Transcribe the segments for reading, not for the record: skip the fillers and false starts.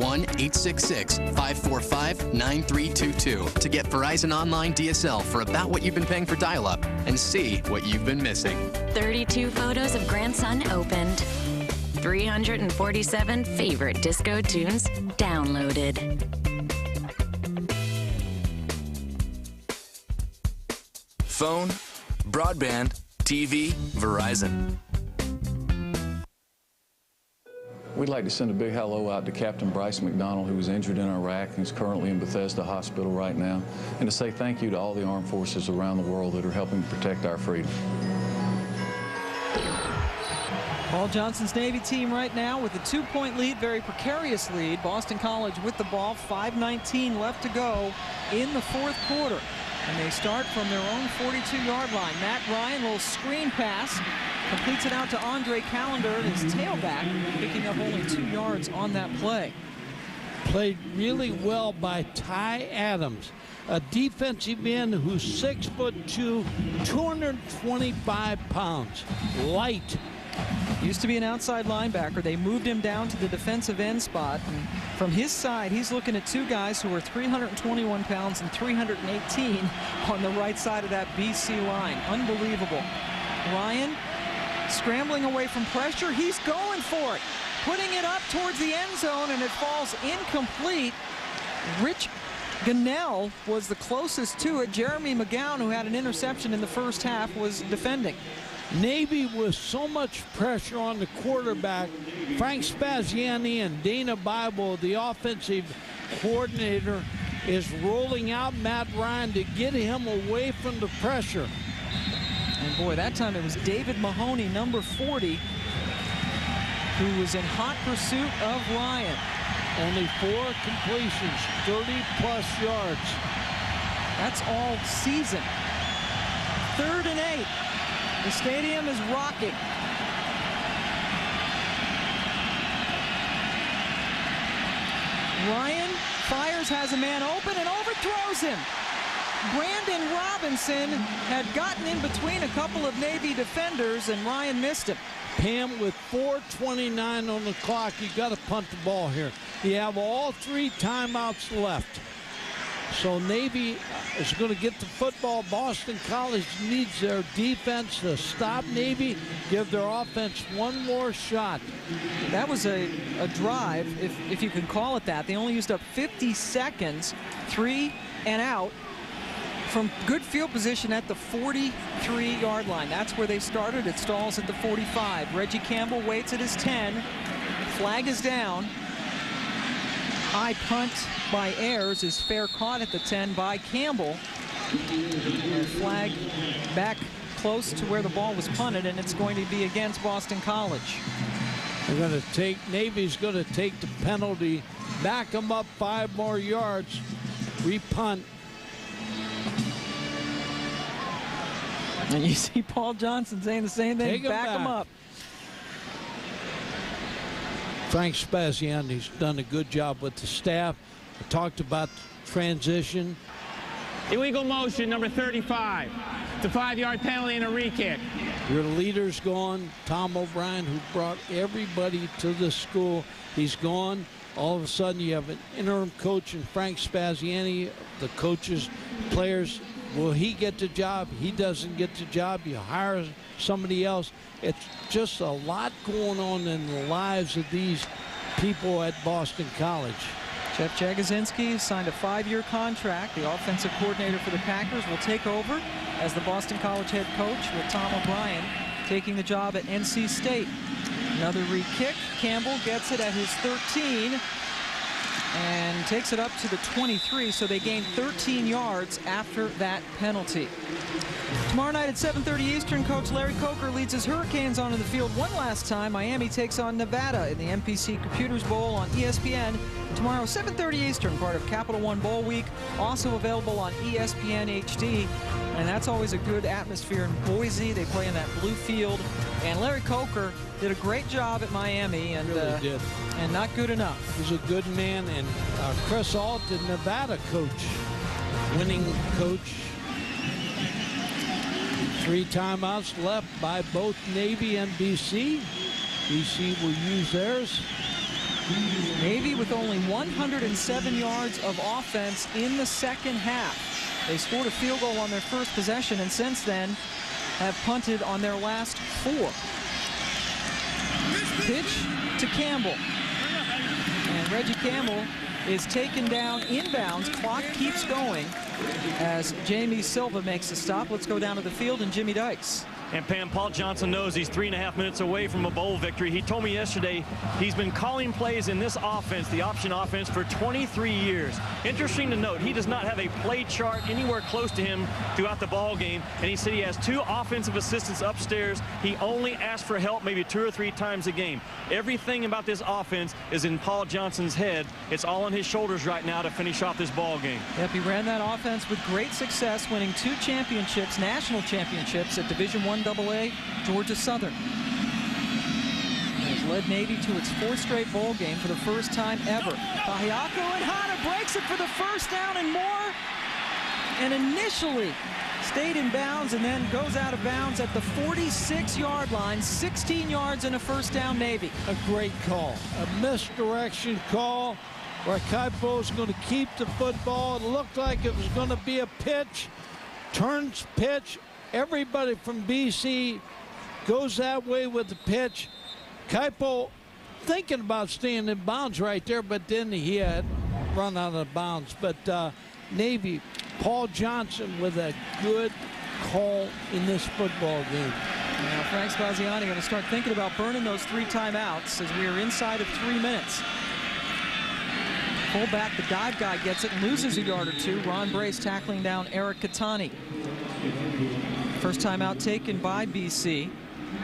1-866-545-9322 to get Verizon Online DSL for about what you've been paying for dial-up and see what you've been missing. 32 photos of grandson opened. 347 favorite disco tunes downloaded. Phone, broadband, TV, Verizon. We'd like to send a big hello out to Captain Bryce McDonald, who was injured in Iraq and is currently in Bethesda Hospital right now, and to say thank you to all the armed forces around the world that are helping protect our freedom. Paul Johnson's Navy team right now with a 2-point lead, very precarious lead. Boston College with the ball, 5:19 left to go in the fourth quarter. And they start from their own 42-yard line. Matt Ryan, little screen pass, completes it out to Andre Callender, his tailback, picking up only 2 yards on that play. Played really well by Ty Adams, a defensive end who's 6'2", 225 pounds, light. Used to be an outside linebacker. They moved him down to the defensive end spot. And from his side, he's looking at 2 guys who are 321 pounds and 318 on the right side of that BC line. Unbelievable. Ryan scrambling away from pressure. He's going for it. Putting it up towards the end zone, and it falls incomplete. Rich Gunnell was the closest to it. Jeremy McGowan, who had an interception in the first half, was defending. Navy with so much pressure on the quarterback. Frank Spaziani and Dana Bible, the offensive coordinator, is rolling out Matt Ryan to get him away from the pressure. And boy, that time it was David Mahoney, number 40, who was in hot pursuit of Ryan. Only 4 completions, 30-plus yards. That's all season. 3rd and 8. The stadium is rocking. Ryan fires, has a man open, and overthrows him. Brandon Robinson had gotten in between a couple of Navy defenders, and Ryan missed him. Pam, with 4:29 on the clock, you got to punt the ball here. You have all 3 timeouts left. So Navy is going to get the football. Boston College needs their defense to stop Navy, give their offense one more shot. That was a drive, if you can call it that. They only used up 50 seconds, 3 and out, from good field position at the 43-yard line. That's where they started. It stalls at the 45. Reggie Campbell waits at his 10. Flag is down. High punt by Ayers is fair caught at the 10 by Campbell. And flag back close to where the ball was punted, and it's going to be against Boston College. They're going to take, Navy's going to take the penalty, back them up 5 more yards, repunt. And you see Paul Johnson saying the same thing, back him up. Frank Spaziani's done a good job with the staff. I talked about transition. Illegal motion, number 35. It's a 5-yard penalty and a re-kick. Your leader's gone. Tom O'Brien, who brought everybody to the school, he's gone. All of a sudden, you have an interim coach in Frank Spaziani. The coaches, players, will he get the job? He doesn't get the job. You hire somebody else. It's just a lot going on in the lives of these people at Boston College. Jeff Jagosinski signed a 5-year contract. The offensive coordinator for the Packers will take over as the Boston College head coach, with Tom O'Brien taking the job at NC State. Another re-kick. Campbell gets it at his 13 and takes it up to the 23, so they gain 13 yards after that penalty. Tomorrow night at 7:30 Eastern, Coach Larry Coker leads his Hurricanes onto the field one last time. Miami takes on Nevada in the MPC Computers Bowl on ESPN. Tomorrow, 7:30 Eastern, part of Capital One Bowl Week, also available on ESPN HD. And that's always a good atmosphere in Boise. They play in that blue field. And Larry Coker did a great job at Miami, and really did. And not good enough. He's a good man. And Chris Ault, the Nevada coach, winning coach. 3 timeouts left by both Navy and BC. BC will use theirs. Navy with only 107 yards of offense in the second half. They scored a field goal on their first possession and since then have punted on their last 4. Pitch to Campbell. And Reggie Campbell is taken down inbounds. Clock keeps going as Jamie Silva makes a stop. Let's go down to the field and Jimmy Dykes. And Pam, Paul Johnson knows he's 3.5 minutes away from a bowl victory. He told me yesterday he's been calling plays in this offense, the option offense, for 23 years. Interesting to note, he does not have a play chart anywhere close to him throughout the ball game. And he said he has 2 offensive assistants upstairs. He only asks for help maybe 2 or 3 times a game. Everything about this offense is in Paul Johnson's head. It's all on his shoulders right now to finish off this ball game. Yep, he ran that offense with great success, winning 2 championships, national championships at Division I AA Georgia Southern. Has led Navy to its 4th straight bowl game for the first time ever. Pahiaku and Hana breaks it for the first down and more. And initially stayed in bounds and then goes out of bounds at the 46-yard line. 16 yards and a first down Navy. A great call. A misdirection call where Kaipo's going to keep the football. It looked like it was going to be a pitch. Turns pitch. Everybody from BC goes that way with the pitch. Kaipo thinking about staying in bounds right there, but then he had run out of bounds. But Navy, Paul Johnson with a good call in this football game. Now Frank Spaziani going to start thinking about burning those 3 timeouts as we are inside of 3 minutes. Fullback, the dive guy gets it and loses a yard or 2. Ron Brace tackling down Eric Katani. First timeout taken by BC.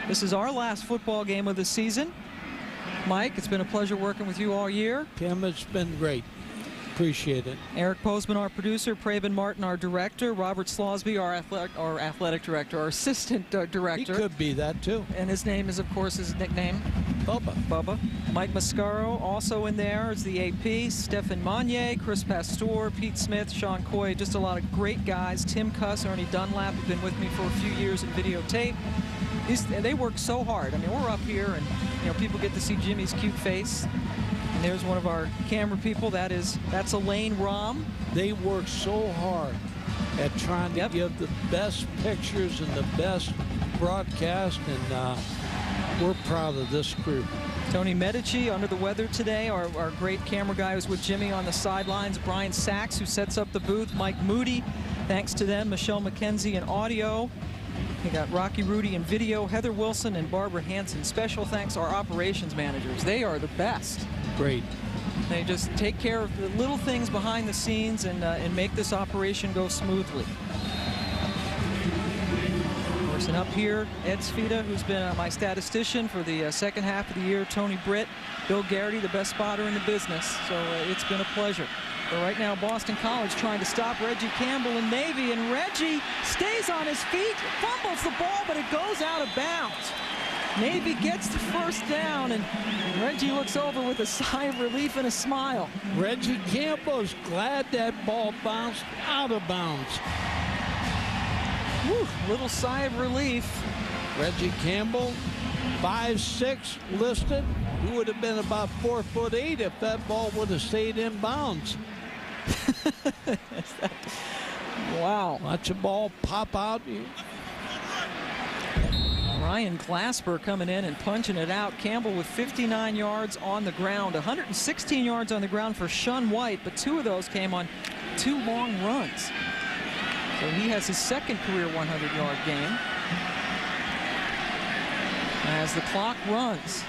This is our last football game of the season. Mike, it's been a pleasure working with you all year. Tim, it's been great. Appreciate it. Eric Postman, our producer. Prabin Martin, our director. Robert Slosby, our athletic director, our assistant director. He could be that too. And his name is, of course, his nickname. Bubba. Bubba. Mike Mascaro also in there is the AP. Stephan Monnier, Chris Pastor, Pete Smith, Sean Coy. Just a lot of great guys. Tim Cuss, Ernie Dunlap have been with me for a few years in videotape. They work so hard. I mean, we're up here and, you know, people get to see Jimmy's cute face. And there's one of our camera people. That's Elaine Rom. They work so hard at trying to give the best pictures and the best broadcast, and we're proud of this crew. Tony Medici under the weather today. Our great camera guy was with Jimmy on the sidelines. Brian Sachs, who sets up the booth. Mike Moody, thanks to them. Michelle McKenzie in audio. We got Rocky Rudy in video. Heather Wilson and Barbara Hansen. Special thanks our operations managers. They are the best. Great. They just take care of the little things behind the scenes and make this operation go smoothly. Of course, and up here, Ed Svita, who's been my statistician for the second half of the year. Tony Britt, Bill Garrity, the best spotter in the business. So it's been a pleasure. But right now, Boston College trying to stop Reggie Campbell in Navy, and Reggie stays on his feet, fumbles the ball, but it goes out of bounds. Navy gets the first down, and Reggie looks over with a sigh of relief and a smile. Reggie Campbell is glad that ball bounced out of bounds. Whew, little sigh of relief. Reggie Campbell, 5'6", listed. He would have been about 4'8" if that ball would have stayed in bounds. Wow. Watch a ball pop out. Ryan Glasper coming in and punching it out. Campbell with 59 yards on the ground, 116 yards on the ground for Shun White, but 2 of those came on 2 long runs. So he has his second career 100-yard game. As the clock runs.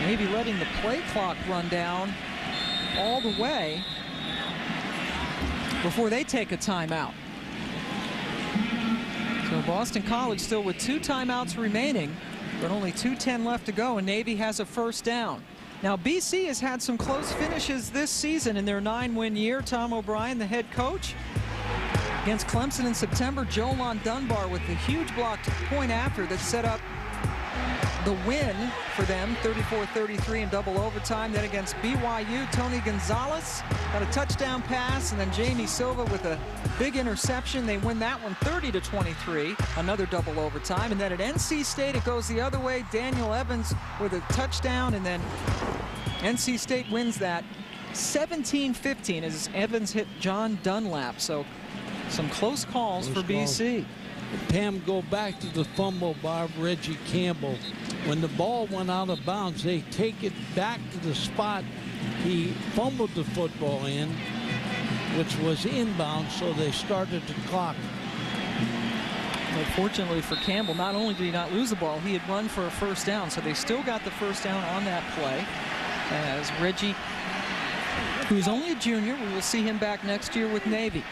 Maybe letting the play clock run down all the way before they take a timeout. So Boston College still with 2 timeouts remaining, but only 2:10 left to go, and Navy has a first down. Now, BC has had some close finishes this season in their 9-win year. Tom O'Brien, the head coach, against Clemson in September. Jolon Dunbar with the huge blocked point after that set up the win for them, 34-33 in double overtime. Then against BYU, Tony Gonzalez got a touchdown pass, and then Jamie Silva with a big interception. They win that one 30-23, another double overtime. And then at NC State, it goes the other way. Daniel Evans with a touchdown, and then NC State wins that 17-15 as Evans hit John Dunlap. So some close calls for BC. Pam, go back to the fumble by Reggie Campbell. When the ball went out of bounds, they take it back to the spot he fumbled the football in, which was inbound, so they started the clock. But fortunately for Campbell, not only did he not lose the ball, he had run for a first down, so they still got the first down on that play. As Reggie, who's only a junior, we will see him back next year with Navy.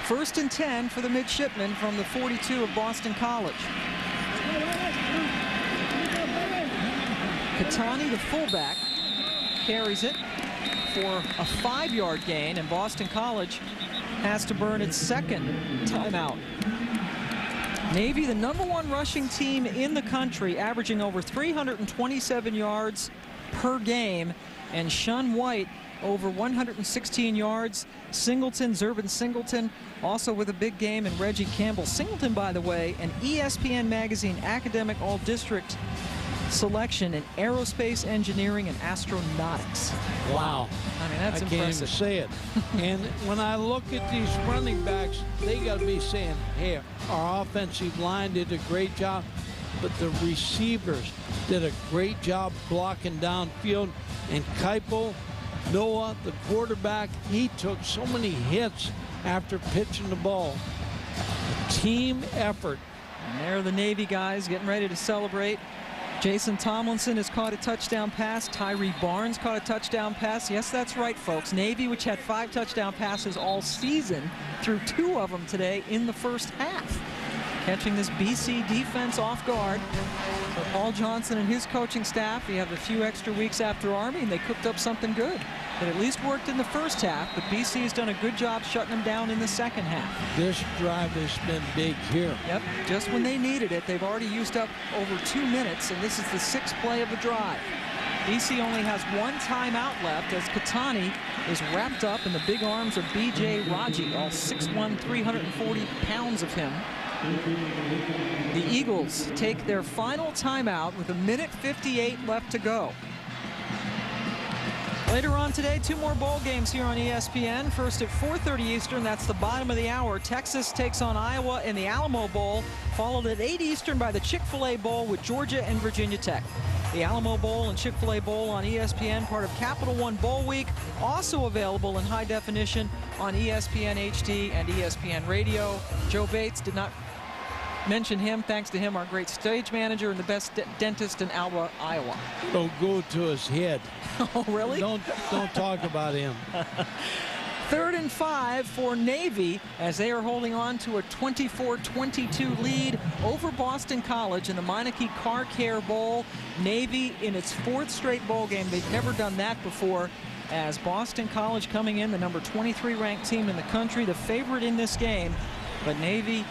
1st and 10 for the midshipmen from the 42 of Boston College. Katani, the fullback, carries it for a 5-yard gain, and Boston College has to burn its second timeout. Navy, the #1 rushing team in the country, averaging over 327 yards per game, and Sean White over 116 yards. Singleton, Zervin Singleton, also with a big game, and Reggie Campbell. Singleton, by the way, an ESPN Magazine Academic All-District selection in aerospace engineering and astronautics. Wow. I mean, that's I impressive. can't even say it. And when I look at these running backs, they got to be saying, hey, our offensive line did a great job, but the receivers did a great job blocking downfield. And Kaipo, Noah, the quarterback, he took so many hits after pitching the ball. A team effort. And there are the Navy guys getting ready to celebrate. Jason Tomlinson has caught a touchdown pass. Tyree Barnes caught a touchdown pass. Yes, that's right, folks. Navy, which had 5 touchdown passes all season, threw 2 of them today in the first half, catching this BC defense off guard. For Paul Johnson and his coaching staff, he had a few extra weeks after Army, and they cooked up something good. It at least worked in the first half, but BC has done a good job shutting them down in the second half. This drive has been big here. Yep, just when they needed it, they've already used up over 2 minutes, and this is the 6th play of the drive. BC only has 1 timeout left as Katani is wrapped up in the big arms of B.J. Raji, all 6'1", 340 pounds of him. The Eagles take their final timeout with 1:58 left to go. Later on today, 2 more bowl games here on ESPN. First at 4:30 Eastern, that's the bottom of the hour. Texas takes on Iowa in the Alamo Bowl, followed at 8 Eastern by the Chick-fil-A Bowl with Georgia and Virginia Tech. The Alamo Bowl and Chick-fil-A Bowl on ESPN, part of Capital One Bowl Week, also available in high definition on ESPN HD and ESPN Radio. Joe Bates did not mention him. Thanks to him, our great stage manager and the best dentist in Alba, Iowa. Don't go to his head. Oh, really? Don't talk about him. 3rd and 5 for Navy as they are holding on to a 24-22 lead over Boston College in the Meineke Car Care Bowl. Navy in its 4th straight bowl game. They've never done that before, as Boston College coming in, the number 23 ranked team in the country, the favorite in this game. But Navy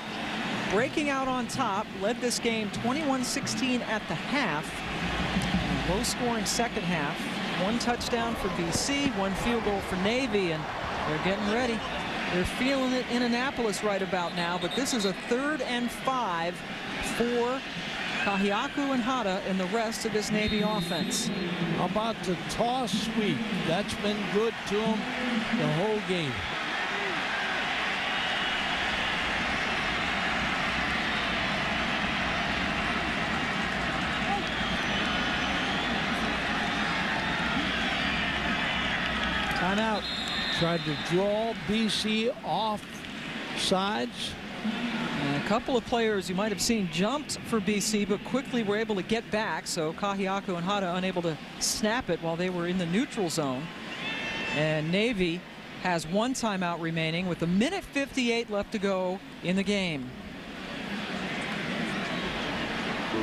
breaking out on top, led this game 21-16 at the half. Low scoring second half. 1 touchdown for BC, 1 field goal for Navy, and they're getting ready. They're feeling it in Annapolis right about now, but this is a 3rd and 5 for Kahiaku and Hata and the rest of this Navy offense. How about the toss sweep? That's been good to them the whole game. Timeout. Tried to draw BC off sides. And a couple of players you might have seen jumped for BC, but quickly were able to get back. So Kahiaku and Hata unable to snap it while they were in the neutral zone. And Navy has 1 timeout remaining with 1:58 left to go in the game.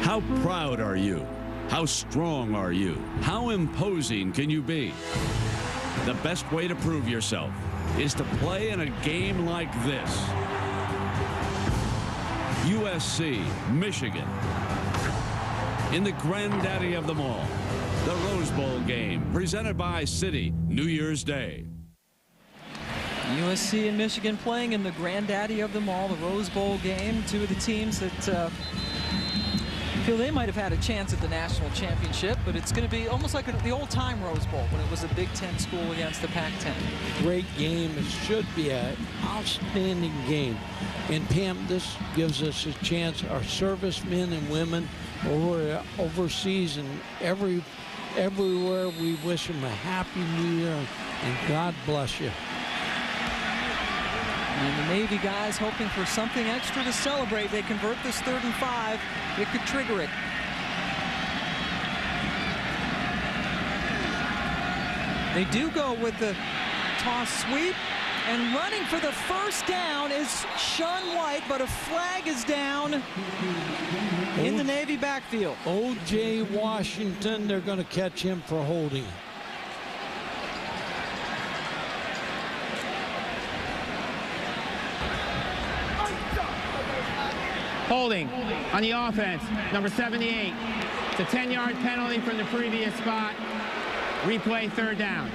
How proud are you? How strong are you? How imposing can you be? The best way to prove yourself is to play in a game like this. USC, Michigan. in the granddaddy of them all, the Rose Bowl game, presented by Citi, New Year's Day. USC and Michigan playing in the granddaddy of them all, the Rose Bowl game. Two of the teams that feel they might have had a chance at the national championship, but it's going to be almost like the old-time Rose Bowl when it was a Big Ten school against the Pac-10. Great game. It should be an outstanding game. And Pam, this gives us a chance, our servicemen and women overseas and everywhere, we wish them a happy New Year and God bless you. And the Navy guys hoping for something extra to celebrate. They convert this 3rd and 5. It could trigger it. They do go with the toss sweep. And running for the first down is Sean White, but a flag is down in the Navy backfield. O.J. Washington, they're going to catch him for holding. Holding on the offense, number 78. It's a 10-yard penalty from the previous spot. Replay, 3rd down.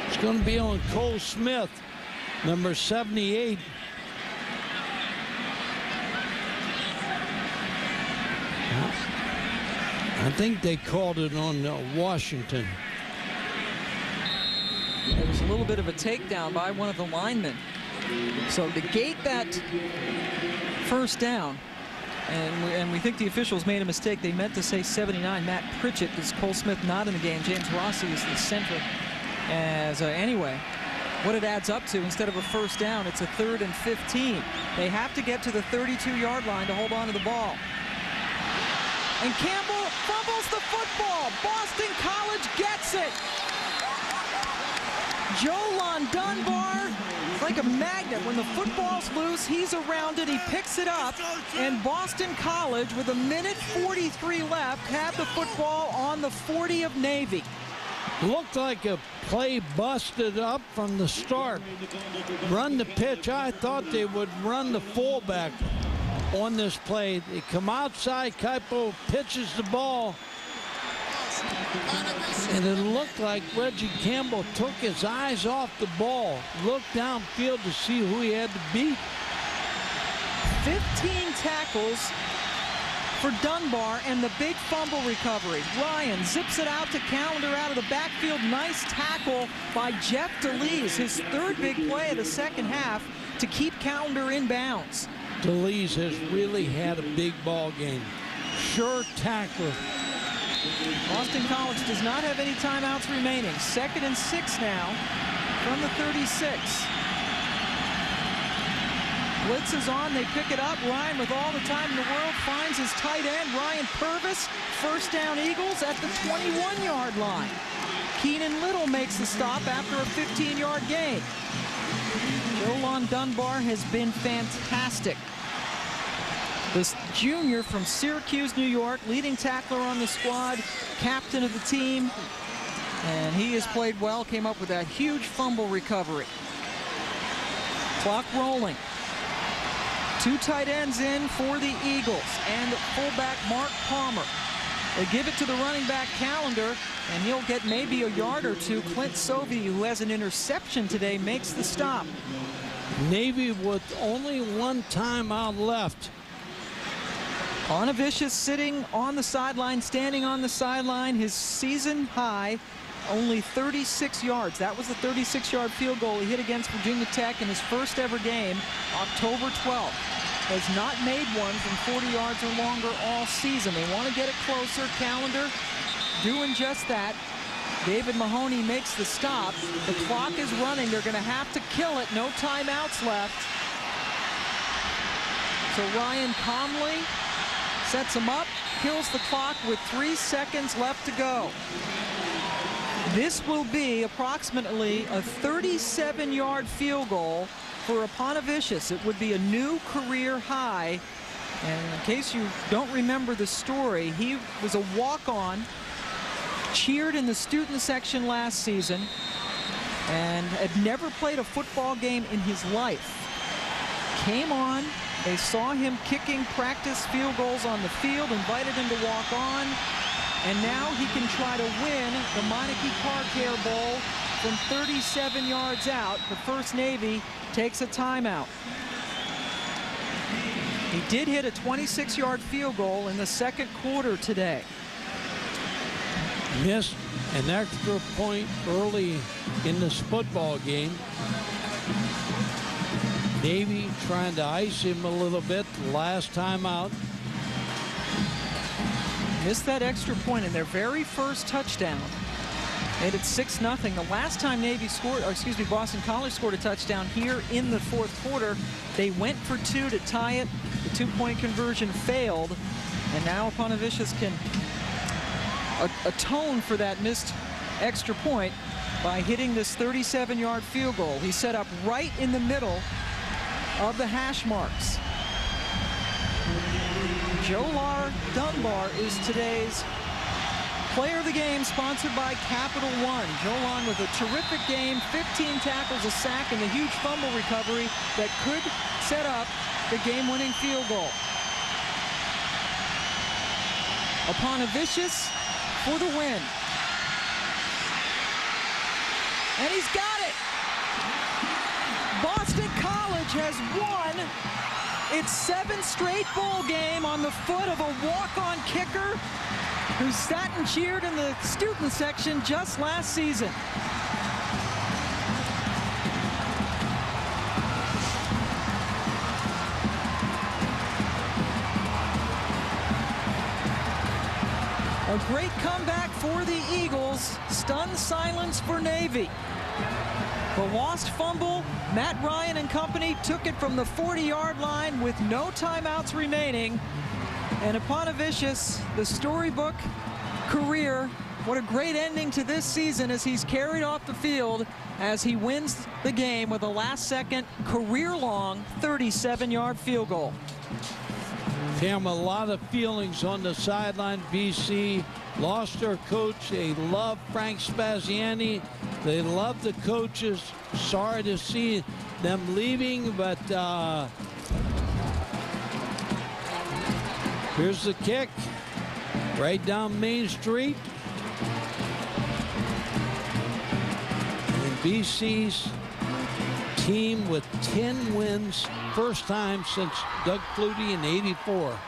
It's going to be on Cole Smith, number 78. I think they called it on Washington. There was a little bit of a takedown by one of the linemen. So to gate that first down, and we think the officials made a mistake. They meant to say 79. Matt Pritchett, is Cole Smith not in the game. James Rossi is the center. As anyway, what it adds up to, instead of a first down, it's a 3rd and 15. They have to get to the 32-yard line to hold on to the ball. And Campbell fumbles the football. Boston College gets it. Jolon Dunbar, like a magnet. When the football's loose, he's around it. He picks it up. And Boston College, with 1:43 left, had the football on the 40 of Navy. Looked like a play busted up from the start. Run the pitch. I thought they would run the fullback on this play. They come outside. Kaipo pitches the ball. And it looked like Reggie Campbell took his eyes off the ball, looked downfield to see who he had to beat. 15 tackles for Dunbar and the big fumble recovery. Ryan zips it out to Callender out of the backfield. Nice tackle by Jeff DeLees, his 3rd big play of the second half to keep Callender in bounds. DeLees has really had a big ball game. Sure tackler. Boston College does not have any timeouts remaining. 2nd and 6 now from the 36. Blitz is on. They pick it up. Ryan, with all the time in the world, finds his tight end, Ryan Purvis. First down, Eagles at the 21-yard line. Keenan Little makes the stop after a 15-yard gain. Jolon Dunbar has been fantastic. This junior from Syracuse, New York, leading tackler on the squad, captain of the team, and he has played well, came up with that huge fumble recovery. Clock rolling. 2 tight ends in for the Eagles, and fullback Mark Palmer. They give it to the running back Callender, and he'll get maybe a yard or two. Clint Sovey, who has an interception today, makes the stop. Navy with only 1 timeout left. Onavicius sitting on the sideline, standing on the sideline. His season high, only 36 yards. That was the 36-yard field goal he hit against Virginia Tech in his first ever game, October 12th. Has not made one from 40 yards or longer all season. They want to get it closer. Callender doing just that. David Mahoney makes the stop. The clock is running. They're going to have to kill it. No timeouts left. So Ryan calmly sets him up, kills the clock with 3 seconds left to go. This will be approximately a 37-yard field goal for Aponavicius. It would be a new career high. And in case you don't remember the story, he was a walk-on, cheered in the student section last season, and had never played a football game in his life. Came on They saw him kicking practice field goals on the field, invited him to walk on, and now he can try to win the Meineke Car Care Bowl from 37 yards out. The First Navy takes a timeout. He did hit a 26-yard field goal in the second quarter today. Missed an extra point early in this football game. Navy trying to ice him a little bit the last time out. Missed that extra point in their very first touchdown. Made it 6-0. The last time Navy scored, or excuse me, Boston College scored a touchdown here in the fourth quarter, they went for two to tie it. The two-point conversion failed, and now Aponavicius can atone for that missed extra point by hitting this 37-yard field goal. He's set up right in the middle of the hash marks. Jolar Dunbar is today's player of the game, sponsored by Capital One. Jolan with a terrific game, 15 tackles, a sack, and a huge fumble recovery that could set up the game-winning field goal. Aponavicius for the win. And he's got it! Boston College has won its 7th straight bowl game on the foot of a walk-on kicker who sat and cheered in the student section just last season. A great comeback for the Eagles. Stunned silence for Navy. The lost fumble, Matt Ryan and company took it from the 40-yard line with no timeouts remaining. And Aponavicius, the storybook career, what a great ending to this season as he's carried off the field as he wins the game with a last-second, career-long 37-yard field goal. Cam, a lot of feelings on the sideline. BC lost their coach. They love Frank Spaziani. They love the coaches. Sorry to see them leaving, but here's the kick right down Main Street. And BC's team with 10 wins, first time since Doug Flutie in '84.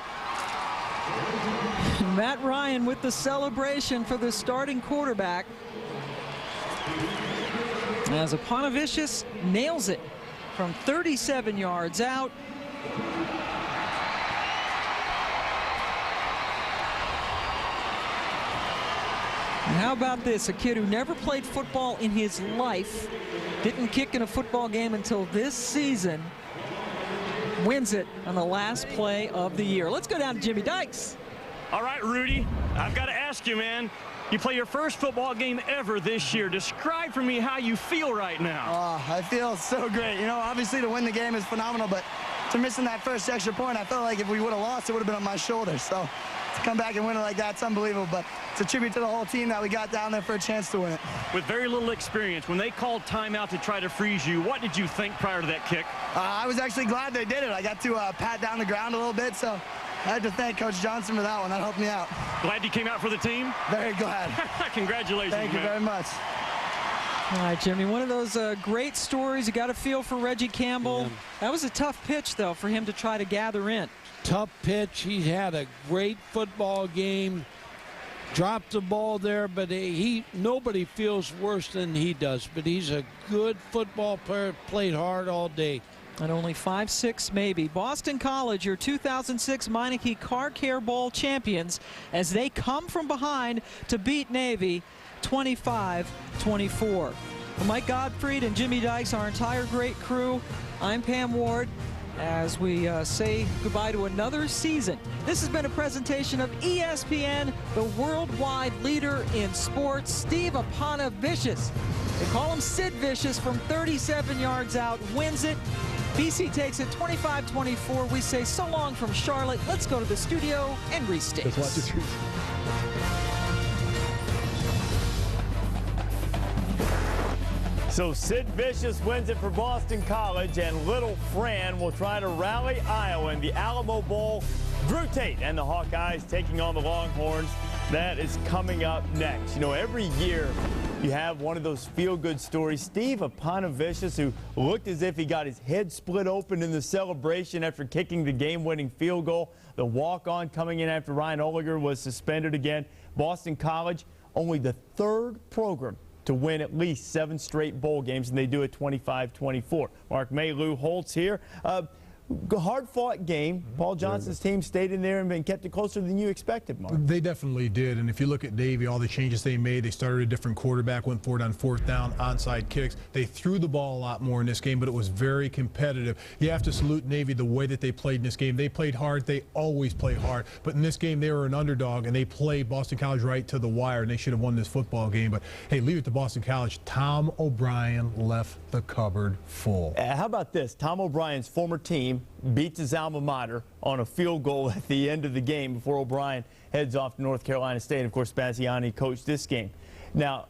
Matt Ryan with the celebration for the starting quarterback as Aponavicius nails it from 37 yards out. And how about this? A kid who never played football in his life, didn't kick in a football game until this season, wins it on the last play of the year. Let's go down to Jimmy Dykes. All right, Rudy, I've got to ask you, man. You play your first football game ever this year. Describe for me how you feel right now. I feel so great. You know, obviously to win the game is phenomenal, but to missing that first extra point, I felt like if we would have lost, it would have been on my shoulders. So to come back and win it like that, it's unbelievable. But it's a tribute to the whole team that we got down there for a chance to win it. With very little experience, when they called timeout to try to freeze you, what did you think prior to that kick? I was actually glad they did it. I got to pat down the ground a little bit, so I had to thank Coach Johnson for that one. That helped me out. Glad you came out for the team? Very glad. Congratulations, Thank you very much. All right, Jimmy, one of those great stories. You got a feel for Reggie Campbell. Yeah. That was a tough pitch, though, for him to try to gather in. Tough pitch. He had a great football game. Dropped the ball there, but nobody feels worse than he does. But he's a good football player, played hard all day. And only 5'6", maybe. Boston College, your 2006 Meineke Car Care Bowl champions, as they come from behind to beat Navy 25-24. For Mike Gottfried and Jimmy Dykes, our entire great crew, I'm Pam Ward, as we say goodbye to another season. This has been a presentation of ESPN, the worldwide leader in sports. Steve Aponavicius, they call him Sid Vicious, from 37 yards out, wins it. BC takes it 25-24. We say so long from Charlotte. Let's go to the studio and restate. Just watch the truth. So Sid Vicious wins it for Boston College, and little Fran will try to rally Iowa in the Alamo Bowl. Drew Tate and the Hawkeyes taking on the Longhorns. That is coming up next. You know, every year you have one of those feel-good stories. Steve Epanovicius, who looked as if he got his head split open in the celebration after kicking the game-winning field goal. The walk-on coming in after Ryan Oliger was suspended again. Boston College, only the third program to win at least 7 straight bowl games, and they do it 25-24. Mark May, Lou Holtz here. Hard-fought game. Paul Johnson's team stayed in there and kept it closer than you expected, Mark. They definitely did, and if you look at Navy, all the changes they made, they started a different quarterback, went for it on 4th down, onside kicks. They threw the ball a lot more in this game, but it was very competitive. You have to salute Navy the way that they played in this game. They played hard. They always play hard, but in this game, they were an underdog, and they played Boston College right to the wire, and they should have won this football game. But, hey, leave it to Boston College. Tom O'Brien left the cupboard full. How about this? Tom O'Brien's former team beats his alma mater on a field goal at the end of the game before O'Brien heads off to North Carolina State. Of course, Spaziani coached this game. Now,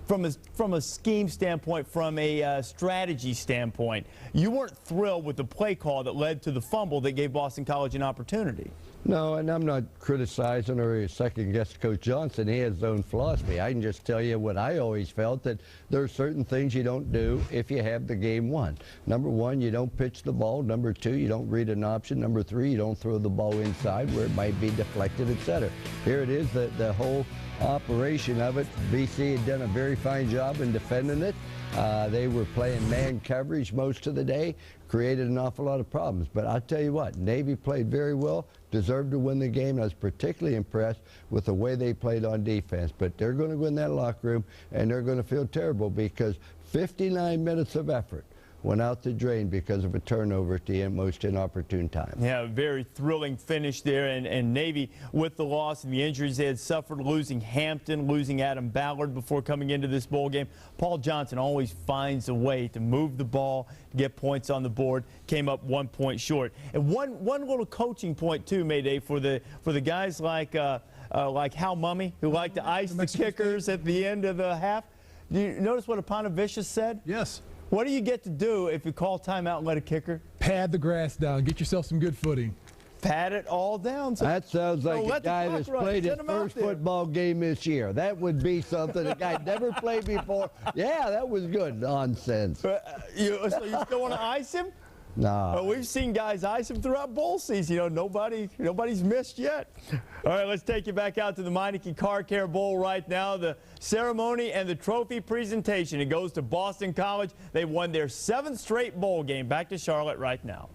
from a scheme standpoint, from a strategy standpoint, you weren't thrilled with the play call that led to the fumble that gave Boston College an opportunity. No, and I'm not criticizing or second-guessing Coach Johnson. He has his own philosophy. I can just tell you what I always felt, that there are certain things you don't do if you have the game won. Number 1, you don't pitch the ball. Number 2, you don't read an option. Number 3, you don't throw the ball inside where it might be deflected, etc. Here it is, the whole operation of it. BC had done a very fine job in defending it. They were playing man coverage most of the day, created an awful lot of problems. But I'll tell you what, Navy played very well, deserved to win the game. I was particularly impressed with the way they played on defense. But they're going to go in that locker room, and they're going to feel terrible because 59 minutes of effort went out the drain because of a turnover at the most inopportune time. Yeah, very thrilling finish there, and Navy with the loss and the injuries they had suffered, losing Hampton, losing Adam Ballard before coming into this bowl game. Paul Johnson always finds a way to move the ball, get points on the board. Came up 1 point short. And one little coaching point too, Mayday, for the guys like Hal Mummy, who like to ice the kickers at the end of the half. Do you notice what Epanovicius said? Yes. What do you get to do if you call timeout and let a kicker? Pad the grass down. Get yourself some good footing. Pat it all down. So, that sounds like a guy that's played his first football game this year. That would be something a guy never played before. Yeah, that was good. Nonsense. So you still want to ice him? No. We've seen guys ice him throughout bowl season. You know, nobody's missed yet. All right, let's take you back out to the Meineke Car Care Bowl right now. The ceremony and the trophy presentation. It goes to Boston College. They won their 7th straight bowl game. Back to Charlotte right now.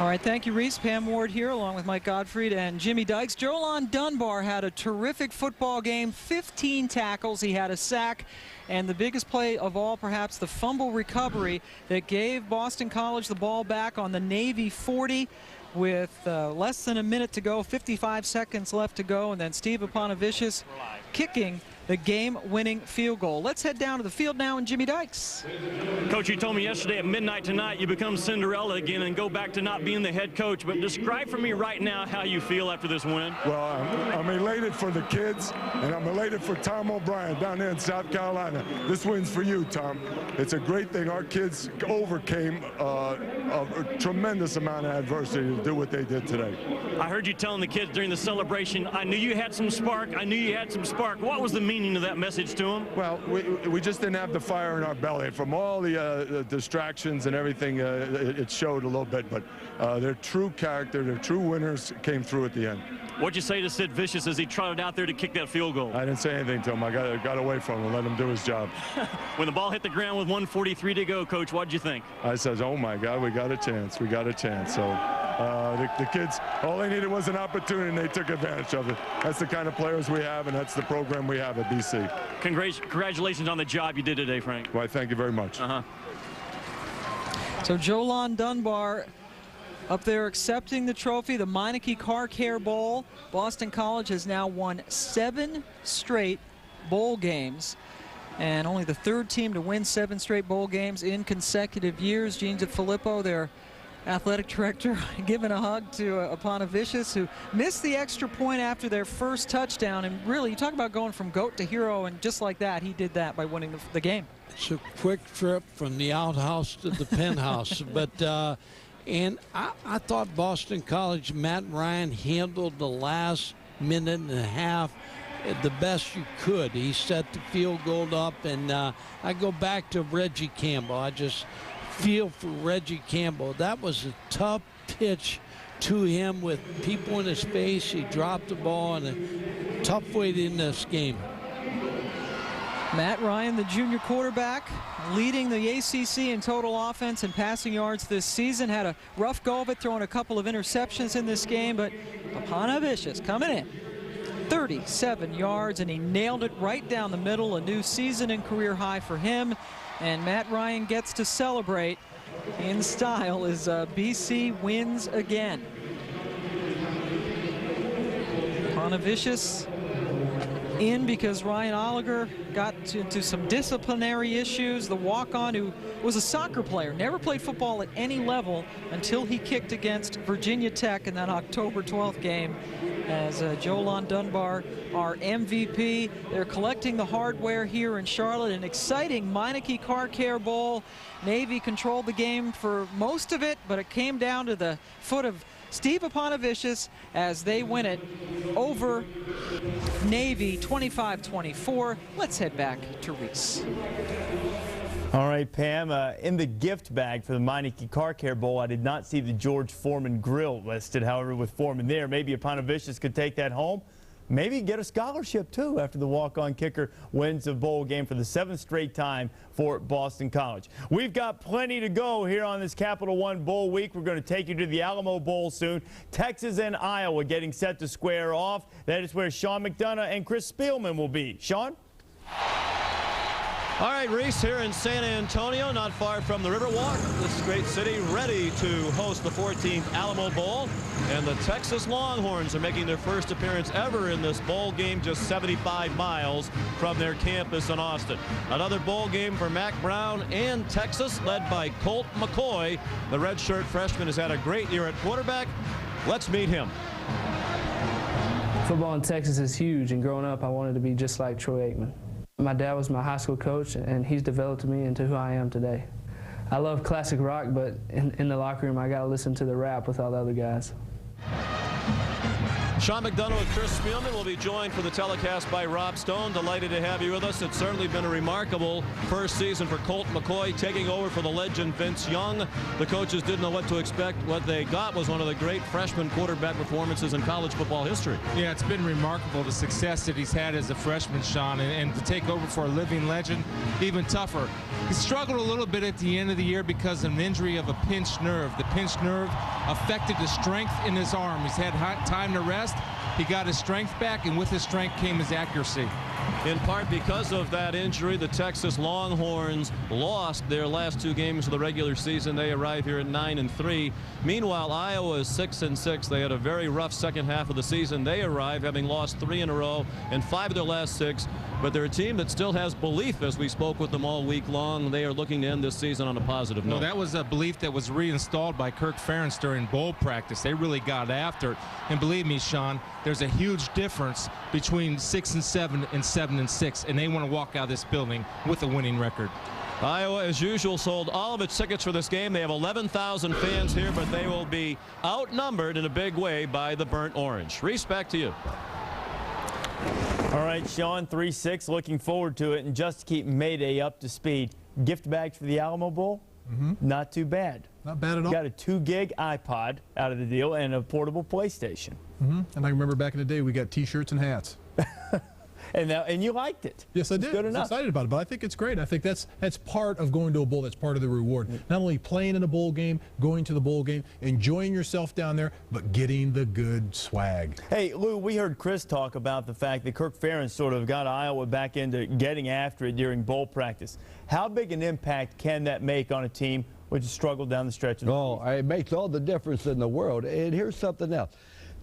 All right, thank you, Reese. Pam Ward here, along with Mike Gottfried and Jimmy Dykes. Jolon Dunbar had a terrific football game, 15 tackles. He had a sack, and the biggest play of all, perhaps, the fumble recovery that gave Boston College the ball back on the Navy 40 with less than a minute to go, 55 seconds left to go, and then Steve Epanovicius kicking the game-winning field goal. Let's head down to the field now, and Jimmy Dykes. Coach, you told me yesterday at midnight tonight you become Cinderella again and go back to not being the head coach, but describe for me right now how you feel after this win. Well, I'm elated for the kids, and I'm elated for Tom O'Brien down there in South Carolina. This win's for you, Tom. It's a great thing. Our kids overcame a tremendous amount of adversity to do what they did today. I heard you telling the kids during the celebration, I knew you had some spark. I knew you had some spark. What was the meaning of that message to them? Well, we just didn't have the fire in our belly. From all the distractions and everything, it showed a little bit, but their true character, their true winners came through at the end. What'd you say to Sid Vicious as he trotted out there to kick that field goal? I didn't say anything to him. I got away from him and let him do his job. When the ball hit the ground with 1:43 to go, Coach, what'd you think? I said, oh, my God, we got a chance. We got a chance. So the kids, all they needed was an opportunity, and they took advantage of it. That's the kind of players we have, and that's the program we have at BC. Congratulations on the job you did today, Frank. Well, thank you very much. So Jolon Dunbar up there accepting the trophy, the Meineke Car Care Bowl. Boston College has now won 7 straight bowl games, and only the 3rd team to win 7 straight bowl games in consecutive years. Gene DeFilippo, their Athletic director giving a hug to Apanavicius, who missed the extra point after their first touchdown. And really, you talk about going from GOAT to hero, and just like that, he did that by winning the game. It's a quick trip from the outhouse to the penthouse. But and I thought Boston College, Matt Ryan handled the last minute and a half the best you could. He set the field goal up, and I go back to Reggie Campbell. I just feel for Reggie Campbell. That was a tough pitch to him with people in his face. He dropped the ball in a tough way to end this game. Matt Ryan, the junior quarterback, leading the ACC in total offense and passing yards this season. Had a rough go of it, throwing a couple of interceptions in this game, but Apanavicius coming in. 37 yards, and he nailed it right down the middle. A new season and career high for him. And Matt Ryan gets to celebrate in style as BC wins again. Apanavicius in because Ryan Oliger got into some disciplinary issues. The walk-on, who was a soccer player, never played football at any level until he kicked against Virginia Tech in that October 12th game as Jolon Dunbar, our MVP. They're collecting the hardware here in Charlotte. An exciting Meineke Car Care Bowl. Navy controlled the game for most of it, but it came down to the foot of Steve Apanavicius as they win it over Navy 25-24. Let's head back to Reese. All right, Pam, in the gift bag for the Meineke Car Care Bowl, I did not see the George Foreman grill listed. However, with Foreman there, maybe Apanavicius could take that home. Maybe get a scholarship, too, after the walk-on kicker wins the bowl game for the 7th straight time for Boston College. We've got plenty to go here on this Capital One Bowl week. We're going to take you to the Alamo Bowl soon. Texas and Iowa getting set to square off. That is where Sean McDonough and Chris Spielman will be. Sean? All right, Reese, here in San Antonio, not far from the Riverwalk. This great city ready to host the 14th Alamo Bowl. And the Texas Longhorns are making their first appearance ever in this bowl game, just 75 miles from their campus in Austin. Another bowl game for Mack Brown and Texas, led by Colt McCoy. The redshirt freshman has had a great year at quarterback. Let's meet him. Football in Texas is huge, and growing up, I wanted to be just like Troy Aikman. My dad was my high school coach, and he's developed me into who I am today. I love classic rock, but in the locker room, I got to listen to the rap with all the other guys. Sean McDonough and Chris Spielman will be joined for the telecast by Rob Stone. Delighted to have you with us. It's certainly been a remarkable first season for Colt McCoy, taking over for the legend Vince Young. The coaches didn't know what to expect. What they got was one of the great freshman quarterback performances in college football history. Yeah, it's been remarkable, the success that he's had as a freshman, Sean, and to take over for a living legend, even tougher. He struggled a little bit at the end of the year because of an injury of a pinched nerve. The pinched nerve affected the strength in his arm. He's had time to rest. He got his strength back, and with his strength came his accuracy. In part because of that injury, the Texas Longhorns lost their last 2 games of the regular season. They arrive here at 9-3. Meanwhile, Iowa is 6-6. They had a very rough second half of the season. They arrive having lost 3 in a row and 5 of their last 6. But they're a team that still has belief, as we spoke with them all week long. They are looking to end this season on a positive note. Well, that was a belief that was reinstalled by Kirk Ferentz during bowl practice. They really got after it. And believe me, Sean, there's a huge difference between 6-7 and 7-6, and they want to walk out of this building with a winning record. Iowa, as usual, sold all of its tickets for this game. They have 11,000 fans here, but they will be outnumbered in a big way by the Burnt Orange. Reese, back to you. All right, Sean, 3-6, looking forward to it. And just to keep Mayday up to speed, gift bags for the Alamo Bowl, not too bad. Not bad at all. Got a 2-gig iPod out of the deal and a portable PlayStation. And I remember back in the day, we got T-shirts and hats. And you liked it. Yes, I did. Good I was enough. excited about it, but I think it's great. I think that's part of going to a bowl. That's part of the reward. Not only playing in a bowl game, going to the bowl game, enjoying yourself down there, but getting the good swag. Hey, Lou, we heard Chris talk about the fact that Kirk Ferentz sort of got Iowa back into getting after it during bowl practice. How big an impact can that make on a team which has struggled down the stretch of the season? It makes all the difference in the world. And here's something else.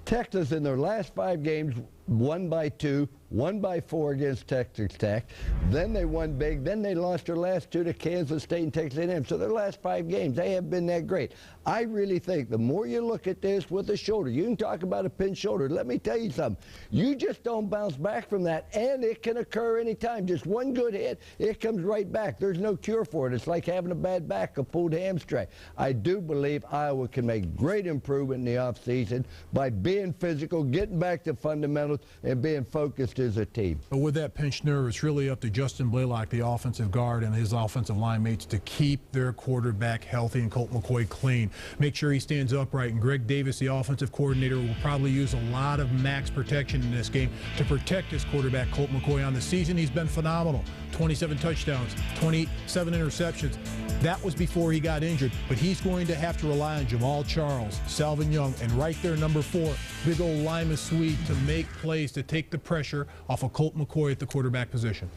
Texas, in their last 5 games, won by 2, won by 4 against Texas Tech. Then they won big. Then they lost their last 2 to Kansas State and Texas A&M. So their last 5 games, they haven't been that great. I really think the more you look at this with the shoulder, you can talk about a pinched shoulder. Let me tell you something. You just don't bounce back from that, and it can occur anytime. Just one good hit, it comes right back. There's no cure for it. It's like having a bad back, a pulled hamstring. I do believe Iowa can make great improvement in the offseason by being physical, getting back to fundamentals, and being focused as a team. But with that pinched nerve, it's really up to Justin Blaylock, the offensive guard, and his offensive line mates to keep their quarterback healthy and Colt McCoy clean. Make sure he stands upright. And Greg Davis, the offensive coordinator, will probably use a lot of max protection in this game to protect his quarterback, Colt McCoy. On the season, he's been phenomenal. 27 touchdowns, 27 interceptions. That was before he got injured, but he's going to have to rely on Jamal Charles, Salvin Young, and right there, number 4, big old Lima Swede to make plays to take the pressure off of Colt McCoy at the quarterback position.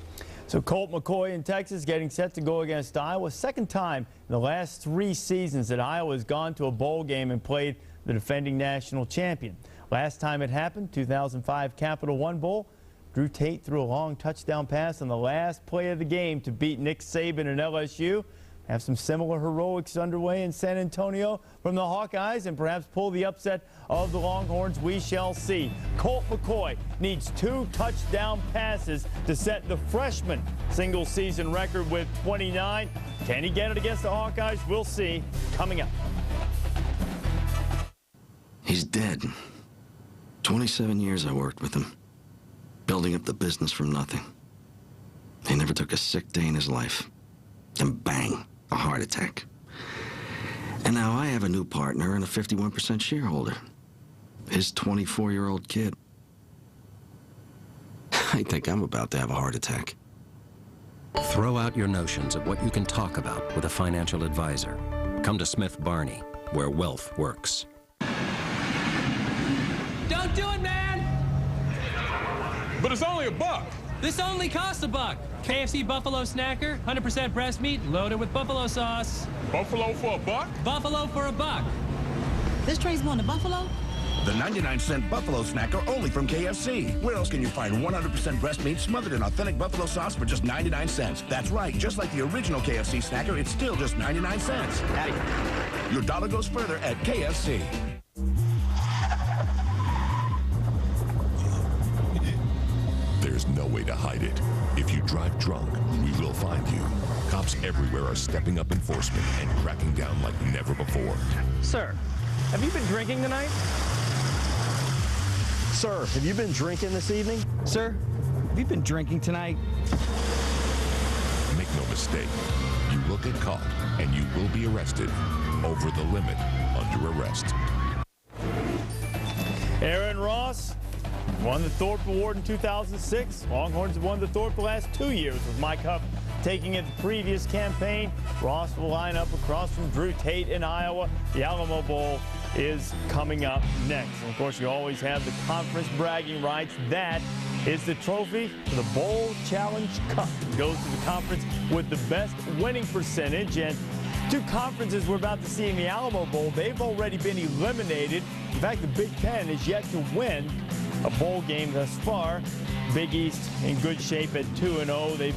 So Colt McCoy in Texas getting set to go against Iowa. Second time in the last 3 seasons that Iowa has gone to a bowl game and played the defending national champion. Last time it happened, 2005 Capital One Bowl. Drew Tate threw a long touchdown pass on the last play of the game to beat Nick Saban and LSU. Have some similar heroics underway in San Antonio from the Hawkeyes and perhaps pull the upset of the Longhorns. We shall see. Colt McCoy needs 2 touchdown passes to set the freshman single season record with 29. Can he get it against the Hawkeyes? We'll see coming up. He's dead. 27 years I worked with him, building up the business from nothing. He never took a sick day in his life. And bang, a heart attack. And now I have a new partner and a 51% shareholder. His 24-year-old kid. I think I'm about to have a heart attack. Throw out your notions of what you can talk about with a financial advisor. Come to Smith Barney, where wealth works. Don't do it, man! But it's only $1. This only costs $1. KFC Buffalo Snacker, 100% breast meat, loaded with buffalo sauce. Buffalo for $1? Buffalo for $1. This train's going to Buffalo? The 99-cent Buffalo Snacker only from KFC. Where else can you find 100% breast meat smothered in authentic buffalo sauce for just 99 cents? That's right, just like the original KFC Snacker, it's still just 99 cents. Your dollar goes further at KFC. There's no way to hide it. If you drive drunk, we will find you. Cops everywhere are stepping up enforcement and cracking down like never before. Sir, have you been drinking tonight? Sir, have you been drinking this evening? Sir, have you been drinking tonight? Make no mistake, you will get caught and you will be arrested. Over the limit, under arrest. Aaron Ross won the Thorpe Award in 2006. Longhorns have won the Thorpe the last 2 years with Mike Huff taking it the previous campaign. Ross will line up across from Drew Tate in Iowa. The Alamo Bowl is coming up next. And of course, you always have the conference bragging rights. That is the trophy for the Bowl Challenge Cup. It goes to the conference with the best winning percentage. And 2 conferences we're about to see in the Alamo Bowl, they've already been eliminated. In fact, the Big Ten is yet to win a bowl game thus far. Big East in good shape at 2-0. They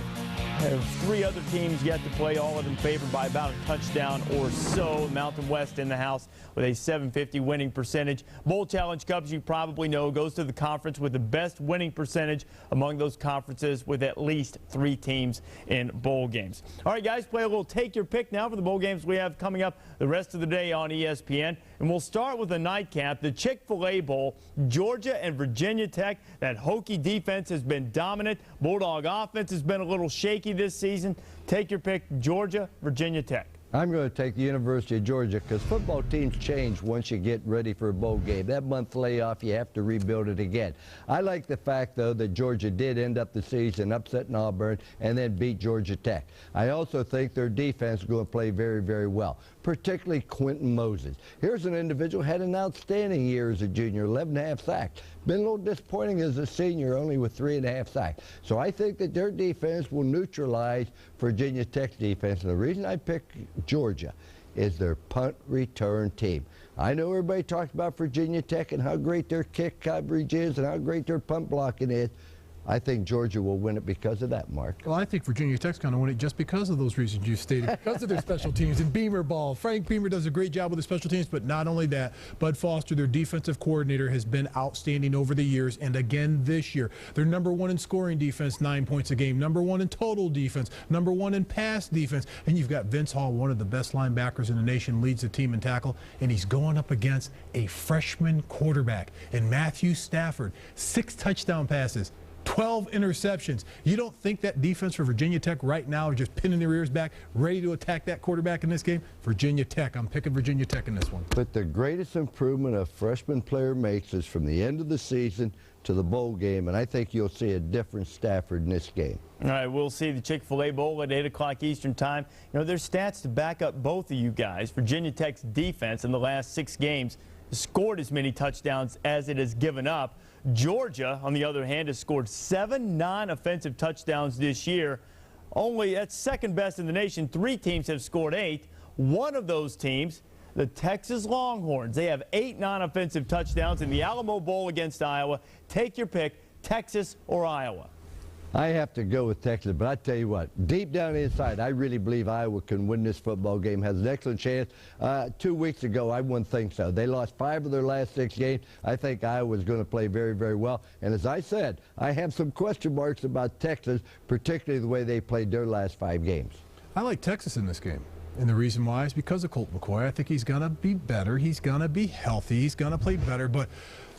have 3 other teams yet to play, all of them favored by about a touchdown or so. Mountain West in the house with a .750 winning percentage. Bowl Challenge Cup, as you probably know, goes to the conference with the best winning percentage among those conferences with at least 3 teams in bowl games. All right, guys, play a little take your pick now for the bowl games we have coming up the rest of the day on ESPN. And we'll start with a nightcap, the Chick-fil-A Bowl, Georgia and Virginia Tech. That Hokie defense has been dominant. Bulldog offense has been a little shaky this season. Take your pick, Georgia, Virginia Tech. I'm going to take the University of Georgia because football teams change once you get ready for a bowl game. That month layoff, you have to rebuild it again. I like the fact, though, that Georgia did end up the season upsetting Auburn and then beat Georgia Tech. I also think their defense is going to play very, very well, particularly Quentin Moses. Here's an individual who had an outstanding year as a junior, 11.5 sacks. Been a little disappointing as a senior, only with 3.5 sacks. So I think that their defense will neutralize Virginia Tech's defense. And the reason I pick Georgia is their punt return team. I know everybody talks about Virginia Tech and how great their kick coverage is and how great their punt blocking is. I think Georgia will win it because of that, Mark. Well, I think Virginia Tech's going to win it just because of those reasons you stated, because of their special teams and Beamer ball. Frank Beamer does a great job with the special teams, but not only that, Bud Foster, their defensive coordinator, has been outstanding over the years, and again this year. They're #1 in scoring defense, 9 points a game, #1 in total defense, #1 in pass defense, and you've got Vince Hall, one of the best linebackers in the nation, leads the team in tackle, and he's going up against a freshman quarterback in Matthew Stafford. 6 touchdown passes. 12 interceptions. You don't think that defense for Virginia Tech right now is just pinning their ears back, ready to attack that quarterback in this game? Virginia Tech. I'm picking Virginia Tech in this one. But the greatest improvement a freshman player makes is from the end of the season to the bowl game, and I think you'll see a different Stafford in this game. All right, we'll see the Chick-fil-A Bowl at 8 o'clock Eastern time. You know, there's stats to back up both of you guys. Virginia Tech's defense in the last 6 games has scored as many touchdowns as it has given up. Georgia, on the other hand, has scored 7 non-offensive touchdowns this year. Only that's second best in the nation. 3 teams have scored 8. One of those teams, the Texas Longhorns, they have 8 non-offensive touchdowns in the Alamo Bowl against Iowa. Take your pick, Texas or Iowa. I have to go with Texas, but I tell you what, deep down inside, I really believe Iowa can win this football game, has an excellent chance. 2 weeks ago, I wouldn't think so. They lost 5 of their last 6 games. I think Iowa's going to play very, very well. And as I said, I have some question marks about Texas, particularly the way they played their last 5 games. I like Texas in this game. And the reason why is because of Colt McCoy. I think he's going to be better. He's going to be healthy. He's going to play better. But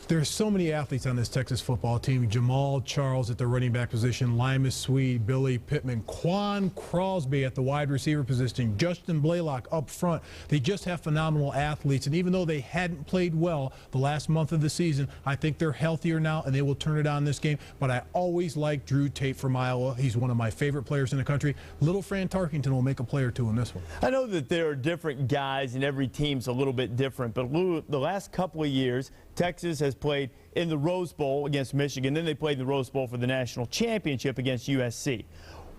there's so many athletes on this Texas football team. Jamal Charles at the running back position, Limas Swede, Billy Pittman, Quan Crosby at the wide receiver position, Justin Blaylock up front. They just have phenomenal athletes. And even though they hadn't played well the last month of the season, I think they're healthier now and they will turn it on this game. But I always like Drew Tate from Iowa. He's one of my favorite players in the country. Little Fran Tarkington will make a play or two in this one. I know that there are different guys and every team's a little bit different, but Lou, the last couple of years, Texas has played in the Rose Bowl against Michigan. Then they played in the Rose Bowl for the national championship against USC.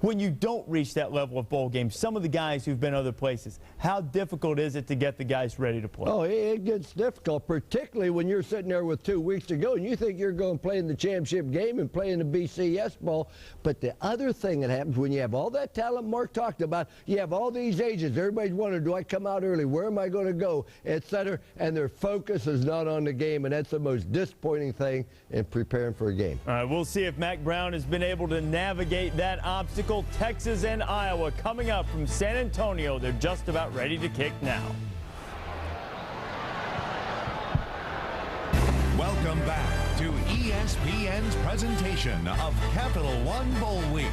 When you don't reach that level of bowl game, some of the guys who've been other places, how difficult is it to get the guys ready to play? Oh, it gets difficult, particularly when you're sitting there with 2 weeks to go and you think you're going to play in the championship game and play in the BCS Bowl. But the other thing that happens when you have all that talent Mark talked about, you have all these agents, everybody's wondering, do I come out early? Where am I going to go? Etc. And their focus is not on the game, and that's the most disappointing thing in preparing for a game. All right, we'll see if Mack Brown has been able to navigate that obstacle. Texas and Iowa coming up from San Antonio. They're just about ready to kick now. Welcome back to ESPN's presentation of Capital One Bowl Week.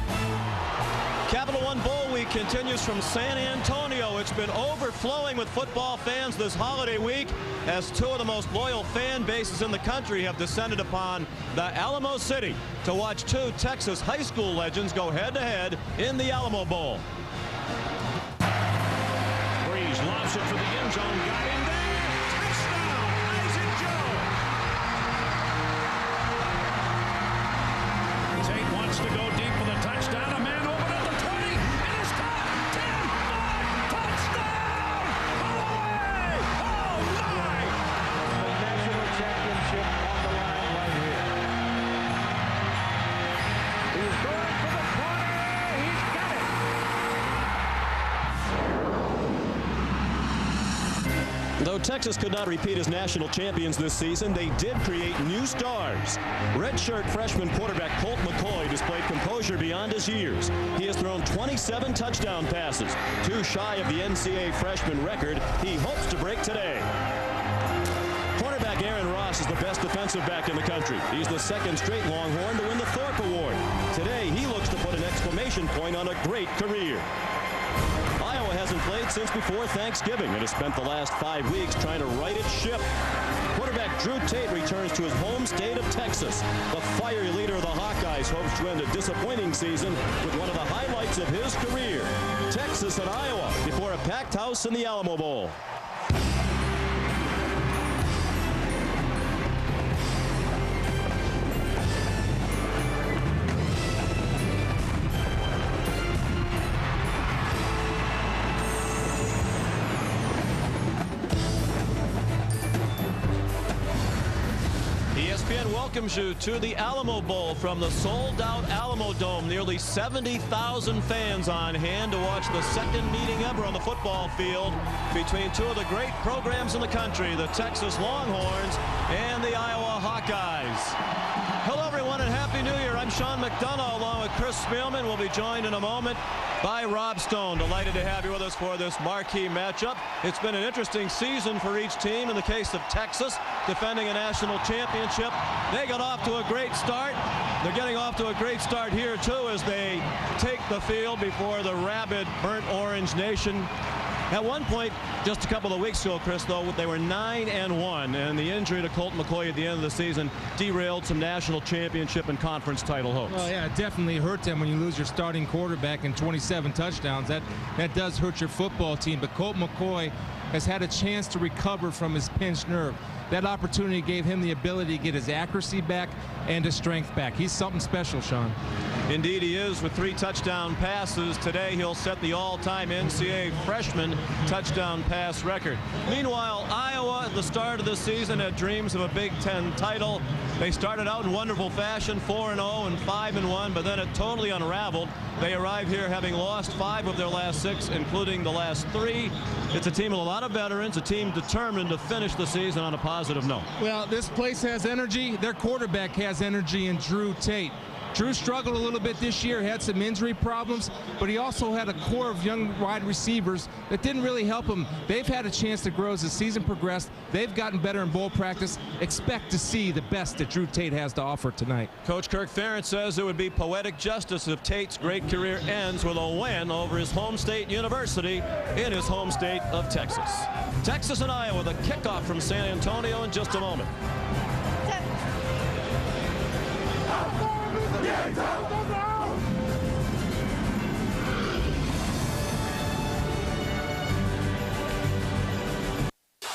Capital One Bowl Week continues from San Antonio. It's been overflowing with football fans this holiday week as 2 of the most loyal fan bases in the country have descended upon the Alamo City to watch 2 Texas high school legends go head-to-head in the Alamo Bowl. Breeze lobs it for the end zone. Got him there. Touchdown, Isaac Joe. Tate wants to go deep for the touchdown. A man open at the 20. It is caught. 10, 5, touchdown. Holloway. Oh, my. The national championship on the line right here. He's going for the corner. He's got it. Though Texas could not repeat as national champions this season, they did create new stars. Redshirt freshman quarterback Colt McCoy displayed composure beyond his years. He has thrown 27 touchdown passes, 2 shy of the NCAA freshman record he hopes to break today. Cornerback Aaron Ross is the best defensive back in the country. He's the 2nd straight Longhorn to win the Thorpe Award. Today, he looks to put an exclamation point on a great career. Iowa hasn't played since before Thanksgiving and has spent the last 5 weeks trying to right its ship. Quarterback Drew Tate returns to his home state of Texas. The fiery leader of the Hawkeyes hopes to end a disappointing season with one of the highlights of his career. Texas and Iowa before a packed house in the Alamo Bowl. welcomes you to the Alamo Bowl from the sold-out Alamo Dome. Nearly 70,000 fans on hand to watch the second meeting ever on the football field between two of the great programs in the country, the Texas Longhorns and the Iowa Hawkeyes. Hello, everyone, and Happy New Year. I'm Sean McDonough, along with Chris Spielman. We'll be joined in a moment by Rob Stone. Delighted to have you with us for this marquee matchup. It's been an interesting season for each team. In the case of Texas, defending a national championship, they got off to a great start. They're getting off to a great start here, too, as they take the field before the rabid, burnt orange nation. At one point, just a couple of weeks ago, Chris, though, they were 9-1, and the injury to Colt McCoy at the end of the season derailed some national championship and conference title hopes. Well, yeah, it definitely hurt them when you lose your starting quarterback and 27 touchdowns. That does hurt your football team. But Colt McCoy has had a chance to recover from his pinched nerve. That opportunity gave him the ability to get his accuracy back and his strength back. He's something special, Sean. Indeed he is, with 3 touchdown passes. Today he'll set the all-time NCAA freshman touchdown pass record. Meanwhile, Iowa at the start of the season had dreams of a Big Ten title. They started out in wonderful fashion, 4-0 and 5-1, but then it totally unraveled. They arrived here having lost 5 of their last 6, including the last 3. It's a team with a lot of veterans, a team determined to finish the season on a positive note. Well, this place has energy. Their quarterback has energy in Drew Tate. Drew struggled a little bit this year, had some injury problems, but he also had a core of young wide receivers that didn't really help him. They've had a chance to grow as the season progressed. They've gotten better in bowl practice. Expect to see the best that Drew Tate has to offer tonight. Coach Kirk Ferentz says it would be poetic justice if Tate's great career ends with a win over his home state university in his home state of Texas. Texas and Iowa, the kickoff from San Antonio in just a moment.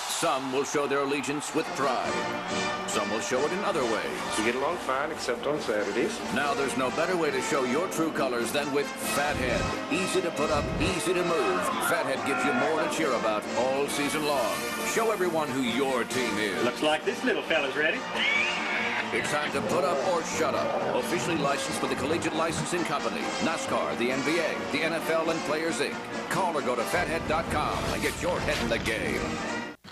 Some will show their allegiance with pride. Some will show it in other ways. We get along fine, except on Saturdays. Now there's no better way to show your true colors than with Fathead. Easy to put up, easy to move. Fathead gives you more to cheer about all season long. Show everyone who your team is. Looks like this little fella's ready. It's time to put up or shut up. Officially licensed by the Collegiate Licensing Company, NASCAR, the NBA, the NFL, and Players Inc. Call or go to fathead.com and get your head in the game.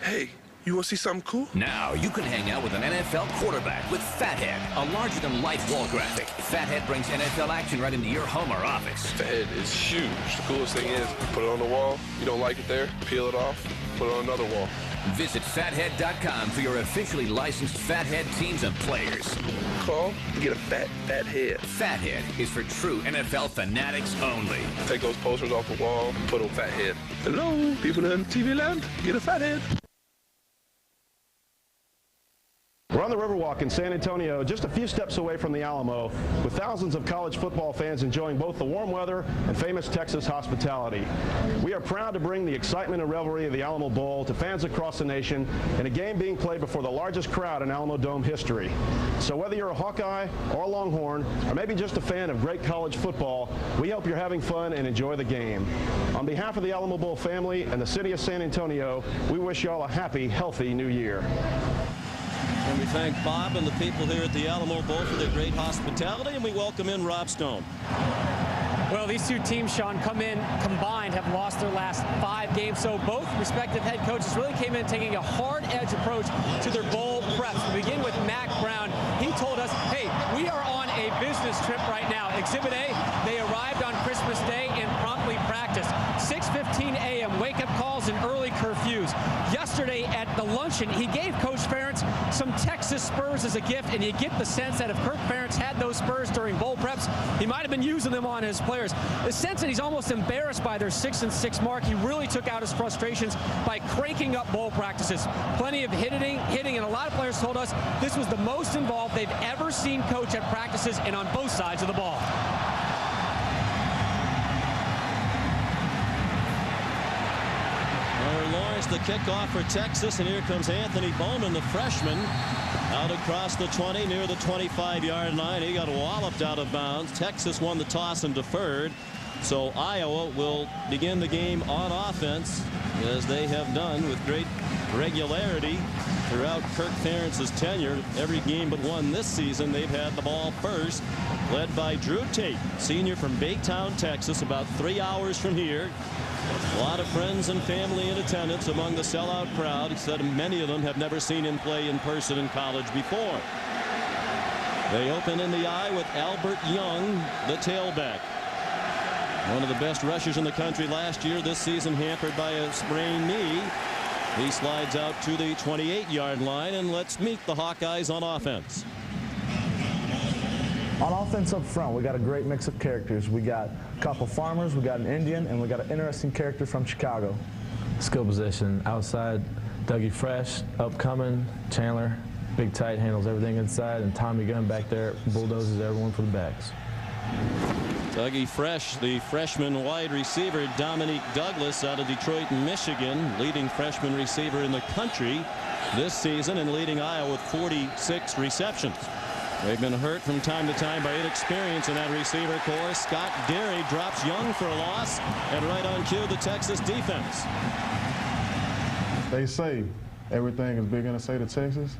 Hey, you want to see something cool? Now you can hang out with an NFL quarterback with Fathead, a larger-than-life wall graphic. Fathead brings NFL action right into your home or office. Fathead is huge. The coolest thing is, you put it on the wall, you don't like it there, peel it off, put it on another wall. Visit fathead.com for your officially licensed Fathead teams and players. Call and get a fat head. Fathead is for true NFL fanatics only. Take those posters off the wall, put on Fathead. Hello, people in TV land, get a Fathead. We're on the Riverwalk in San Antonio, just a few steps away from the Alamo, with thousands of college football fans enjoying both the warm weather and famous Texas hospitality. We are proud to bring the excitement and revelry of the Alamo Bowl to fans across the nation in a game being played before the largest crowd in Alamo Dome history. So whether you're a Hawkeye or a Longhorn, or maybe just a fan of great college football, we hope you're having fun and enjoy the game. On behalf of the Alamo Bowl family and the city of San Antonio, we wish you all a happy, healthy new year. And we thank Bob and the people here at the Alamo Bowl for their great hospitality, and we welcome in Rob Stone. Well, these two teams, Sean, combined have lost their last 5 games, so both respective head coaches really came in taking a hard-edge approach to their bowl preps. We begin with Mac Brown. He told us, hey, we are on a business trip right now. Exhibit A, they arrived on Christmas Day and promptly practiced. 6:15 a.m., wake-up calls and early curfews. Yesterday at the luncheon, he gave Coach Ferentz some Texas Spurs as a gift, and you get the sense that if Kirk Ferentz had those Spurs during bowl preps, he might have been using them on his players. The sense that he's almost embarrassed by their 6-6 mark. He really took out his frustrations by cranking up bowl practices. Plenty of hitting, and a lot of players told us this was the most involved they've ever seen coach at practices and on both sides of the ball. Lawrence, the kickoff for Texas, and here comes Anthony Bowman, the freshman, out across the 20 near the 25-yard line. He got walloped out of bounds. Texas won the toss and deferred, so Iowa will begin the game on offense, as they have done with great regularity throughout Kirk Ferentz's tenure. Every game but one this season, they've had the ball first, led by Drew Tate, senior from Baytown, Texas, about 3 hours from here. A lot of friends and family in attendance among the sellout crowd. He said many of them have never seen him play in person in college before. They open in the eye with Albert Young, the tailback. One of the best rushers in the country last year, this season hampered by a sprained knee. He slides out to the 28-yard line, and let's meet the Hawkeyes on offense. On offense up front, we got a great mix of characters. We got a couple farmers, we got an Indian, and we got an interesting character from Chicago. Skill position, outside, Dougie Fresh, upcoming, Chandler, big tight, handles everything inside, and Tommy Gunn back there bulldozes everyone for the backs. Dougie Fresh, the freshman wide receiver. Dominique Douglas out of Detroit, Michigan, leading freshman receiver in the country this season and leading Iowa with 46 receptions. They've been hurt from time to time by inexperience in that receiver corps. Scott Derry drops Young for a loss, and right on cue, the Texas defense. They say everything is big in the state of Texas.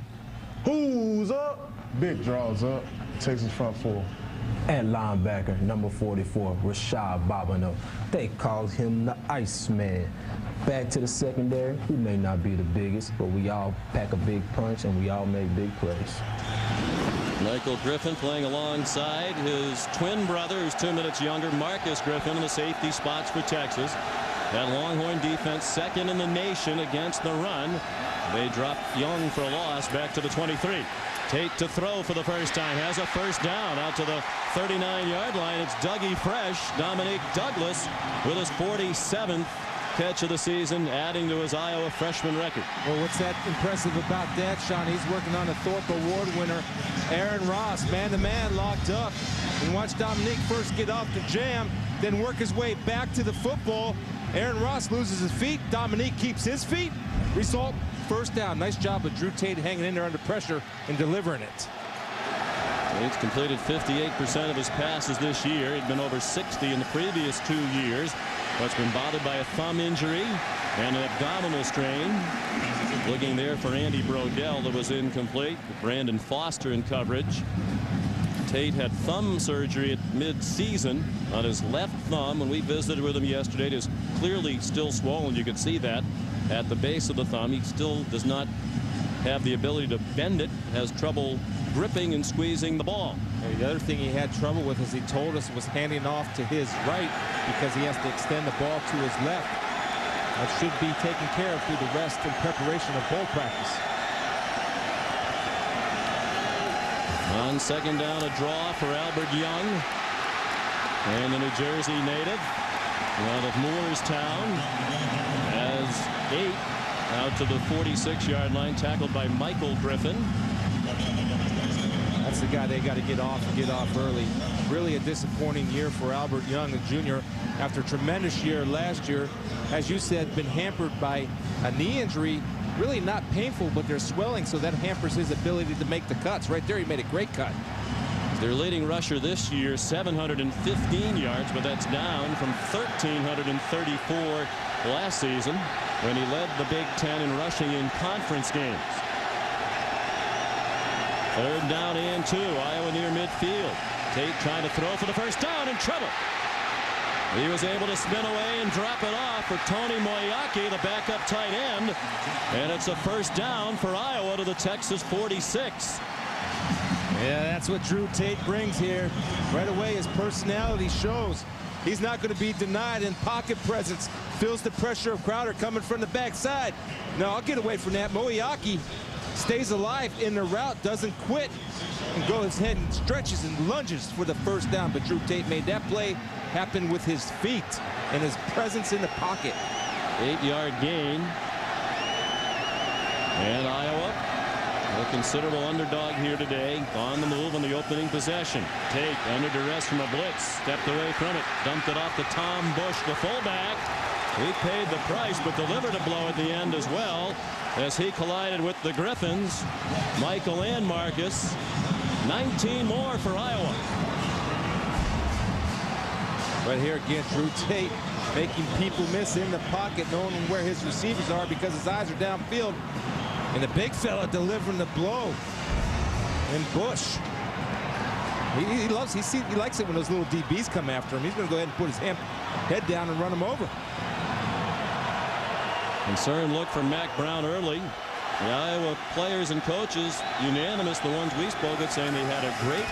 Who's up? Big draws up. Texas front four. At linebacker, number 44, Rashad Bobineau. They call him the Iceman. Back to the secondary, we may not be the biggest, but we all pack a big punch and we all make big plays. Michael Griffin playing alongside his twin brother, who's 2 minutes younger, Marcus Griffin, in the safety spots for Texas. That Longhorn defense second in the nation against the run. They drop Young for a loss back to the 23. Tate to throw for the first time, has a first down out to the 39-yard line. It's Dougie Fresh, Dominique Douglas with his 47th catch of the season, adding to his Iowa freshman record. Well, what's that impressive about that, Sean? He's working on a Thorpe Award winner, Aaron Ross, man-to-man, locked up. And watch Dominique first get off the jam, then work his way back to the football. Aaron Ross loses his feet. Dominique keeps his feet. Result, first down. Nice job of Drew Tate hanging in there under pressure and delivering it. Tate's completed 58% of his passes this year. He'd been over 60 in the previous 2 years. But been bothered by a thumb injury and an abdominal strain. Looking there for Andy Brodell, that was incomplete. Brandon Foster in coverage. Tate had thumb surgery at mid-season on his left thumb. When we visited with him yesterday, it is clearly still swollen. You can see that at the base of the thumb. He still does not have the ability to bend it, has trouble gripping and squeezing the ball. And the other thing he had trouble with, as he told us, was handing off to his right because he has to extend the ball to his left. That should be taken care of through the rest and preparation of bowl practice. On second down, a draw for Albert Young, and the New Jersey native out of Moorestown has 8 out to the 46-yard line, tackled by Michael Griffin. That's the guy they got to get off and get off early. Really a disappointing year for Albert Young, the junior, after a tremendous year last year. As you said, been hampered by a knee injury. Really not painful, but there's swelling, so that hampers his ability to make the cuts. Right there, he made a great cut. Their leading rusher this year, 715 yards, but that's down from 1,334 last season when he led the Big Ten in rushing in conference games. Third down and 2, Iowa near midfield. Tate trying to throw for the first down, in trouble. He was able to spin away and drop it off for Tony Moyaki, the backup tight end. And it's a first down for Iowa to the Texas 46. Yeah, that's what Drew Tate brings here. Right away, his personality shows. He's not going to be denied in pocket presence. Feels the pressure of Crowder coming from the backside. No, I'll get away from that. Moyaki stays alive in the route, doesn't quit, and goes ahead and stretches and lunges for the first down. But Drew Tate made that play happen with his feet and his presence in the pocket. 8-yard gain. And Iowa, a considerable underdog here today, on the move on the opening possession. Tate under duress from a blitz, stepped away from it, dumped it off to Tom Bush, the fullback. He paid the price, but delivered a blow at the end as well, as he collided with the Griffins, Michael and Marcus. 19 more for Iowa. But here again, Drew Tate making people miss in the pocket, knowing where his receivers are because his eyes are downfield. And the big fella delivering the blow. And Bush. He likes it when those little DBs come after him. He's going to go ahead and put his head down and run him over. Concerned look from Mac Brown early. The Iowa players and coaches, unanimous, the ones we spoke with, saying they had a great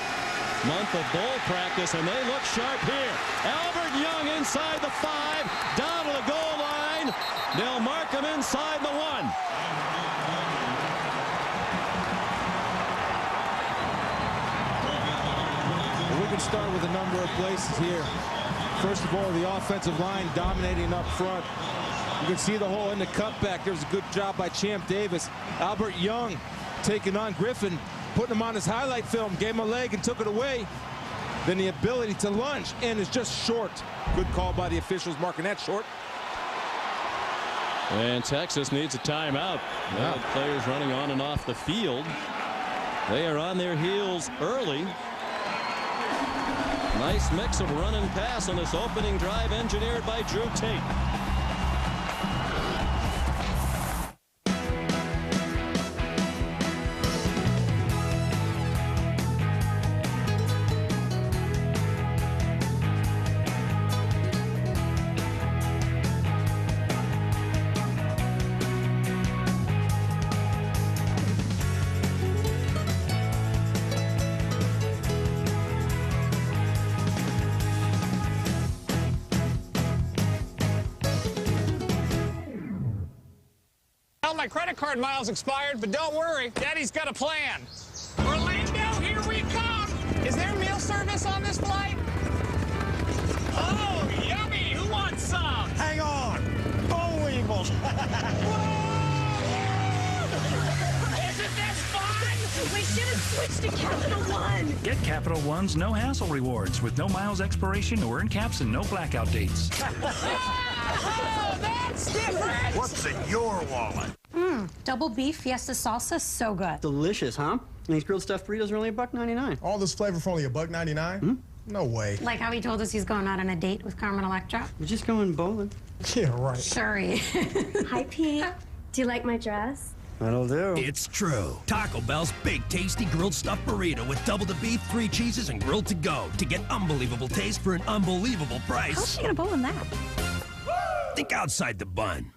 month of bowl practice, and they look sharp here. Albert Young inside the 5, down to the goal line. They'll mark him inside the 1. We can start with a number of places here. First of all, the offensive line dominating up front. You can see the hole in the cutback. There was a good job by Champ Davis. Albert Young taking on Griffin, putting him on his highlight film, gave him a leg and took it away. Then the ability to lunge and is just short. Good call by the officials marking that short. And Texas needs a timeout. Yeah. Players running on and off the field. They are on their heels early. Nice mix of run and pass on this opening drive engineered by Drew Tate. My credit card miles expired, but don't worry, Daddy's got a plan. Orlando, here we come. Is there meal service on this flight? Oh, yummy. Who wants some? Hang on. Bullweevils. Isn't this fun? We should have switched to Capital One. Get Capital One's no-hassle rewards with no miles expiration, no earn caps, and no blackout dates. Oh, that's different. What's in your wallet? Double beef fiesta salsa, so good. Delicious, huh? And these grilled stuffed burritos are only $1.99. All this flavor for only $1.99? No way. Like how he told us he's going out on a date with Carmen Electra. We're just going bowling. Yeah, right. Sorry. Hi, Pete. Do you like my dress? That'll do. It's true. Taco Bell's big, tasty grilled stuffed burrito with double the beef, 3 cheeses, and grilled to go to get unbelievable taste for an unbelievable price. How's she gonna bowl in that? Think outside the bun.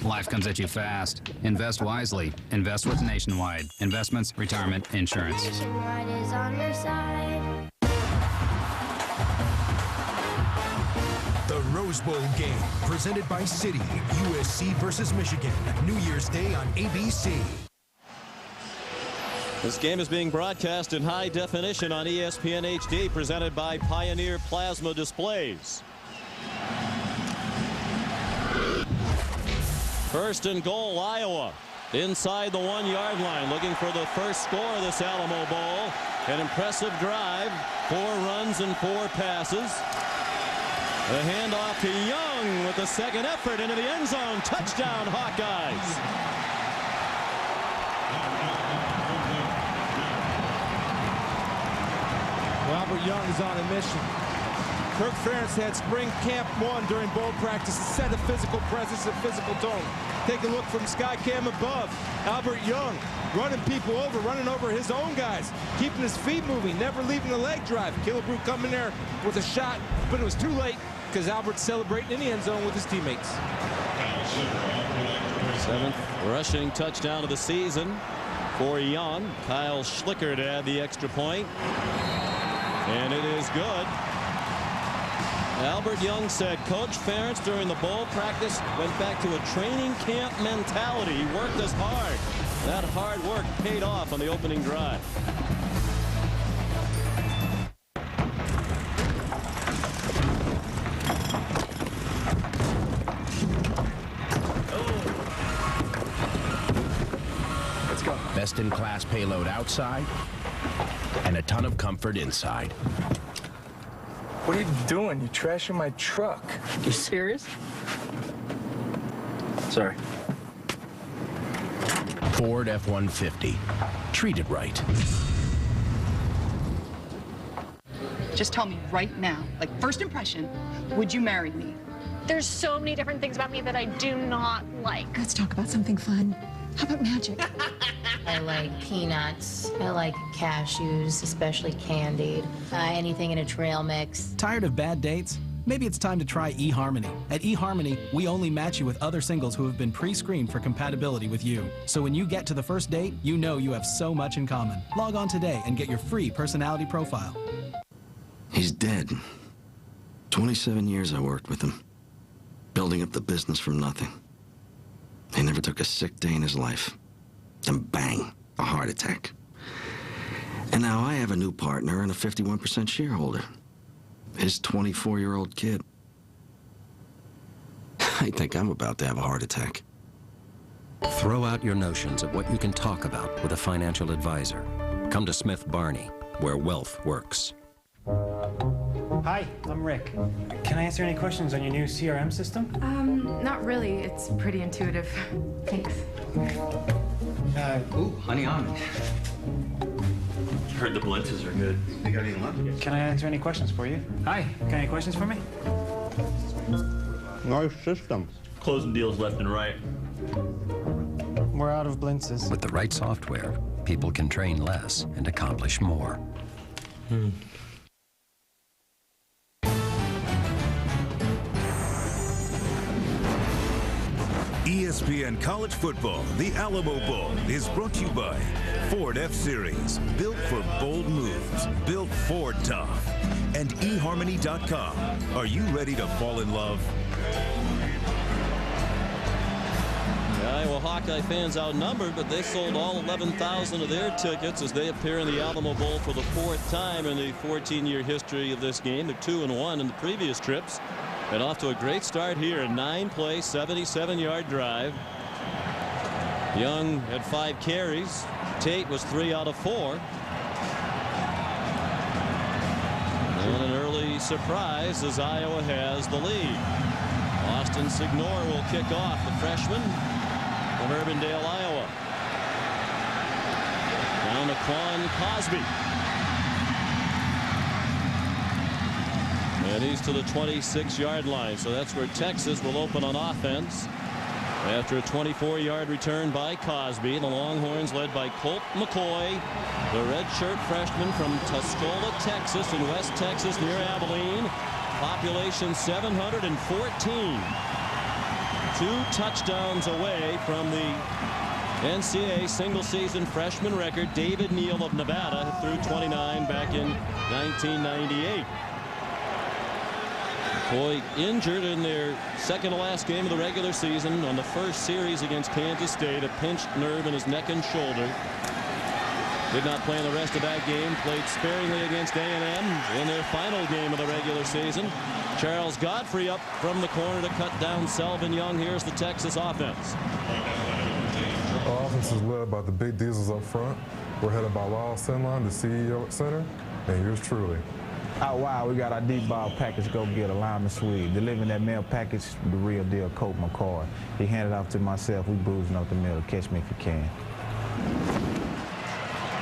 Life comes at you fast. Invest wisely. Invest with Nationwide. Investments, retirement, insurance. Nationwide is on your side. The Rose Bowl game, presented by Citi. USC versus Michigan. New Year's Day on ABC. This game is being broadcast in high definition on ESPN HD, presented by Pioneer Plasma Displays. First and goal, Iowa. Inside the 1-yard line, looking for the first score of this Alamo Bowl. An impressive drive, 4 runs and 4 passes. The handoff to Young with the second effort into the end zone. Touchdown, Hawkeyes. Albert Young is on a mission. Kirk Ferentz had spring camp 1 during bowl practice to set a physical presence and physical tone. Take a look from Skycam above. Albert Young running people over, running over his own guys, keeping his feet moving, never leaving the leg drive. Killebrew coming there with a shot, but it was too late because Albert's celebrating in the end zone with his teammates. 7th rushing touchdown of the season for Young. Kyle Schlicker to add the extra point. And it is good. Albert Young said Coach Ferentz during the bowl practice went back to a training camp mentality. He worked us hard. That hard work paid off on the opening drive. best-in-class payload outside and a ton of comfort inside. What are you doing? You're trashing my truck. You serious? Sorry. Ford F-150. Treat it right. Just tell me right now, like first impression, would you marry me? There's so many different things about me that I do not like. Let's talk about something fun. How about magic? I like peanuts. I like cashews, especially candied. Anything in a trail mix. Tired of bad dates? Maybe it's time to try eHarmony. At eHarmony, we only match you with other singles who have been pre-screened for compatibility with you. So when you get to the first date, you know you have so much in common. Log on today and get your free personality profile. He's dead. 27 years I worked with him, building up the business from nothing. He never took a sick day in his life. And bang, a heart attack. And now I have a new partner and a 51% shareholder. His 24-year-old kid. I think I'm about to have a heart attack. Throw out your notions of what you can talk about with a financial advisor. Come to Smith Barney, where wealth works. Hi, I'm Rick. Can I answer any questions on your new CRM system? Not really. It's pretty intuitive. Thanks. Ooh, honey almond. Heard the blitzes are good. You got any lunch? Can I answer any questions for you? Hi, got any questions for me? Nice system. Closing deals left and right. We're out of blintzes. With the right software, people can train less and accomplish more. ESPN College Football, the Alamo Bowl, is brought to you by Ford F-Series, built for bold moves, built Ford tough, and eHarmony.com. Are you ready to fall in love? Iowa Hawkeye fans outnumbered, but they sold all 11,000 of their tickets as they appear in the Alamo Bowl for the 4th time in the 14-year history of this game. They're 2-1 in the previous trips. And off to a great start here, a 9-play, 77-yard drive. Young had 5 carries. Tate was 3 out of 4. And an early surprise as Iowa has the lead. Austin Signor will kick off, the freshman from Urbandale, Iowa. Down to Quan Cosby. And he's to the 26-yard line, so that's where Texas will open on offense. After a 24-yard return by Cosby, the Longhorns led by Colt McCoy, the redshirt freshman from Tuscola, Texas, in West Texas near Abilene. Population 714. 2 touchdowns away from the NCAA single-season freshman record. David Neal of Nevada threw 29 back in 1998. McCoy injured in their second-to-last game of the regular season on the first series against Kansas State. A pinched nerve in his neck and shoulder. Did not play in the rest of that game. Played sparingly against A&M in their final game of the regular season. Charles Godfrey up from the corner to cut down Selvin Young. Here's the Texas offense. Our offense is led by the big diesels up front. We're headed by Lyle Sinline, the CEO at center, and yours truly. Out wide, we got our deep ball package go-getter, Lyman Swede. Delivering that mail package, the real deal, Colt McCoy. He handed off to myself. We bruising up the middle. Catch me if you can.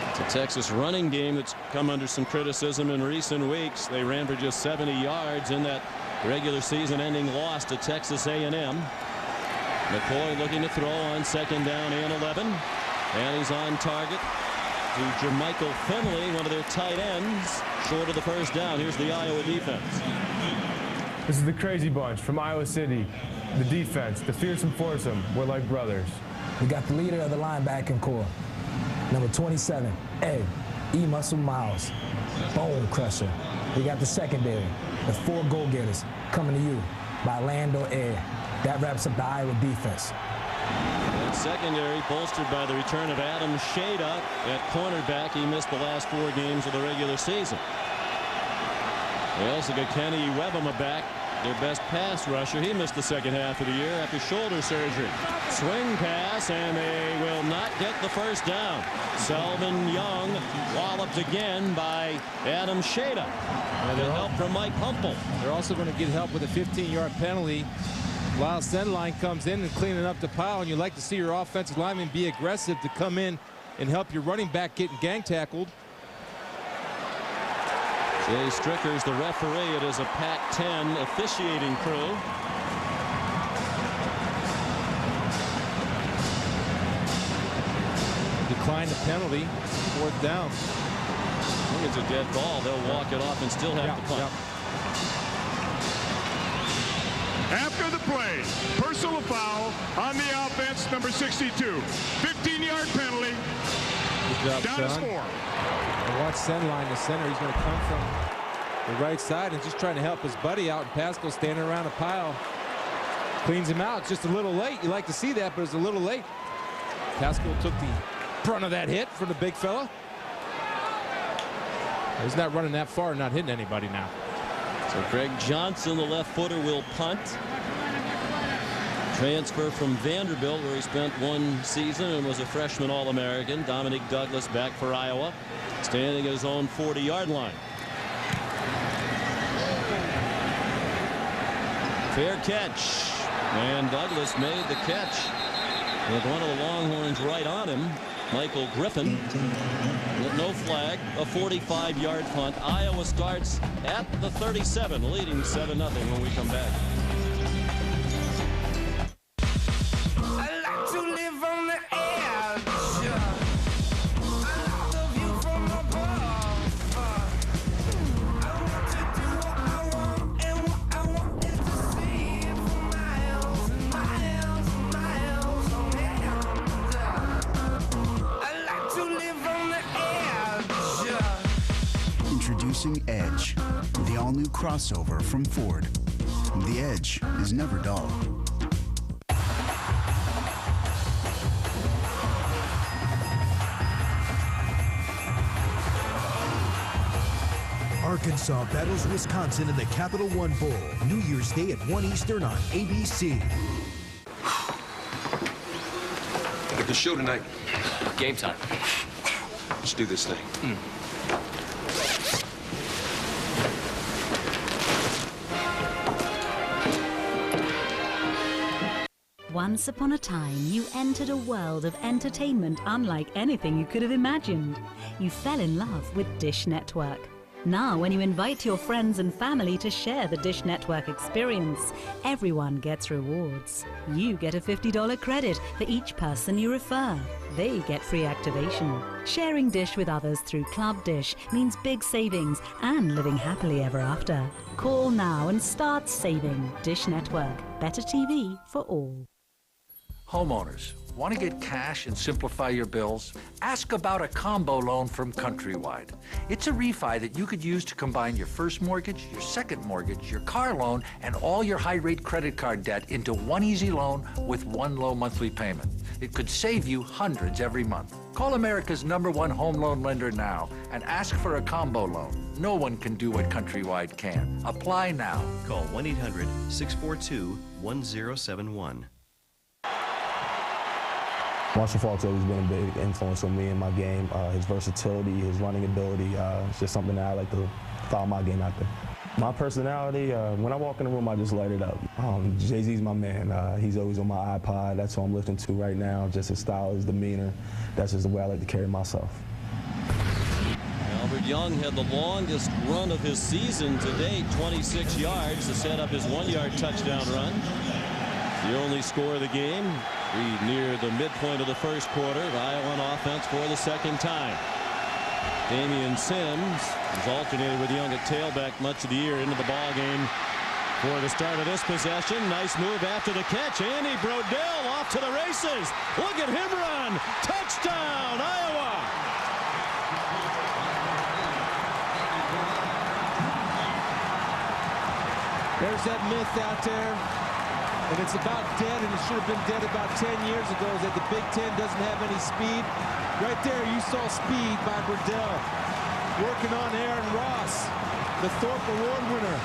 It's a Texas running game that's come under some criticism in recent weeks. They ran for just 70 yards in that regular season-ending loss to Texas A&M. McCoy looking to throw on 2nd down and 11. And he's on target to Jermichael Finley, one of their tight ends, short of the first down. Here's the Iowa defense. This is the crazy bunch from Iowa City. The defense, the fearsome foursome. We're like brothers. We got the leader of the linebacking corps, number 27, Ed E. Muscle Miles, bone crusher. We got the secondary, the 4 go-getters coming to you by land or air. That wraps up the Iowa defense. And secondary bolstered by the return of Adam Shada at cornerback. He missed the last 4 games of the regular season. They also got Kenny Webama back their best pass rusher. He missed the second half of the year after shoulder surgery. Swing pass, and they will not get the first down. Selvin Young walloped again by Adam Shada. And help from Mike Humpel. They're also going to get help with a 15-yard penalty. Lyle Sendline comes in and cleaning up the pile, and you like to see your offensive lineman be aggressive to come in and help your running back getting gang tackled. Jay Stricker's the referee. It is a Pac-10 officiating crew. Decline the penalty. 4th down. I think it's a dead ball. They'll walk it off and still have to punt. After the play, personal foul on the offense, number 62. 15-yard penalty. Good job, down to Sean. 4. And watch Sendline, the center. He's going to come from the right side and just trying to help his buddy out. And Pascal standing around a pile cleans him out. It's just a little late. You like to see that, but it's a little late. Pascal took the brunt of that hit for the big fella. He's not running that far, not hitting anybody now. So Greg Johnson, the left footer, will punt. Transfer from Vanderbilt, where he spent 1 season and was a freshman All-American. Dominic Douglas back for Iowa, standing at his own 40-yard line. Fair catch, and Douglas made the catch with one of the Longhorns right on him, Michael Griffin. With no flag, a 45-yard punt. Iowa starts at the 37, leading 7-0 when we come back. Introducing Edge, the all-new crossover from Ford. The Edge is never dull. Arkansas battles Wisconsin in the Capital One Bowl, New Year's Day at 1 Eastern on ABC. Got the show tonight. Game time. Let's do this thing. Once upon a time, you entered a world of entertainment unlike anything you could have imagined. You fell in love with Dish Network. Now, when you invite your friends and family to share the Dish Network experience, everyone gets rewards. You get a $50 credit for each person you refer. They get free activation. Sharing Dish with others through Club Dish means big savings and living happily ever after. Call now and start saving. Dish Network. Better TV for all. Homeowners, want to get cash and simplify your bills? Ask about a combo loan from Countrywide. It's a refi that you could use to combine your first mortgage, your second mortgage, your car loan, and all your high-rate credit card debt into one easy loan with one low monthly payment. It could save you hundreds every month. Call America's #1 home loan lender now and ask for a combo loan. No one can do what Countrywide can. Apply now. Call 1-800-642-1071. Marshall Faulk's always been a big influence on me in my game. His versatility, his running ability, it's just something that I like to follow my game out there. My personality, when I walk in the room, I just light it up. Jay-Z's my man. He's always on my iPod. That's who I'm listening to right now. Just his style, his demeanor. That's just the way I like to carry myself. Albert Young had the longest run of his season to date, 26 yards to set up his 1-yard touchdown run. The only score of the game. We near the midpoint of the first quarter. Iowa on offense for the second time. Damian Sims has alternated with Young at tailback much of the year into the ball game for the start of this possession. Nice move after the catch. Andy Brodell off to the races. Look at him run. Touchdown, Iowa. There's that myth out there. And it's about dead, and it should have been dead about 10 years ago, is that the Big Ten doesn't have any speed. Right there, you saw speed by Burdell. Working on Aaron Ross, the Thorpe Award winner.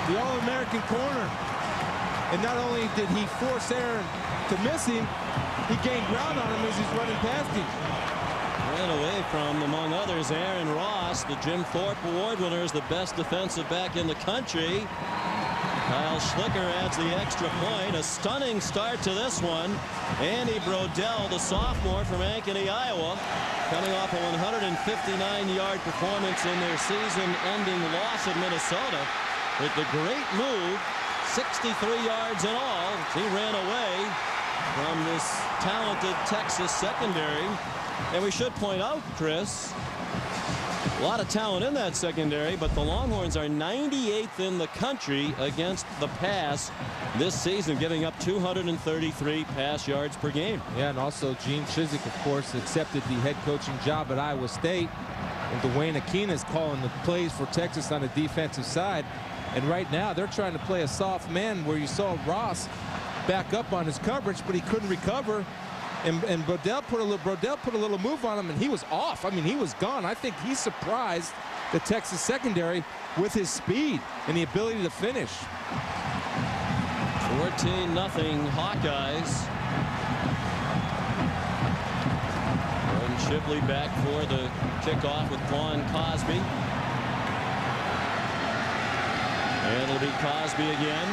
the All-American corner. And not only did he force Aaron to miss him, he gained ground on him as he's running past him. Ran away from, among others, Aaron Ross, the Jim Thorpe Award winner, is the best defensive back in the country. Kyle Schlicker adds the extra point. A stunning start to this one. Andy Brodell, the sophomore from Ankeny, Iowa, coming off a 159-yard performance in their season-ending loss at Minnesota. With the great move, 63 yards in all. He ran away from this talented Texas secondary. And we should point out, Chris, a lot of talent in that secondary, but the Longhorns are 98th in the country against the pass this season, giving up 233 pass yards per game. Yeah, and also Gene Chizik, of course, accepted the head coaching job at Iowa State. And Dwayne Akina is calling the plays for Texas on the defensive side. And right now, they're trying to play a soft man where you saw Ross back up on his coverage, but he couldn't recover. And Brodell put a little move on him, and he was off. I mean, he was gone. I think he surprised the Texas secondary with his speed and the ability to finish. 14-0 Hawkeyes. Jordan Shipley back for the kickoff with Quan Cosby. And it'll be Cosby again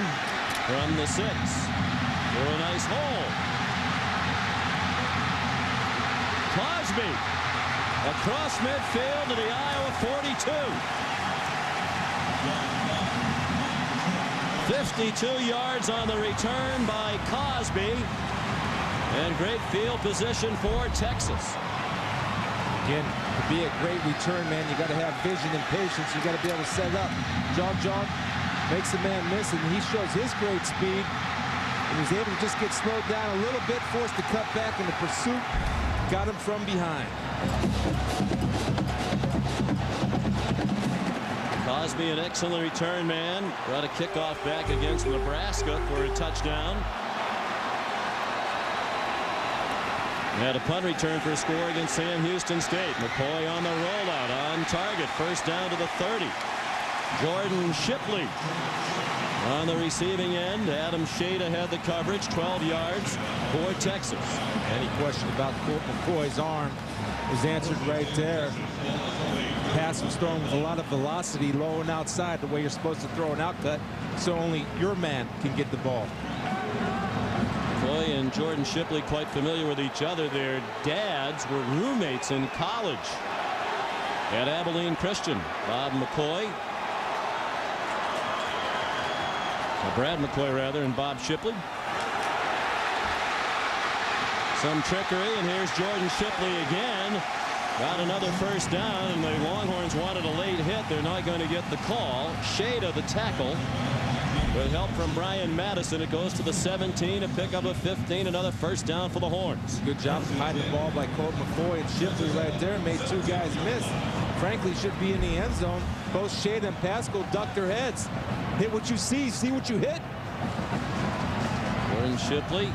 from the 6 for a nice hole. Cosby across midfield to the Iowa 42. 52 yards on the return by Cosby. And great field position for Texas. Again, to be a great return man, you got to have vision and patience. You got to be able to set up. Jog, makes the man miss, and he shows his great speed. And he's able to just get slowed down a little bit, forced to cut back in the pursuit. Got him from behind. Cosby, an excellent return man. Brought a kickoff back against Nebraska for a touchdown. Had a punt return for a score against Sam Houston State. McCoy on the rollout, on target. First down to the 30. Jordan Shipley on the receiving end. Adam Shada had the coverage, 12 yards for Texas. Any question about Colt McCoy's arm was answered right there. Pass was thrown with a lot of velocity, low and outside, the way you're supposed to throw an outcut, so only your man can get the ball. McCoy and Jordan Shipley quite familiar with each other. Their dads were roommates in college at Abilene Christian. Bob McCoy, Brad McCoy rather, and Bob Shipley. Some trickery, and here's Jordan Shipley again. Got another first down, and the Longhorns wanted a late hit. They're not going to get the call. Shada the tackle. With help from Brian Madison, it goes to the 17, a pickup of 15, another first down for the Horns. Good job of hiding the ball by Colt McCoy, and Shipley right there made two guys miss. Frankly, should be in the end zone. Both Shada and Pascal ducked their heads. Hit what you see what you hit. Jordan Shipley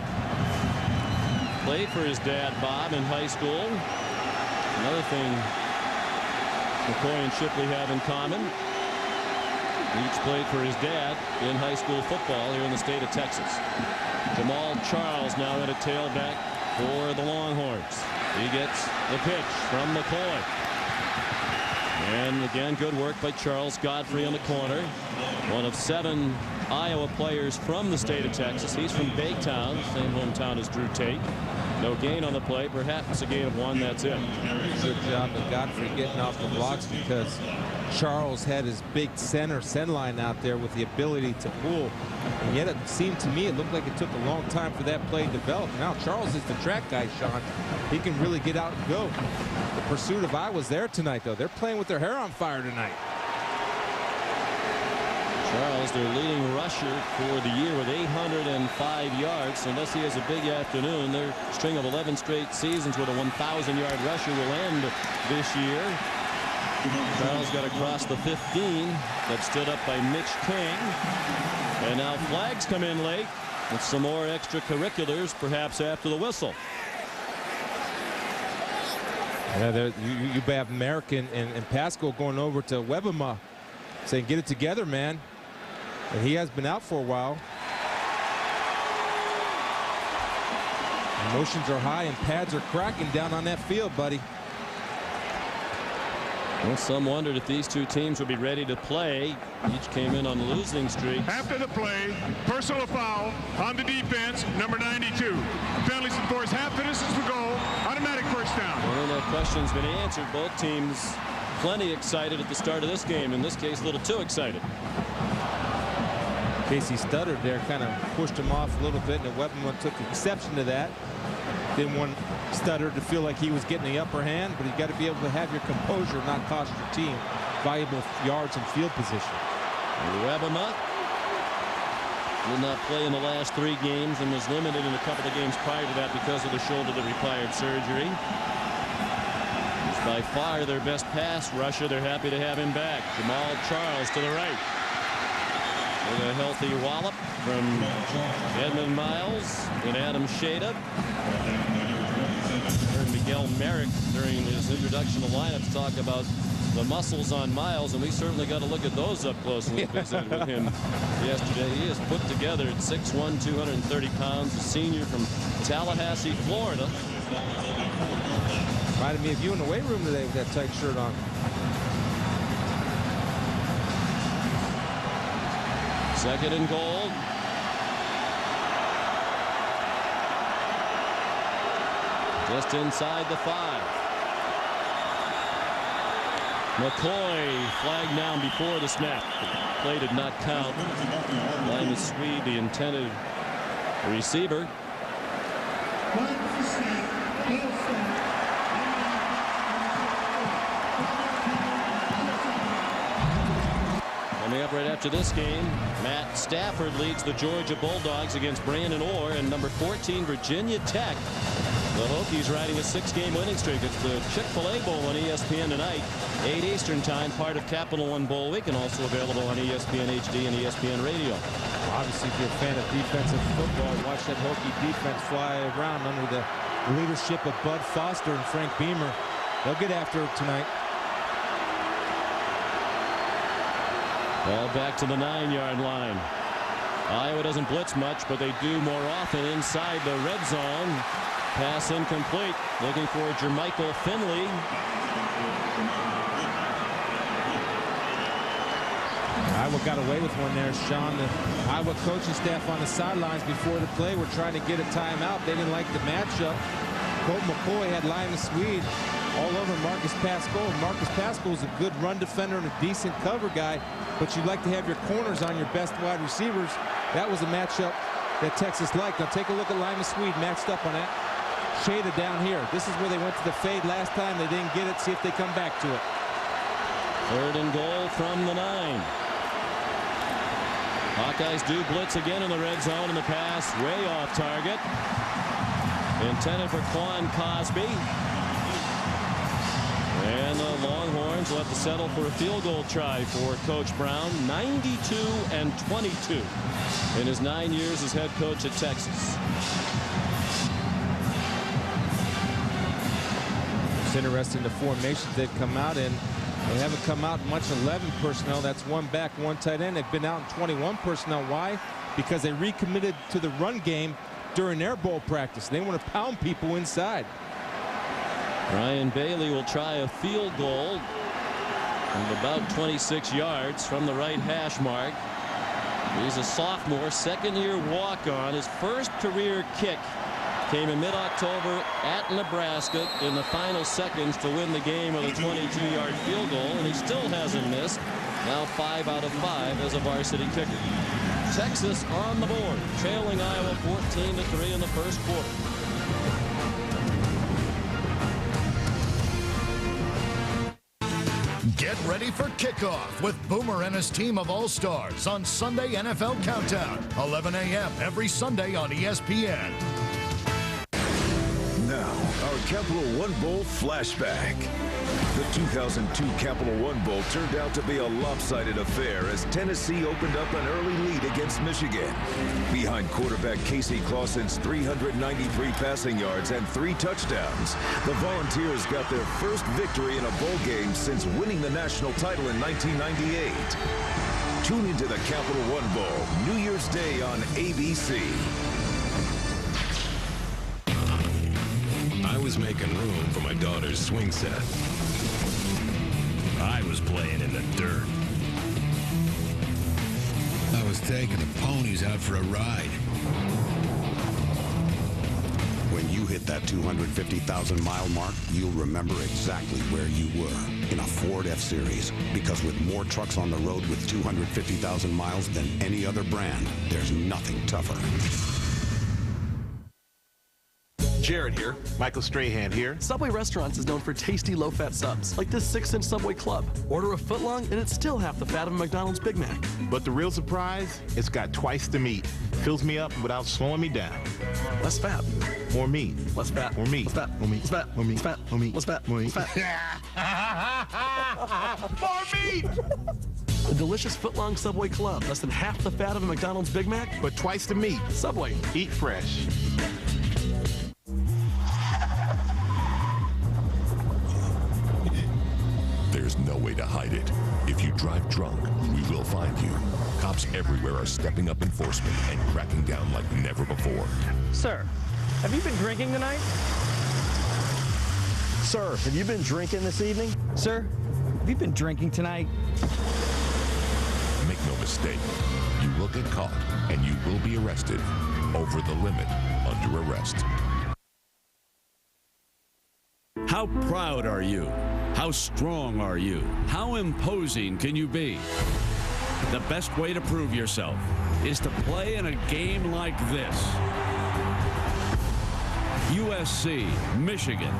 played for his dad, Bob, in high school. Another thing McCoy and Shipley have in common. Each played for his dad in high school football here in the state of Texas. Jamal Charles now at a tailback for the Longhorns. He gets the pitch from McCoy. And again, good work by Charles Godfrey on the corner. One of 7 Iowa players from the state of Texas. He's from Baytown, same hometown as Drew Tate. No gain on the play, perhaps a gain of 1. That's it. Good job of Godfrey getting off the blocks, because Charles had his big center line out there with the ability to pull. And yet it seemed to me, it looked like it took a long time for that play to develop. Now Charles is the track guy, Sean. He can really get out and go. The pursuit of Iowa's there tonight, though. They're playing with their hair on fire tonight. Charles, their leading rusher for the year with 805 yards. Unless he has a big afternoon, their string of 11 straight seasons with a 1,000-yard rusher will end this year. Charles got across the 15. That stood up by Mitch King. And now flags come in late with some more extracurriculars, perhaps after the whistle. Yeah, you have Merrick and Pascal going over to Webema saying, get it together, man. And he has been out for a while. Emotions are high and pads are cracking down on that field, buddy. Well, some wondered if these two teams would be ready to play. Each came in on losing streaks. After the play, personal foul on the defense, number 92. Penalties enforced, half finishes for goal, automatic first down. Well, no question's been answered. Both teams plenty excited at the start of this game. In this case, a little too excited. Casey stuttered there, kind of pushed him off a little bit, and Webman took exception to that. Didn't want Stutter to feel like he was getting the upper hand, but you got to be able to have your composure, not cost your team valuable yards and field position. Webman did not play in the last 3 games and was limited in a couple of games prior to that because of the shoulder that required surgery. He's by far their best pass rusher. They're happy to have him back. Jamal Charles to the right. With a healthy wallop from Edmund Miles and Adam Shada. Heard Miguel Merrick during his introduction to lineups talk about the muscles on Miles, and we certainly got to look at those up close. And we visited with him yesterday. He is put together at 6'1", 230 pounds, a senior from Tallahassee, Florida. Reminded me of you in the weight room today with that tight shirt on. Second and goal. Just inside the 5. McCoy flagged down before the snap. The play did not count. Linus Swede, the intended receiver. Coming up right after this game, Matt Stafford leads the Georgia Bulldogs against Brandon Orr and number 14 Virginia Tech. The Hokies riding a 6-game winning streak. It's the Chick-fil-A Bowl on ESPN tonight, 8 Eastern time, part of Capital One Bowl Week, and also available on ESPN HD and ESPN Radio. Obviously, if you're a fan of defensive football, watch that Hokie defense fly around under the leadership of Bud Foster and Frank Beamer. They'll get after it tonight. Ball back to the 9-yard line. Iowa doesn't blitz much, but they do more often inside the red zone. Pass incomplete. Looking for Jermichael Finley. Iowa got away with one there, Sean. The Iowa coaching staff on the sidelines before the play were trying to get a timeout. They didn't like the matchup. Colt McCoy had Linus Swede all over Marcus Pascal. Marcus Pascal is a good run defender and a decent cover guy, but you like to have your corners on your best wide receivers. That was a matchup that Texas liked. Now take a look at Linus Swede matched up on that. Shada down here. This is where they went to the fade last time. They didn't get it. See if they come back to it. 3rd and goal from the 9. Hawkeyes do blitz again in the red zone, and the pass way off target. Intended for Quan Cosby. And the Longhorns will have to settle for a field goal try for Coach Brown. 92-22 in his 9 years as head coach at Texas. It's interesting the formations they've come out in. They haven't come out in much 11 personnel. That's 1 back, 1 tight end. They've been out in 21 personnel. Why? Because they recommitted to the run game during their bowl practice. They want to pound people inside. Ryan Bailey will try a field goal of about 26 yards from the right hash mark. He's a sophomore, 2nd-year walk-on. His first career kick came in mid-October at Nebraska in the final seconds to win the game with a 22-yard field goal, and he still hasn't missed. Now 5 out of 5 as a varsity kicker. Texas on the board, trailing Iowa 14-3 in the first quarter. Get ready for kickoff with Boomer and his team of All-Stars on Sunday NFL Countdown, 11 a.m. every Sunday on ESPN. Now, our Capital One Bowl flashback. The 2002 Capital One Bowl turned out to be a lopsided affair as Tennessee opened up an early lead against Michigan. Behind quarterback Casey Clausen's 393 passing yards and 3 touchdowns, the Volunteers got their first victory in a bowl game since winning the national title in 1998. Tune into the Capital One Bowl, New Year's Day on ABC. I was making room for my daughter's swing set. I was playing in the dirt. I was taking the ponies out for a ride. When you hit that 250,000-mile mark, you'll remember exactly where you were in a Ford F-Series. Because with more trucks on the road with 250,000 miles than any other brand, there's nothing tougher. Jared here. Michael Strahan here. Subway Restaurants is known for tasty low-fat subs, like this 6-inch Subway Club. Order a footlong and it's still half the fat of a McDonald's Big Mac. But the real surprise, it's got twice the meat. Fills me up without slowing me down. Less fat. More meat. Less fat. More meat. Less fat. More meat. Less fat. More meat. Less fat. More meat. Less fat. More meat. More meat! The delicious footlong Subway Club. Less than half the fat of a McDonald's Big Mac, but twice the meat. Subway. Eat fresh. There's no way to hide it. If you drive drunk, we will find you. Cops everywhere are stepping up enforcement and cracking down like never before. Sir, have you been drinking tonight? Sir, have you been drinking this evening? Sir, have you been drinking tonight? Make no mistake, you will get caught and you will be arrested. Over the limit, under arrest. How proud are you? How strong are you? How imposing can you be? The best way to prove yourself is to play in a game like this. USC, Michigan.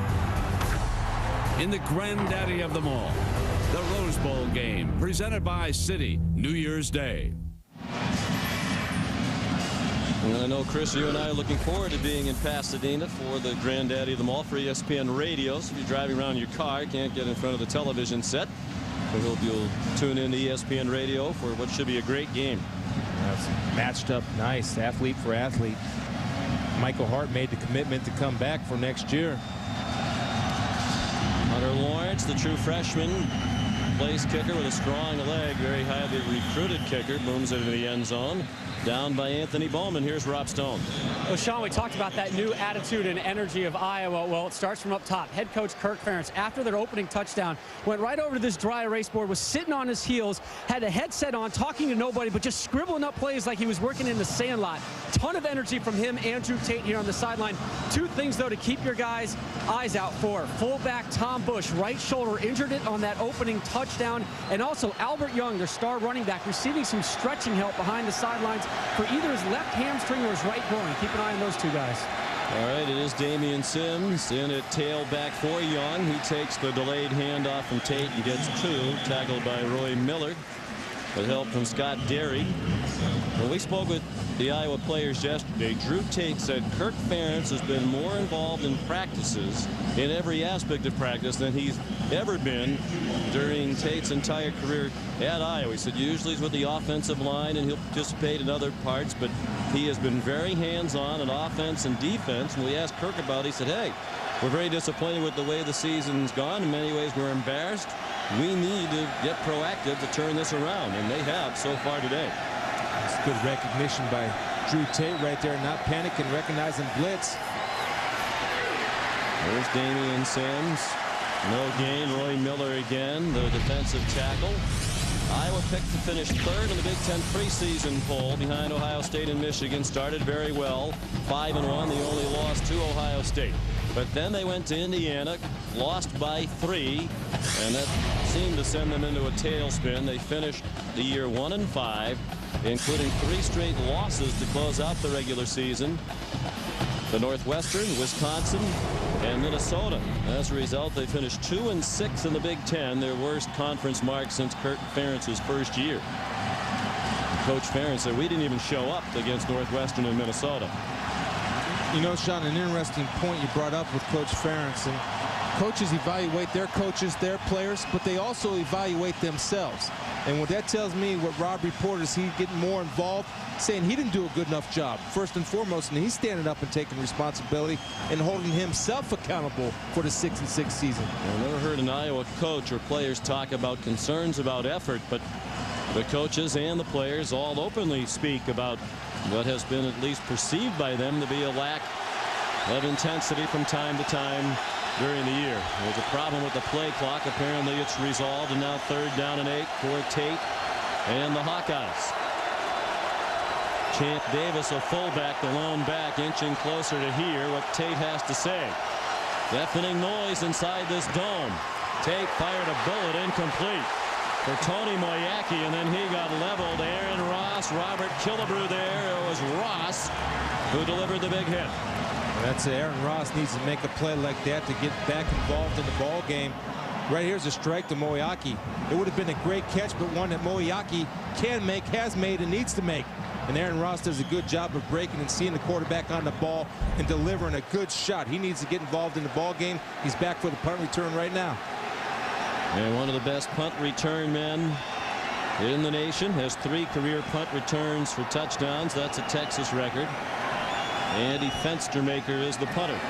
In the granddaddy of them all, the Rose Bowl game, presented by Citi, New Year's Day. And I know, Chris, you and I are looking forward to being in Pasadena for the granddaddy of them all for ESPN Radio. So if you're driving around in your car, can't get in front of the television set, I hope you'll tune in to ESPN Radio for what should be a great game. That's matched up nice, athlete for athlete. Michael Hart made the commitment to come back for next year. Hunter Lawrence, the true freshman, place kicker with a strong leg, very highly recruited kicker, booms it into the end zone. Down by Anthony Bowman. Here's Rob Stone. Well, Sean, we talked about that new attitude and energy of Iowa. Well, it starts from up top. Head coach Kirk Ferentz, after their opening touchdown, went right over to this dry erase board, was sitting on his heels, had a headset on, talking to nobody, but just scribbling up plays like he was working in the sandlot. Ton of energy from him and Drew Tate here on the sideline. Two things, though, to keep your guys' eyes out for. Fullback Tom Bush, right shoulder, injured it on that opening touchdown. And also Albert Young, their star running back, receiving some stretching help behind the sidelines for either his left hamstring or his right groin. Keep an eye on those two guys. All right, it is Damian Sims in at tailback for Young. He takes the delayed handoff from Tate and gets two, tackled by Roy Miller with help from Scott Derry. When we spoke with the Iowa players yesterday, Drew Tate said Kirk Ferentz has been more involved in practices, in every aspect of practice, than he's ever been during Tate's entire career at Iowa. He said usually he's with the offensive line and he'll participate in other parts, but he has been very hands-on in offense and defense. And we asked Kirk about it. He said, hey, we're very disappointed with the way the season's gone. In many ways, we're embarrassed. We need to get proactive to turn this around, and they have so far today. It's good recognition by Drew Tate right there, not panicking, recognizing blitz. There's Damian Sims. No gain. Roy Miller again, the defensive tackle. Iowa picked to finish third in the Big Ten preseason poll behind Ohio State and Michigan. Started very well, 5-1. They only lost to Ohio State. But then they went to Indiana, lost by 3, and that seemed to send them into a tailspin. They finished the year 1-5, including 3 straight losses to close out the regular season. The Northwestern, Wisconsin, and Minnesota. As a result, they finished 2-6 in the Big Ten, their worst conference mark since Kirk Ferentz's first year. Coach Ferentz said, we didn't even show up against Northwestern and Minnesota. You know, Sean, an interesting point you brought up with Coach Ferentz. And coaches evaluate their coaches, their players, but they also evaluate themselves. And what that tells me, what Rob reported, is he's getting more involved, saying he didn't do a good enough job, first and foremost, and he's standing up and taking responsibility and holding himself accountable for the 6-6 season. I've never heard an Iowa coach or players talk about concerns about effort, but The coaches and the players all openly speak about what has been at least perceived by them to be a lack of intensity from time to time during the year. There's a problem with the play clock. Apparently it's resolved, and now 3rd down and 8 for Tate and the Hawkeyes. Champ Davis, a fullback, the lone back, inching closer to hear what Tate has to say. Deafening noise inside this dome. Tate fired a bullet, incomplete for Tony Moyaki, and then he got leveled. Aaron Ross, Robert Killebrew there. It was Ross who delivered the big hit. That's it. Aaron Ross needs to make a play like that to get back involved in the ball game. Right here's a strike to Moyaki. It would have been a great catch, but one that Moyaki can make, has made, and needs to make. And Aaron Ross does a good job of breaking and seeing the quarterback on the ball and delivering a good shot. He needs to get involved in the ball game. He's back for the punt return right now. And one of the best punt return men in the nation, has 3 career punt returns for touchdowns. That's a Texas record. Andy Fenstermaker is the punter.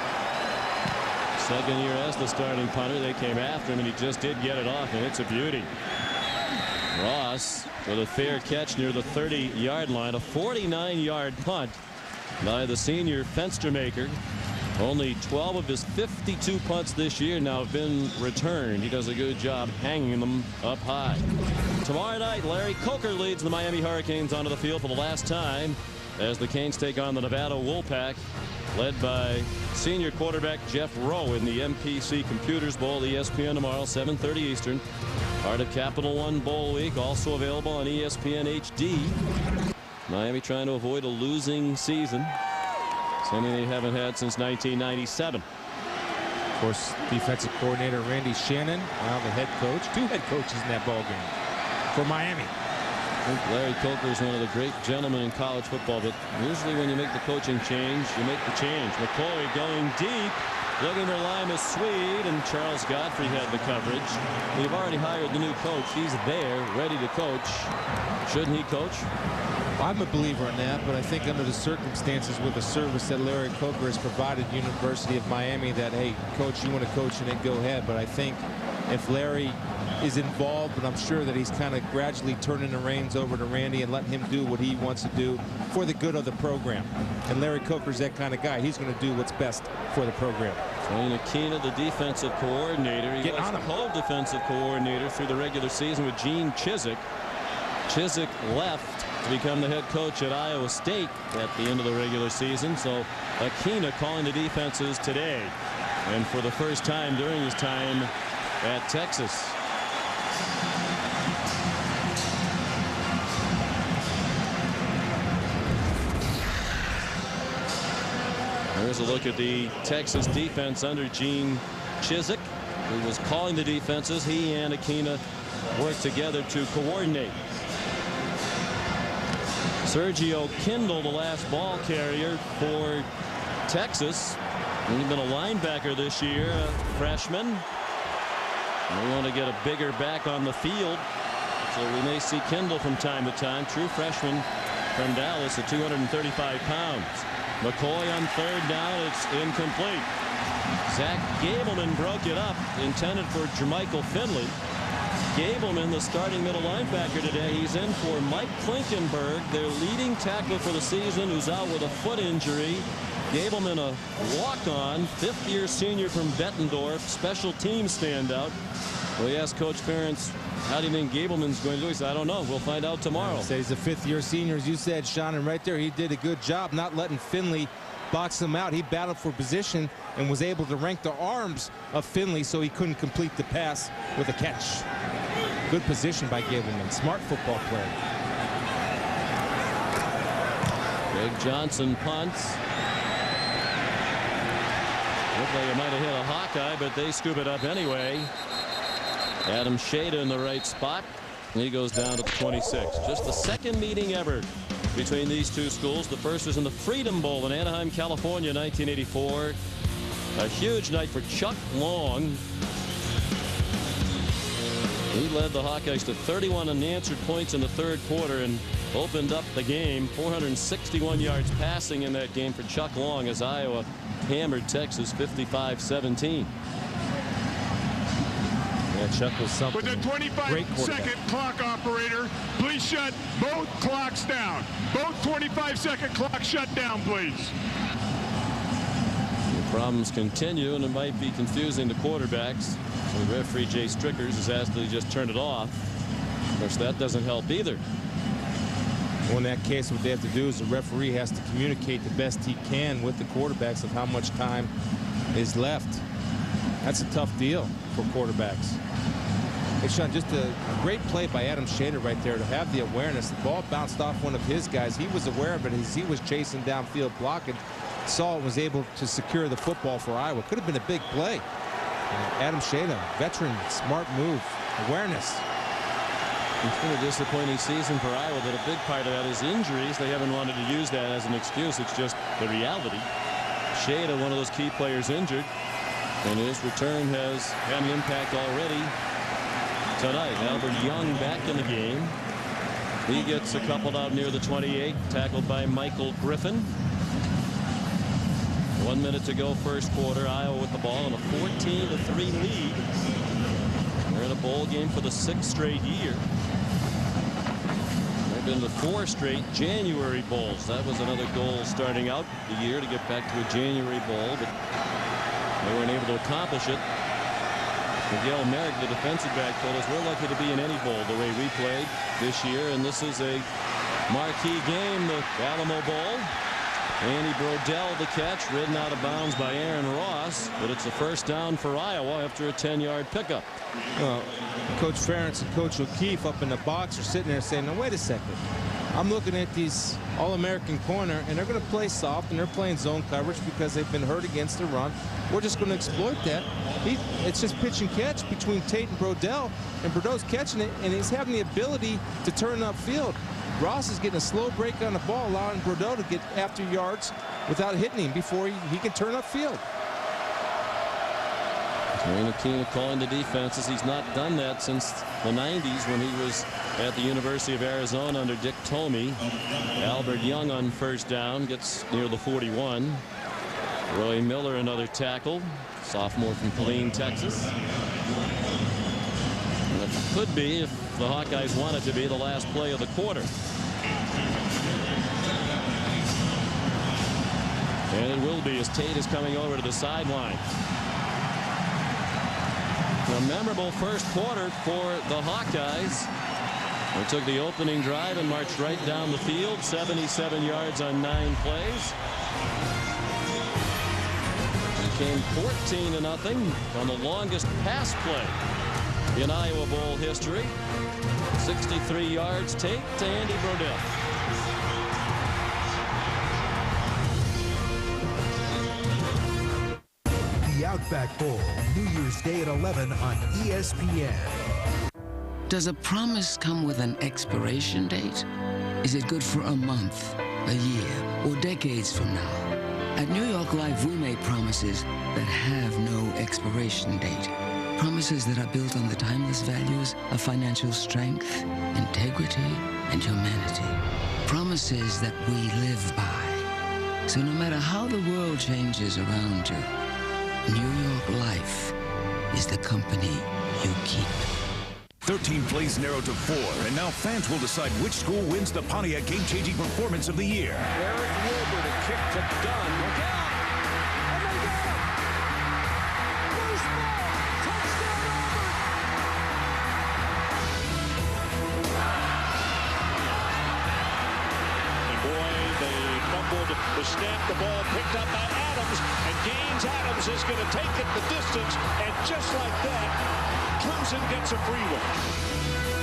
2nd year as the starting punter. They came after him, and he just did get it off, and it's a beauty. Ross with a fair catch near the 30-yard line. A 49-yard punt by the senior Fenstermaker. Only 12 of his 52 punts this year now have been returned. He does a good job hanging them up high. Tomorrow night, Larry Coker leads the Miami Hurricanes onto the field for the last time as the Canes take on the Nevada Wolfpack, led by senior quarterback Jeff Rowe in the MPC Computers Bowl. ESPN tomorrow, 7:30 Eastern. Part of Capital One Bowl Week, also available on ESPN HD. Miami trying to avoid a losing season, something they haven't had since 1997. Of course, defensive coordinator Randy Shannon, now the head coach. 2 head coaches in that ball game for Miami. I think Larry Coker is one of the great gentlemen in college football, but usually when you make the coaching change, you make the change. McCoy going deep, looking for Limas Swede, and Charles Godfrey had the coverage. We've already hired the new coach. He's there, ready to coach. Shouldn't he coach? I'm a believer in that, but I think under the circumstances with the service that Larry Coker has provided University of Miami, that, hey, coach, you want to coach and then go ahead. But I think if Larry is involved, but I'm sure that he's kind of gradually turning the reins over to Randy and letting him do what he wants to do for the good of the program. And Larry Coker's that kind of guy. He's going to do what's best for the program. Tony Aquina, the defensive coordinator. He was the co-defensive coordinator through the regular season with Gene Chizik. Chizik left to become the head coach at Iowa State at the end of the regular season. So Aquina calling the defenses today, and for the first time during his time at Texas. Here's a look at the Texas defense under Gene Chizik, who was calling the defenses. He and Aquina worked together to coordinate. Sergio Kindle, the last ball carrier for Texas. He's been a linebacker this year, a freshman. We want to get a bigger back on the field, so we may see Kindle from time to time. True freshman from Dallas at 235 pounds. McCoy on 3rd down. It's incomplete. Zach Gableman broke it up, intended for Jermichael Finley. Gableman, the starting middle linebacker today, he's in for Mike Klinkenberg, their leading tackler for the season, who's out with a foot injury. Gableman, a walk-on, 5th-year senior from Bettendorf, special teams standout. We asked Coach Ferentz, how do you think Gableman's going to do? He said, I don't know. We'll find out tomorrow. Say he's a 5th-year senior, as you said, Sean, and right there he did a good job not letting Finley box him out. He battled for position and was able to rank the arms of Finley so he couldn't complete the pass with a catch. Good position by Gableman. Smart football player. Greg Johnson punts. Looked like it might have hit a Hawkeye, but they scoop it up anyway. Adam Shada in the right spot. And he goes down to the 26. Just the 2nd meeting ever between these two schools. The first was in the Freedom Bowl in Anaheim, California, 1984. A huge night for Chuck Long. He led the Hawkeyes to 31 unanswered points in the 3rd quarter and opened up the game. 461 yards passing in that game for Chuck Long as Iowa hammered Texas 55-17. Yeah, Chuck was something. With the 25-second clock operator, please shut both clocks down. Both 25-second clocks shut down, please. The problems continue, and it might be confusing to quarterbacks. So the referee, Jay Strickers, has asked that he just turn it off. Of course, that doesn't help either. Well, in that case, what they have to do is the referee has to communicate the best he can with the quarterbacks of how much time is left. That's a tough deal for quarterbacks. Hey, Sean, just a great play by Adam Shader right there to have the awareness. The ball bounced off one of his guys. He was aware of it as he was chasing downfield blocking. Saw it, was able to secure the football for Iowa. Could have been a big play. Adam Shader, veteran, smart move, awareness. It's been a disappointing season for Iowa, but a big part of that is injuries. They haven't wanted to use that as an excuse. It's just the reality. Shader, one of those key players, injured, and his return has had an impact already tonight. Albert Young back in the game. He gets a couple out near the 28, tackled by Michael Griffin. 1 minute to go, first quarter. Iowa with the ball in a 14-3 lead. They're in a bowl game for the 6th straight year. They've been to 4 straight January bowls. That was another goal starting out the year, to get back to a January bowl, but they weren't able to accomplish it. Miguel Merrick, the defensive back, told us we're lucky to be in any bowl the way we played this year, and this is a marquee game, the Alamo Bowl. Andy Brodell the catch, ridden out of bounds by Aaron Ross, but it's a first down for Iowa after a 10-yard pickup. Well, Coach Ferentz and Coach O'Keefe up in the box are sitting there saying, now wait a second. I'm looking at these All-American corner, and they're going to play soft, and they're playing zone coverage because they've been hurt against the run. We're just going to exploit that. It's just pitch and catch between Tate and Brodell, and Brodell's catching it, and he's having the ability to turn upfield. Ross is getting a slow break on the ball, allowing Brodell to get after yards without hitting him before he can turn upfield. Dwayne Akina calling the defenses. He's not done that since the 90s when he was at the University of Arizona under Dick Tomey. Albert Young on first down gets near the 41. Roy Miller another tackle, sophomore from Killeen, Texas. And it could be, if the Hawkeyes want it to be, the last play of the quarter. And it will be, as Tate is coming over to the sideline. A memorable first quarter for the Hawkeyes. They took the opening drive and marched right down the field, 77 yards on 9 plays. Became 14-0 on the longest pass play in Iowa Bowl history. 63 yards, Tate to Andy Brodell. The Outback Bowl, New Year's Day at 11 on ESPN. Does a promise come with an expiration date? Is it good for a month, a year, or decades from now? At New York Life, we make promises that have no expiration date. Promises that are built on the timeless values of financial strength, integrity, and humanity. Promises that we live by. So no matter how the world changes around you, New York Life is the company you keep. 13 plays narrowed to 4, and now fans will decide which school wins the Pontiac Game-Changing Performance of the Year. Eric Wilbur to kick to Dunn. Look out! And they got him! Loose ball! Touchdown, Auburn! And boy, they fumbled the snap. The ball picked up by Adams, and Gaines Adams is going to take it the distance, and just like that, Clemson gets a free one.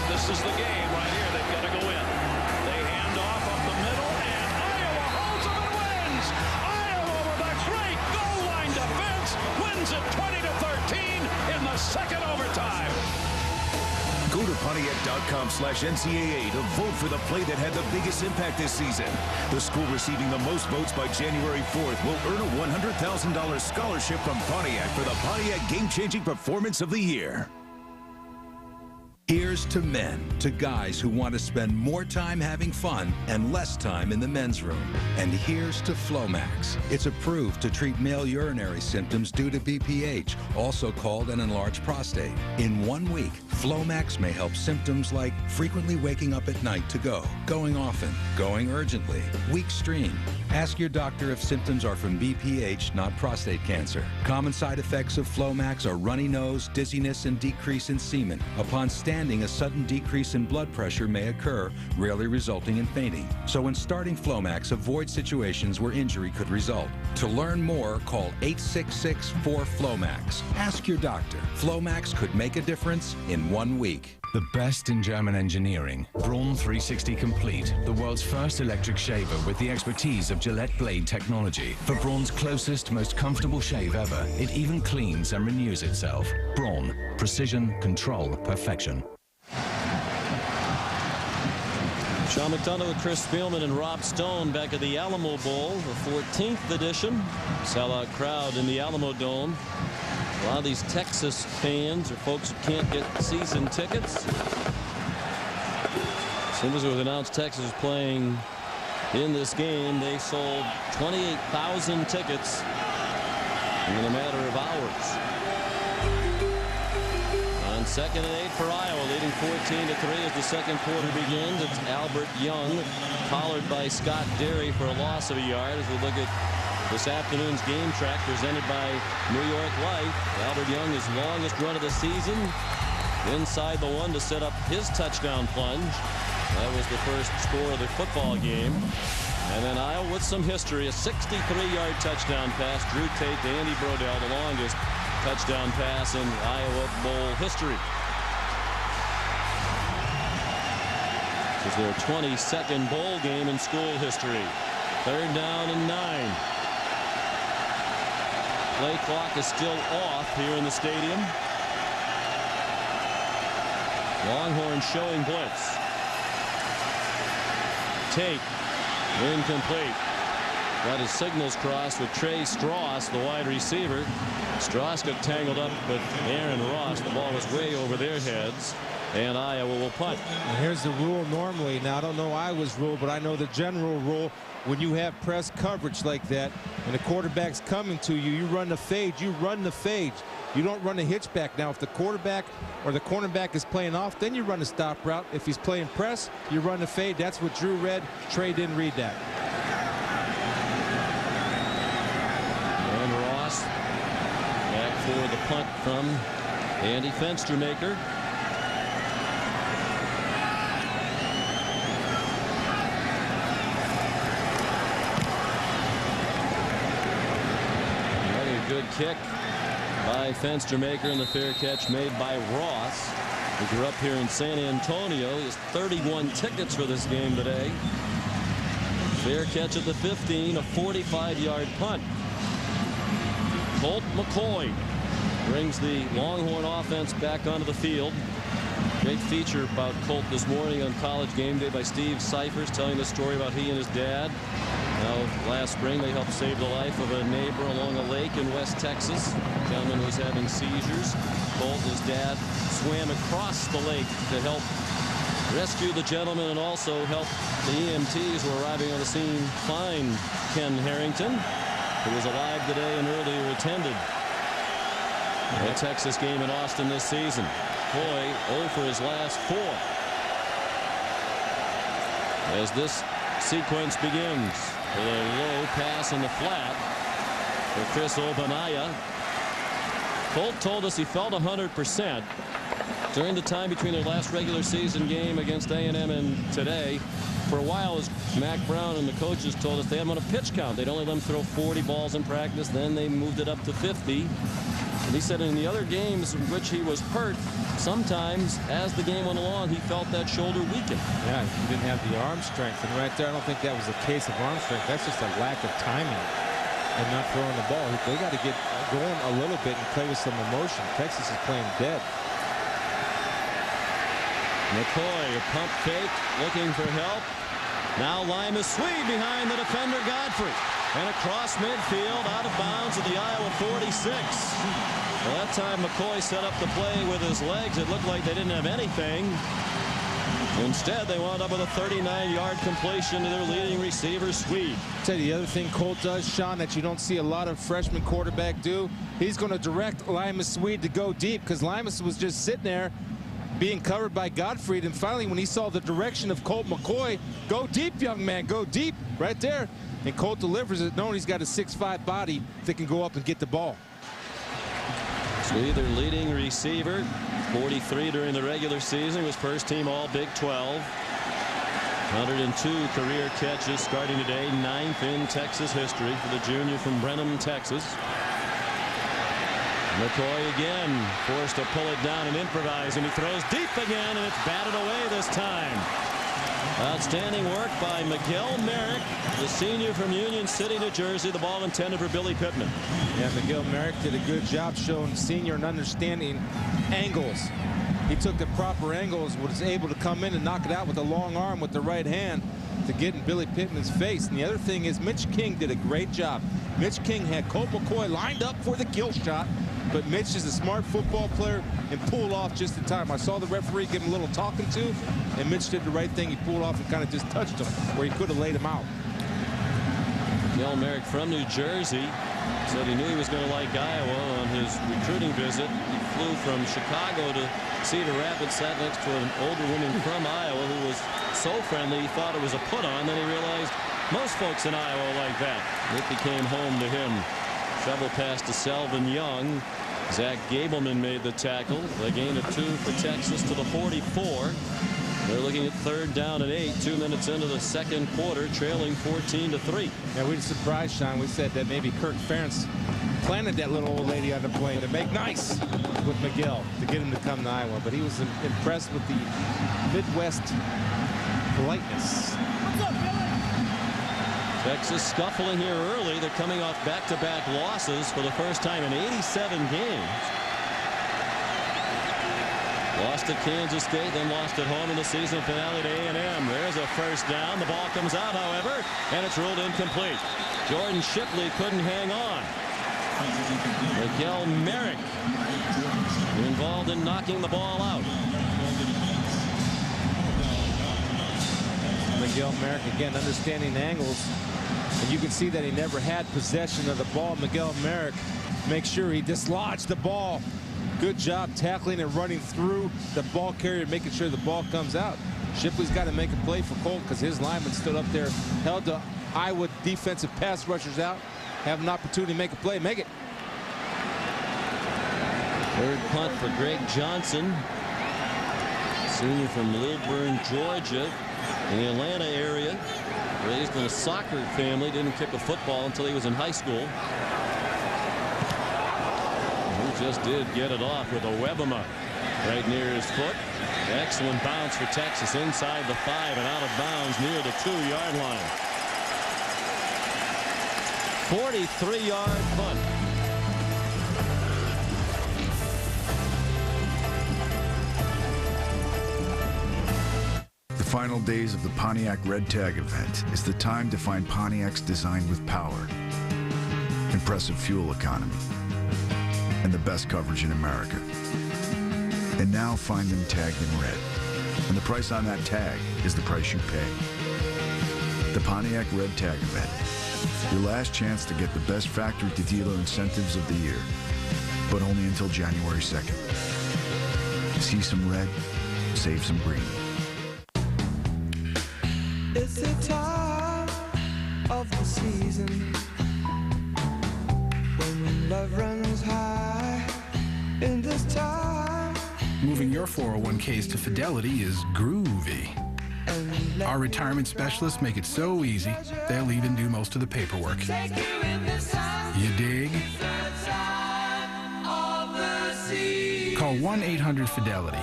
This is the game right here. They've got to go in. They hand off up the middle, and Iowa holds them and wins. Iowa with a great goal line defense wins it 20-13 in the second overtime. Go to Pontiac.com/NCAA to vote for the play that had the biggest impact this season. The school receiving the most votes by January 4th will earn a $100,000 scholarship from Pontiac for the Pontiac Game-Changing Performance of the Year. Here's to men, to guys who want to spend more time having fun and less time in the men's room. And here's to Flomax. It's approved to treat male urinary symptoms due to BPH, also called an enlarged prostate. In 1 week, Flomax may help symptoms like frequently waking up at night to go, going often, going urgently, weak stream. Ask your doctor if symptoms are from BPH, not prostate cancer. Common side effects of Flomax are runny nose, dizziness, and decrease in semen. Upon standing, a sudden decrease in blood pressure may occur, rarely resulting in fainting. So when starting Flomax, avoid situations where injury could result. To learn more, call 866-4FLOMAX. Ask your doctor. Flomax could make a difference in 1 week. The best in German engineering. Braun 360 Complete, the world's first electric shaver with the expertise of Gillette blade technology. For Braun's closest, most comfortable shave ever, it even cleans and renews itself. Braun. Precision, control, perfection. Sean McDonough with Chris Spielman and Rob Stone back at the Alamo Bowl, the 14th edition. Sellout crowd in the Alamo Dome. A lot of these Texas fans or folks who can't get season tickets. As soon as it was announced Texas was playing in this game, they sold 28,000 tickets in a matter of hours. On 2nd and 8 for Iowa, leading 14-3 as the second quarter begins. It's Albert Young, collared by Scott Derry for a loss of a yard. As we look at this afternoon's game track presented by New York Life, Albert Young, his longest run of the season, inside the 1 to set up his touchdown plunge. That was the first score of the football game. And then Iowa with some history, a 63-yard touchdown pass. Drew Tate to Andy Brodell, the longest touchdown pass in Iowa Bowl history. This is their 22nd bowl game in school history. 3rd down and 9. Play clock is still off here in the stadium. Longhorns showing blitz. Tate, incomplete. Got his signals crossed with Trey Strauss, the wide receiver. Strauss got tangled up with Aaron Ross. The ball was way over their heads, and Iowa will punt. And here's the rule normally. Now, I don't know Iowa's rule, but I know the general rule. When you have press coverage like that and the quarterback's coming to you, you run the fade. You run the fade. You don't run the hitchback. Now, if the quarterback or the cornerback is playing off, then you run the stop route. If he's playing press, you run the fade. That's what Drew read. Trey didn't read that. And Ross back for the punt from Andy Fenstermaker. Good kick by Fenstermaker, and the fair catch made by Ross, who grew up here in San Antonio. He has 31 tickets for this game today. Fair catch at the 15, a 45-yard punt. Colt McCoy brings the Longhorn offense back onto the field. Great feature about Colt this morning on College Game Day by Steve Cyphers, telling the story about he and his dad. Now, last spring, they helped save the life of a neighbor along a lake in West Texas. The gentleman was having seizures. Colt and his dad swam across the lake to help rescue the gentleman and also help the EMTs who were arriving on the scene find Ken Harrington, who was alive today and earlier attended a Texas game in Austin this season. Coy 0 for his last 4. As this sequence begins, with a low pass in the flat for Chris Obanaya. Colt told us he felt 100% during the time between their last regular season game against A&M and today. For a while, as Mac Brown and the coaches told us, they had him on a pitch count. They'd only let him throw 40 balls in practice. Then they moved it up to 50. And he said in the other games in which he was hurt, sometimes as the game went along, he felt that shoulder weaken. Yeah, he didn't have the arm strength. And right there, I don't think that was a case of arm strength. That's just a lack of timing and not throwing the ball. They got to get going a little bit and play with some emotion. Texas is playing dead. McCoy, a pump fake, looking for help. Now Limas Swede behind the defender Godfrey. And across midfield, out of bounds at the Iowa 46. Well, that time McCoy set up the play with his legs. It looked like they didn't have anything. Instead, they wound up with a 39-yard completion to their leading receiver, Swede. Tell you the other thing Colt does, Sean, that you don't see a lot of freshman quarterback do. He's going to direct Limas Swede to go deep, because Limas was just sitting there being covered by Gottfried, and finally when he saw the direction of Colt McCoy, go deep, young man, go deep, right there. And Colt delivers it, knowing he's got a 6'5" body that can go up and get the ball. Swede, their leading receiver, 43 during the regular season, was first team all Big 12. 102 career catches starting today, 9th in Texas history for the junior from Brenham, Texas. McCoy again forced to pull it down and improvise, and he throws deep again, and it's batted away this time. Outstanding work by Miguel Merrick, the senior from Union City, New Jersey. The ball intended for Billy Pittman. Yeah, Miguel Merrick did a good job showing senior and understanding angles. He took the proper angles, was able to come in and knock it out with a long arm with the right hand to get in Billy Pittman's face. And the other thing is Mitch King did a great job. Mitch King had Colt McCoy lined up for the kill shot, but Mitch is a smart football player and pulled off just in time. I saw the referee give him a little talking to, and Mitch did the right thing. He pulled off and kind of just touched him where he could have laid him out. Miguel Merrick from New Jersey said he knew he was going to like Iowa on his recruiting visit. He flew from Chicago to Cedar Rapids, sat next to an older woman from Iowa who was so friendly he thought it was a put-on. Then he realized most folks in Iowa like that. It became home to him. Shovel pass to Selvin Young. Zach Gableman made the tackle. A gain of 2 for Texas to the 44. They're looking at 3rd down and 8, 2 minutes into the second quarter, trailing 14-3. Yeah, we were surprised, Sean. We said that maybe Kirk Ferentz planted that little old lady on the plane to make nice with Miguel to get him to come to Iowa, but he was impressed with the Midwest politeness. What's up, Billy? Texas scuffling here early. They're coming off back-to-back losses for the first time in 87 games. Lost at Kansas State, then lost at home in the season finale to A&M. There's a first down. The ball comes out, however, and it's ruled incomplete. Jordan Shipley couldn't hang on. Miguel Merrick involved in knocking the ball out. Miguel Merrick, again, understanding the angles. And you can see that he never had possession of the ball. Miguel Merrick makes sure he dislodged the ball. Good job tackling and running through the ball carrier, making sure the ball comes out. Shipley's got to make a play for Colt because his lineman stood up there, held the Iowa defensive pass rushers out, have an opportunity to make a play. Make it. 3rd punt for Greg Johnson, senior from Lilburn, Georgia, in the Atlanta area. Raised in a soccer family, didn't kick a football until he was in high school. He just did get it off with a Webema right near his foot. Excellent bounce for Texas inside the 5 and out of bounds near the 2-yard line. 43-yard punt. The final days of the Pontiac Red Tag event is the time to find Pontiacs designed with power, impressive fuel economy, and the best coverage in America. And now find them tagged in red. And the price on that tag is the price you pay. The Pontiac Red Tag event. Your last chance to get the best factory to dealer incentives of the year, but only until January 2nd. See some red, save some green. It's the time of the season when love runs high in this time. Moving your 401ks to Fidelity is groovy. Our retirement specialists make it so easy, they'll even do most of the paperwork. You dig? Call 1-800-FIDELITY.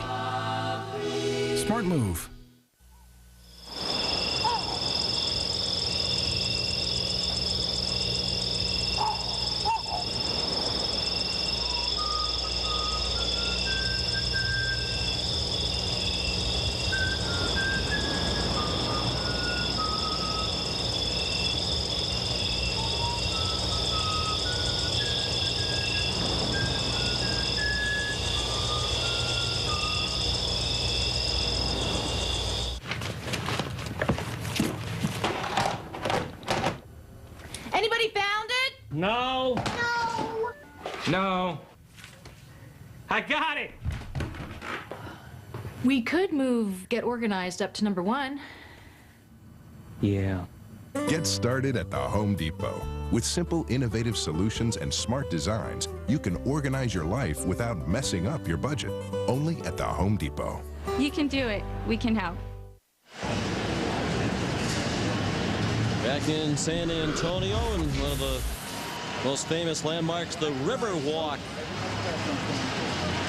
Smart move. I got it. We could get organized up to number 1. Yeah. Get started at the Home Depot. With simple, innovative solutions and smart designs, you can organize your life without messing up your budget. Only at the Home Depot. You can do it. We can help. Back in San Antonio, and one of the most famous landmarks, the River Walk.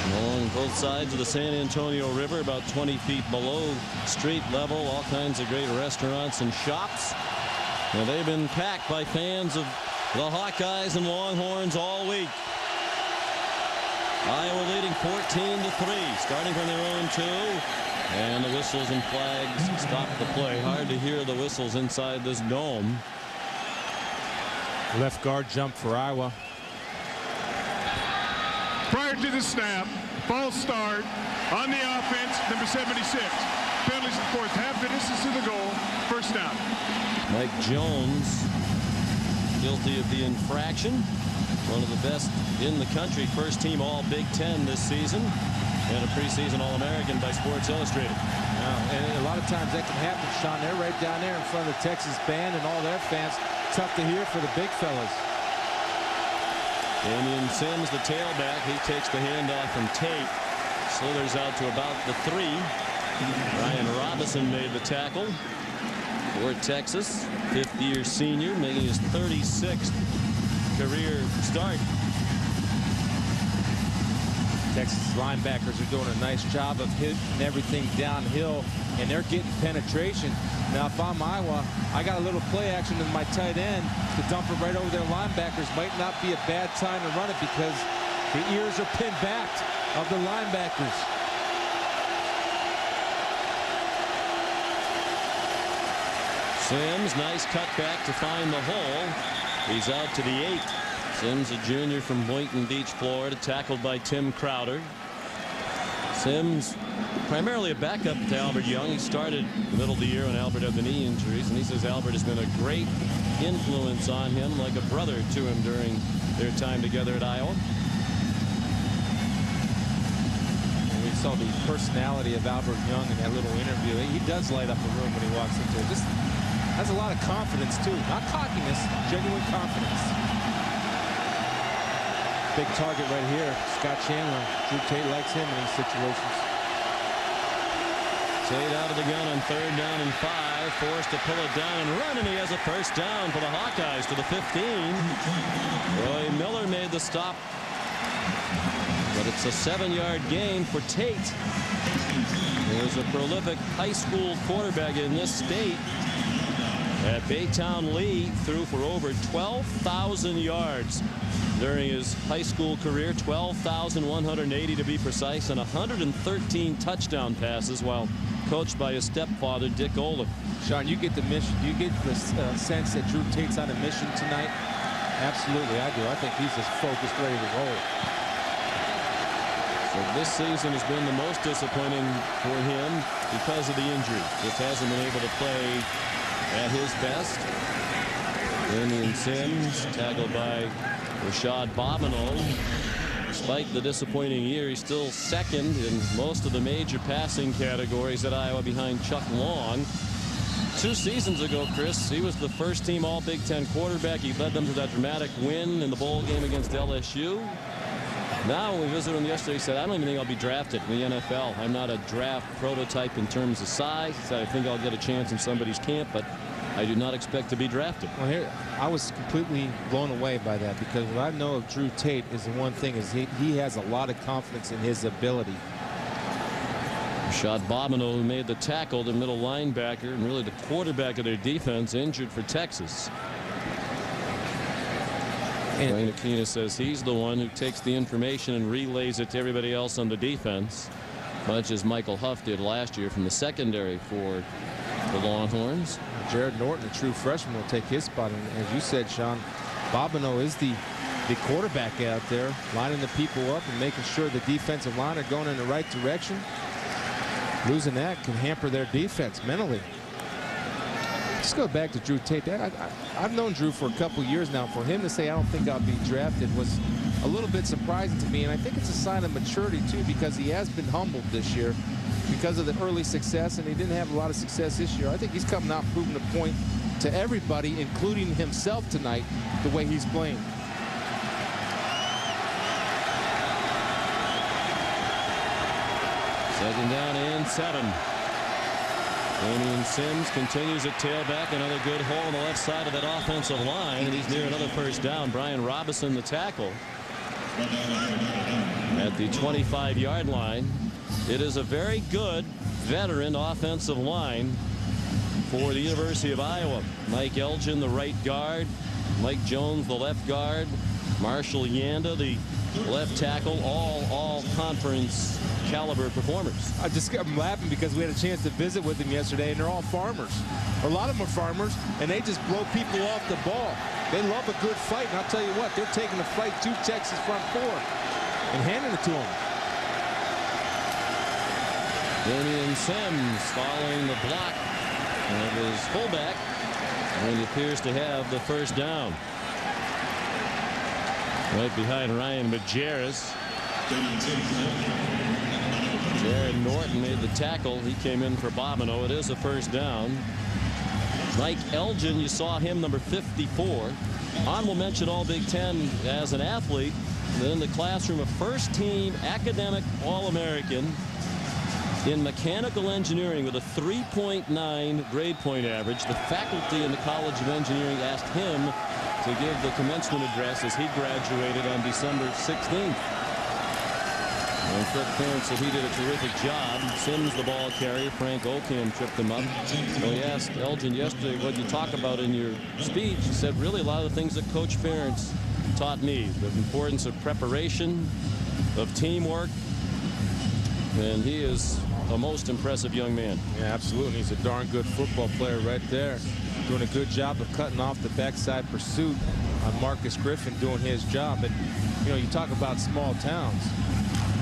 Along both sides of the San Antonio River, about 20 feet below street level, all kinds of great restaurants and shops. And they've been packed by fans of the Hawkeyes and Longhorns all week. Iowa leading 14-3, starting from their own 2. And the whistles and flags stop the play. Hard to hear the whistles inside this dome. Left guard jump for Iowa. Prior to the snap, false start on the offense, number 76. Penalties, of course, half the distance to the goal. First down. Mike Jones, guilty of the infraction. One of the best in the country. First team All Big Ten this season. And a preseason All-American by Sports Illustrated. And a lot of times that can happen, Sean. They're right down there in front of the Texas band and all their fans. Tough to hear for the big fellas. Damian Sims, the tailback, he takes the handoff from Tate. Slithers out to about the 3. Ryan Robinson made the tackle for Texas. 5th-year senior, making his 36th career start. Texas linebackers are doing a nice job of hitting everything downhill, and they're getting penetration. Now, if I'm Iowa, I got a little play action with my tight end to dump it right over their linebackers. Might not be a bad time to run it because the ears are pinned back of the linebackers. Sims, nice cutback to find the hole. He's out to the 8. Sims, a junior from Boynton Beach, Florida, tackled by Tim Crowder. Sims, primarily a backup to Albert Young. He started the middle of the year when Albert had the knee injuries, and he says Albert has been a great influence on him, like a brother to him during their time together at Iowa. And we saw the personality of Albert Young in that little interview. He does light up a room when he walks into it. Just has a lot of confidence, too. Not cockiness, genuine confidence. Big target right here, Scott Chandler. Drew Tate likes him in these situations. Tate out of the gun on 3rd down and 5, forced to pull it down and run, and he has a first down for the Hawkeyes to the 15. Roy Miller made the stop, but it's a 7-yard gain for Tate. He was a prolific high school quarterback in this state. At Baytown Lee, threw for over 12,000 yards during his high school career, 12,180 to be precise, and 113 touchdown passes while coached by his stepfather, Dick Olin. Sean, you get the mission. You get the sense that Drew Tate's on a mission tonight. Absolutely, I do. I think he's just focused, ready to roll. So this season has been the most disappointing for him because of the injury. Just hasn't been able to play at his best. Damian Sims, tackled by Rashad Bobineau. Despite the disappointing year, he's still second in most of the major passing categories at Iowa behind Chuck Long. 2 seasons ago, Chris, he was the first team All Big Ten quarterback. He led them to that dramatic win in the bowl game against LSU. Now, when we visited him yesterday, he said, I don't even think I'll be drafted in the NFL. I'm not a draft prototype in terms of size. He said, I think I'll get a chance in somebody's camp, but I do not expect to be drafted. Well, here, I was completely blown away by that, because what I know of Drew Tate is the one thing is he has a lot of confidence in his ability. Rashad Bobineau, who made the tackle, the middle linebacker, and really the quarterback of their defense, injured for Texas. Wayne Aquina says he's the one who takes the information and relays it to everybody else on the defense, much as Michael Huff did last year from the secondary for the Longhorns. Jared Norton, a true freshman, will take his spot. And as you said, Sean, Bobineau is the quarterback out there, lining the people up and making sure the defensive line are going in the right direction. Losing that can hamper their defense mentally. Let's go back to Drew Tate. I've known Drew for a couple years now. For him to say, I don't think I'll be drafted, was a little bit surprising to me, and I think it's a sign of maturity, too, because he has been humbled this year because of the early success, and he didn't have a lot of success this year. I think he's coming out proving the point to everybody, including himself tonight, the way he's playing. Second down and 7. Damian Sims continues at tailback. Another good hole on the left side of that offensive line, and he's near another first down. Brian Robinson, the tackle, at the 25-yard line. It is a very good veteran offensive line for the University of Iowa. Mike Elgin, the right guard. Mike Jones, the left guard. Marshall Yanda, the left tackle. All conference caliber performers. I'm laughing because we had a chance to visit with them yesterday, and they're all farmers. A lot of them are farmers, and they just blow people off the ball. They love a good fight, and I'll tell you what, they're taking the fight to Texas front four and handing it to them. Damian Sims following the block of his fullback, and he appears to have the first down. Right behind Ryan Majerus. Jared Norton made the tackle. He came in for Bobineau. It is a first down. Mike Elgin, you saw him, number 54. Honorable mention All Big Ten as an athlete. And in the classroom, a first-team academic All-American in mechanical engineering with a 3.9 grade point average. The faculty in the College of Engineering asked him to give the commencement address as he graduated on December 16th. And Kirk Ferentz said he did a terrific job. Sims, the ball carrier. Frank Ocam tripped him up. So he asked Elgin yesterday, what you talk about in your speech? He said, really, a lot of the things that Coach Ferentz taught me. The importance of preparation, of teamwork. And he is a most impressive young man. Yeah, absolutely. He's a darn good football player right there. Doing a good job of cutting off the backside pursuit on Marcus Griffin doing his job. And, you know, you talk about small towns.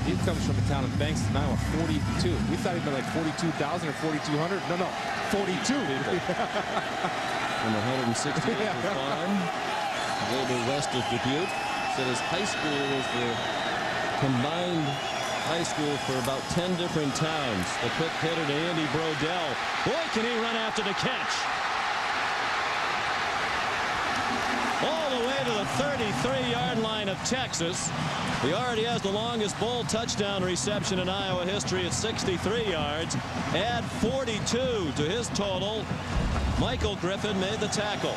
He comes from a town in Bankston, Iowa, 42. We thought he'd been like 42,000 or 4,200. No, 42. From 160 acre farm, a little bit west of Dubuque. Said his high school was the combined high school for about 10 different towns. The quick hitter to Andy Brodell. Boy, can he run after the catch. All the way to the 33-yard line of Texas. He already has the longest bowl touchdown reception in Iowa history at 63 yards. Add 42 to his total. Michael Griffin made the tackle.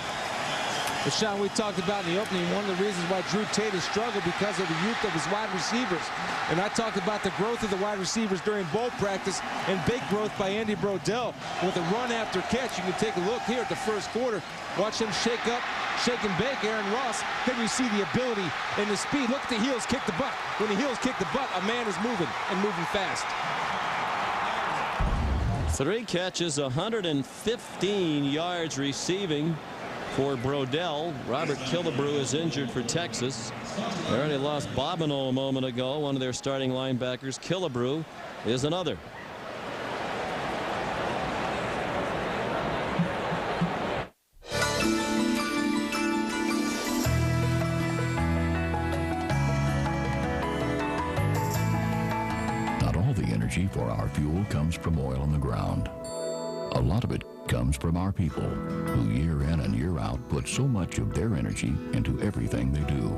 But Sean, we talked about in the opening, one of the reasons why Drew Tate has struggled because of the youth of his wide receivers. And I talked about the growth of the wide receivers during bowl practice and big growth by Andy Brodell with a run after catch. You can take a look here at the first quarter. Watch him shake up, shake and bake Aaron Ross. Then you see the ability and the speed. Look at the heels kick the butt. When the heels kick the butt, a man is moving and moving fast. 3 catches, 115 yards receiving for Brodell. Robert Killebrew is injured for Texas. They already lost Bobineau a moment ago, one of their starting linebackers. Killebrew is another. Not all the energy for our fuel comes from oil on the ground. A lot of it comes from our people, who year in and year out put so much of their energy into everything they do.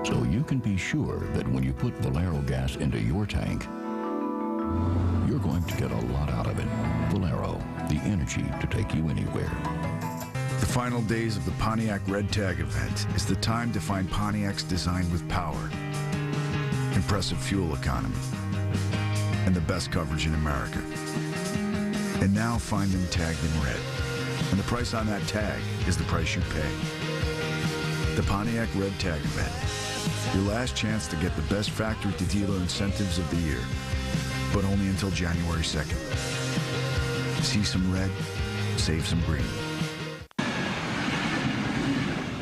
So you can be sure that when you put Valero gas into your tank, you're going to get a lot out of it. Valero, the energy to take you anywhere. The final days of the Pontiac Red Tag event is the time to find Pontiacs designed with power, impressive fuel economy, and the best coverage in America. And now find them tagged in red. And the price on that tag is the price you pay. The Pontiac Red Tag event. Your last chance to get the best factory to dealer incentives of the year. But only until January 2nd. See some red, save some green.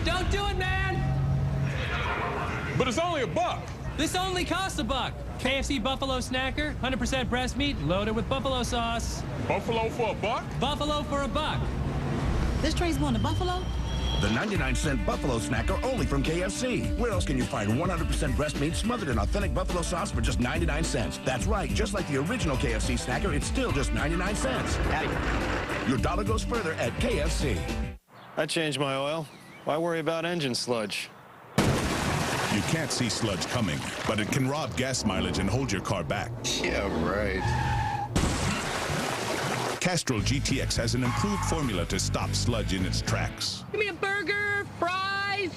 Don't do it, man! But it's only $1. This only costs $1. KFC Buffalo Snacker, 100% breast meat, loaded with buffalo sauce. Buffalo for $1? Buffalo for $1. This train's going to Buffalo? The 99-cent Buffalo Snacker only from KFC. Where else can you find 100% breast meat smothered in authentic buffalo sauce for just 99 cents? That's right, just like the original KFC Snacker, it's still just 99 cents. Your dollar goes further at KFC. I changed my oil. Why worry about engine sludge? You can't see sludge coming, but it can rob gas mileage and hold your car back. Yeah, right. Castrol GTX has an improved formula to stop sludge in its tracks. Give me a burger, fries.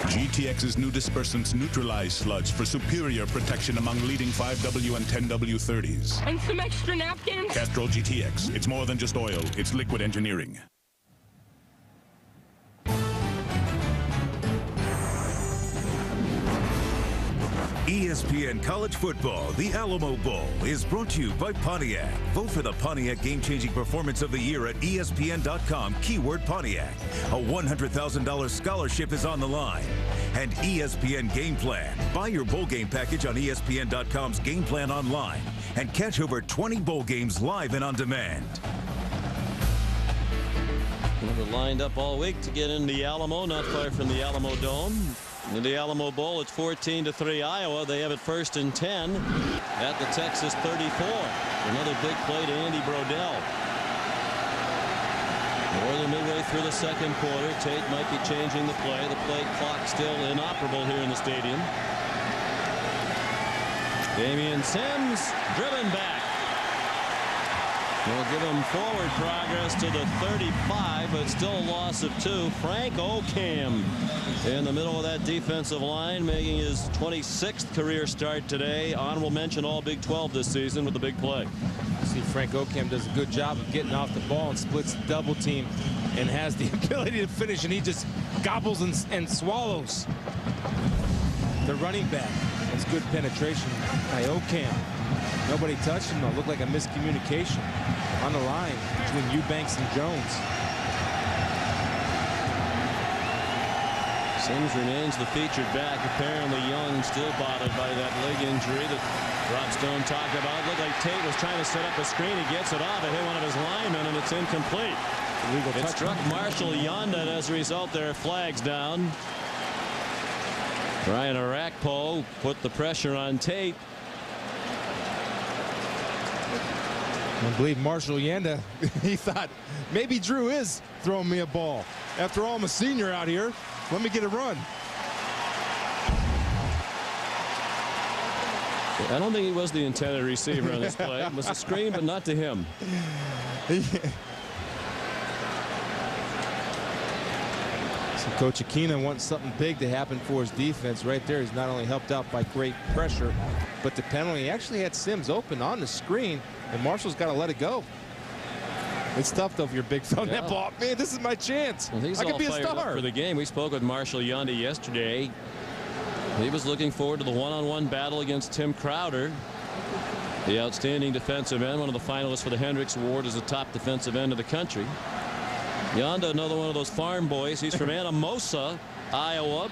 GTX's new dispersants neutralize sludge for superior protection among leading 5W and 10W30s. And some extra napkins. Castrol GTX. It's more than just oil. It's liquid engineering. ESPN College Football, the Alamo Bowl, is brought to you by Pontiac. Vote for the Pontiac Game-Changing Performance of the Year at ESPN.com, keyword Pontiac. A $100,000 scholarship is on the line. And ESPN Game Plan. Buy your bowl game package on ESPN.com's Game Plan online and catch over 20 bowl games live and on demand. They were lined up all week to get into the Alamo, not far from the Alamo Dome. In the Alamo Bowl, it's 14-3 Iowa. They have it 1st and 10 at the Texas 34. Another big play to Andy Brodell. More than midway through the second quarter, Tate might be changing the play. The play clock still inoperable here in the stadium. Damian Sims driven back. We'll give him forward progress to the 35, but still a loss of 2. Frank Ocam in the middle of that defensive line, making his 26th career start today. Honorable mention all Big 12 this season with the big play. See, Frank Ocam does a good job of getting off the ball and splits the double team and has the ability to finish, and he just gobbles and swallows the running back. That's good penetration by Ocam. Nobody touched him, though. Looked like a miscommunication on the line between Eubanks and Jones. Sims remains the featured back. Apparently Young still bothered by that leg injury that Rob Stone talked about. Looked like Tate was trying to set up a screen. He gets it off. It hit one of his linemen, and it's incomplete. It struck Marshall Yonda, and as a result, there are flags down. Ryan Arakpo put the pressure on Tate. I believe Marshall Yanda, he thought maybe Drew is throwing me a ball. After all, I'm a senior out here. Let me get a run. I don't think he was the intended receiver on this play. It was a screen, but not to him. So Coach Aquina wants something big to happen for his defense right there. He's not only helped out by great pressure, but the penalty. He actually had Sims open on the screen, and Marshall's got to let it go. It's tough, though, if you're big throwing that ball. Man, this is my chance. Well, he's I could be a fired up star. for the game. We spoke with Marshall Yonda yesterday. He was looking forward to the one-on-one battle against Tim Crowder, the outstanding defensive end, one of the finalists for the Hendricks Award as the top defensive end of the country. Yonda, another one of those farm boys. He's from Anamosa, Iowa.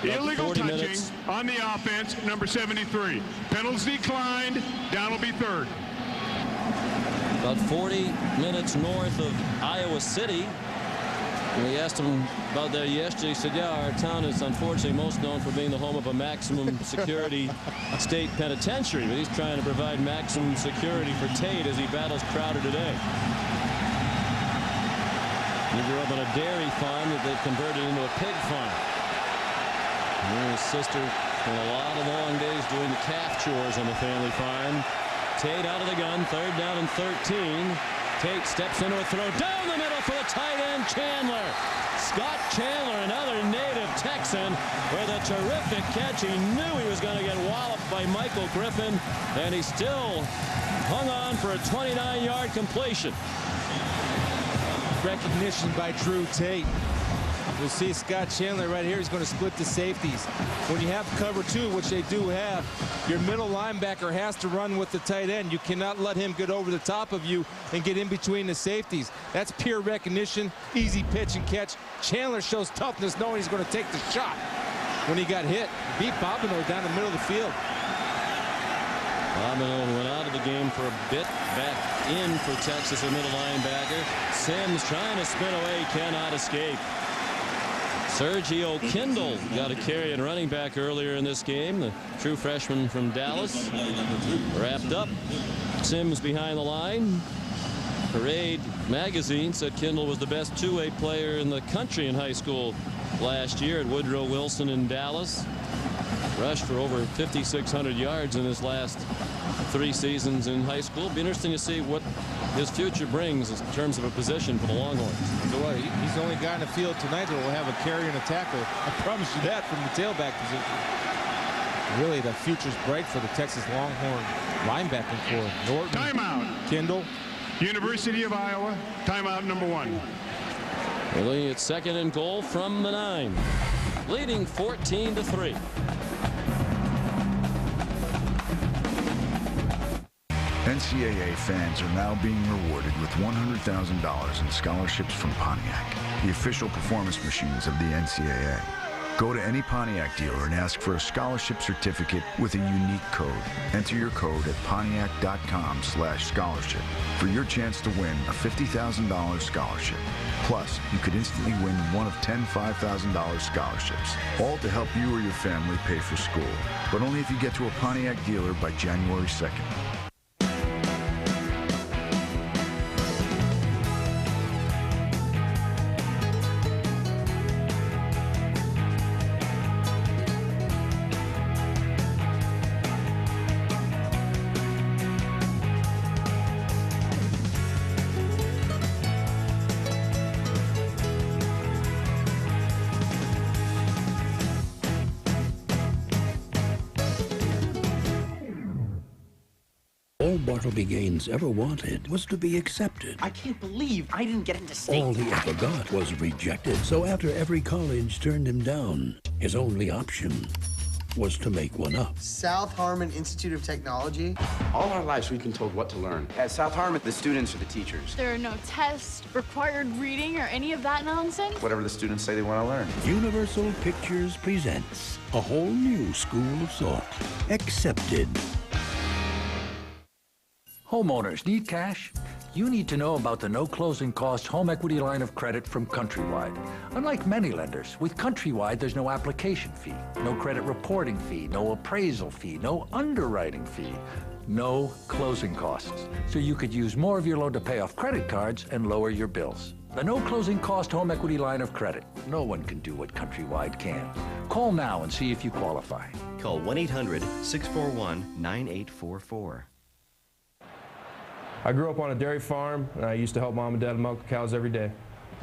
Illegal touching on the offense, number 73. Penalties declined. Down will be 3rd. About 40 minutes north of Iowa City. And we asked him about that yesterday. He said, yeah, our town is unfortunately most known for being the home of a maximum security state penitentiary, but he's trying to provide maximum security for Tate as he battles Crowder today. He grew up on a dairy farm that they've converted into a pig farm. And his sister spent a lot of long days doing the calf chores on the family farm. Tate out of the gun, 3rd down and 13. Tate steps into a throw down the middle for the tight end, Chandler. Scott Chandler, another native Texan, with a terrific catch. He knew he was going to get walloped by Michael Griffin, and he still hung on for a 29-yard completion. Recognition by Drew Tate. We'll see Scott Chandler right here. He's going to split the safeties. When you have cover 2, which they do have, your middle linebacker has to run with the tight end. You cannot let him get over the top of you and get in between the safeties. That's pure recognition, easy pitch and catch. Chandler shows toughness knowing he's going to take the shot when he got hit. Beat Bobineau down the middle of the field. Alamo went out of the game for a bit, back in for Texas, a middle linebacker. Sims trying to spin away, cannot escape. Sergio Kindle got a carry and running back earlier in this game. The true freshman from Dallas wrapped up. Sims behind the line. Parade magazine said Kindle was the best two-way player in the country in high school last year at Woodrow Wilson in Dallas. Rushed for over 5,600 yards in his last 3 seasons in high school. Be interesting to see what his future brings in terms of a position for the Longhorns. So what, he's the only guy in the field tonight that will have a carry and a tackle. I promise you that from the tailback position. Really, the future's bright for the Texas Longhorn linebacking core. Norton, timeout. Kindle. University of Iowa, timeout number 1. Really, it's 2nd and goal from the 9. Leading 14-3. NCAA fans are now being rewarded with $100,000 in scholarships from Pontiac, the official performance machines of the NCAA. Go to any Pontiac dealer and ask for a scholarship certificate with a unique code. Enter your code at Pontiac.com/scholarship for your chance to win a $50,000 scholarship. Plus, you could instantly win one of 10 $5,000 scholarships, all to help you or your family pay for school. But only if you get to a Pontiac dealer by January 2nd. All Bartleby Gaines ever wanted was to be accepted. I can't believe I didn't get into state. All he ever got was rejected. So after every college turned him down, his only option was to make one up. South Harmon Institute of Technology. All our lives we've been told what to learn. At South Harmon, the students are the teachers. There are no tests, required reading, or any of that nonsense. Whatever the students say they want to learn. Universal Pictures presents a whole new school of thought. Accepted. Homeowners need cash? You need to know about the no closing cost home equity line of credit from Countrywide. Unlike many lenders, with Countrywide there's no application fee, no credit reporting fee, no appraisal fee, no underwriting fee, no closing costs. So you could use more of your loan to pay off credit cards and lower your bills. The no closing cost home equity line of credit. No one can do what Countrywide can. Call now and see if you qualify. Call 1-800-641-9844. I grew up on a dairy farm, and I used to help Mom and Dad milk the cows every day.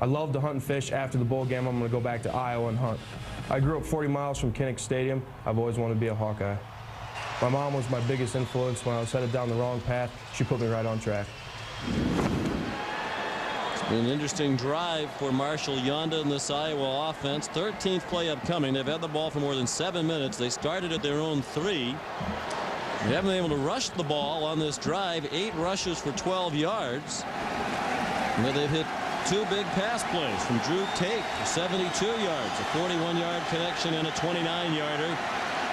I love to hunt and fish. After the bowl game, I'm going to go back to Iowa and hunt. I grew up 40 miles from Kinnick Stadium. I've always wanted to be a Hawkeye. My mom was my biggest influence. When I was headed down the wrong path, she put me right on track. It's been an interesting drive for Marshall Yonda in this Iowa offense. 13th play upcoming. They've had the ball for more than 7 minutes. They started at their own 3. They haven't been able to rush the ball on this drive. 8 rushes for 12 yards. And they've hit 2 big pass plays from Drew Tate for 72 yards, a 41-yard connection and a 29-yarder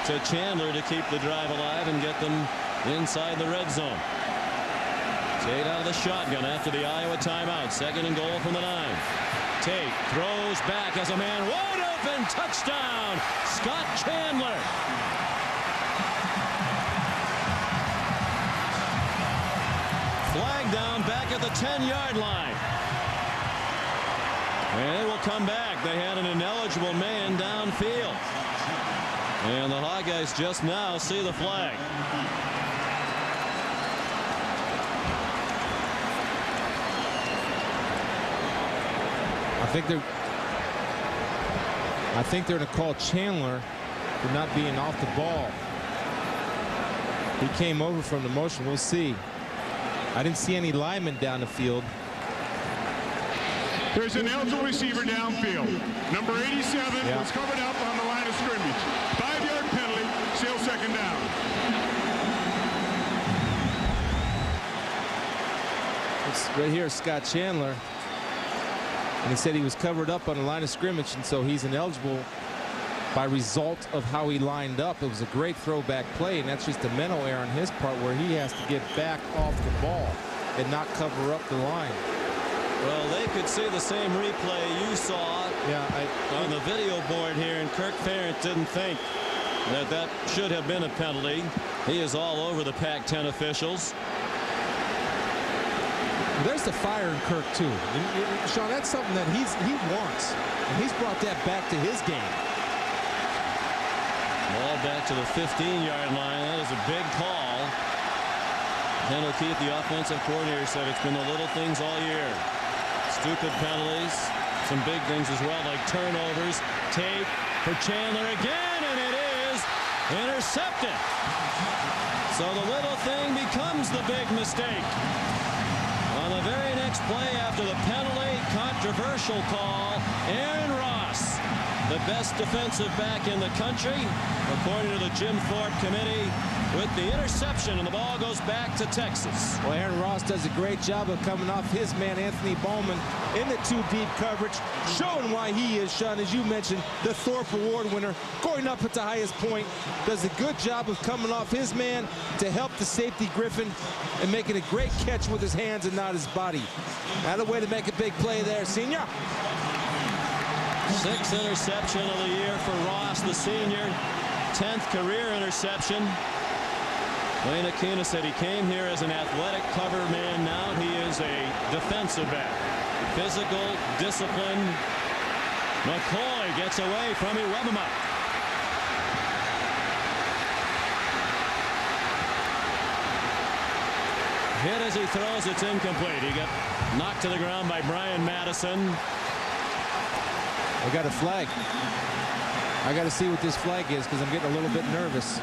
to Chandler to keep the drive alive and get them inside the red zone. Tate out of the shotgun after the Iowa timeout. 2nd and goal from the 9. Tate throws back as a man wide open. Touchdown, Scott Chandler. Flag down back at the 10-yard line. And it will come back. They had an ineligible man downfield. And the Hawkeyes just now see the flag. I think they're going to call Chandler for not being off the ball. He came over from the motion. We'll see. I didn't see any linemen down the field. There's an eligible receiver downfield. Number 87 was covered up on the line of scrimmage. 5-yard penalty, still 2nd down. It's right here, Scott Chandler. And he said he was covered up on the line of scrimmage, and so he's ineligible by result of how he lined up. It was a great throwback play, and that's just a mental error on his part where he has to get back off the ball and not cover up the line. Well, they could see the same replay you saw on the video board here, and Kirk Ferentz didn't think that should have been a penalty. He is all over the Pac-10 officials. There's the fire in Kirk, too. And, Sean, that's something that he wants, and he's brought that back to his game. Ball back to the 15-yard line. That is a big call. Ken O'Keefe, the offensive coordinator, said it's been the little things all year. Stupid penalties, some big things as well, like turnovers. Tape for Chandler again, and it is intercepted. So the little thing becomes the big mistake. On the very next play after the penalty, controversial call, Aaron Ross, the best defensive back in the country, according to the Jim Thorpe committee, with the interception, and the ball goes back to Texas. Well, Aaron Ross does a great job of coming off his man, Anthony Bowman, in the two deep coverage, showing why he is, Sean, as you mentioned, the Thorpe Award winner, going up at the highest point, does a good job of coming off his man to help the safety Griffin and making a great catch with his hands and not his body. Not a way to make a big play there, senior. 6th interception of the year for Ross, the senior. 10th career interception. Wayne Aquino said he came here as an athletic cover man. Now he is a defensive back. Physical, disciplined. McCoy gets away from Iwebama. Hit as he throws, it's incomplete. He got knocked to the ground by Brian Madison. I got a flag. I got to see what this flag is because I'm getting a little bit nervous.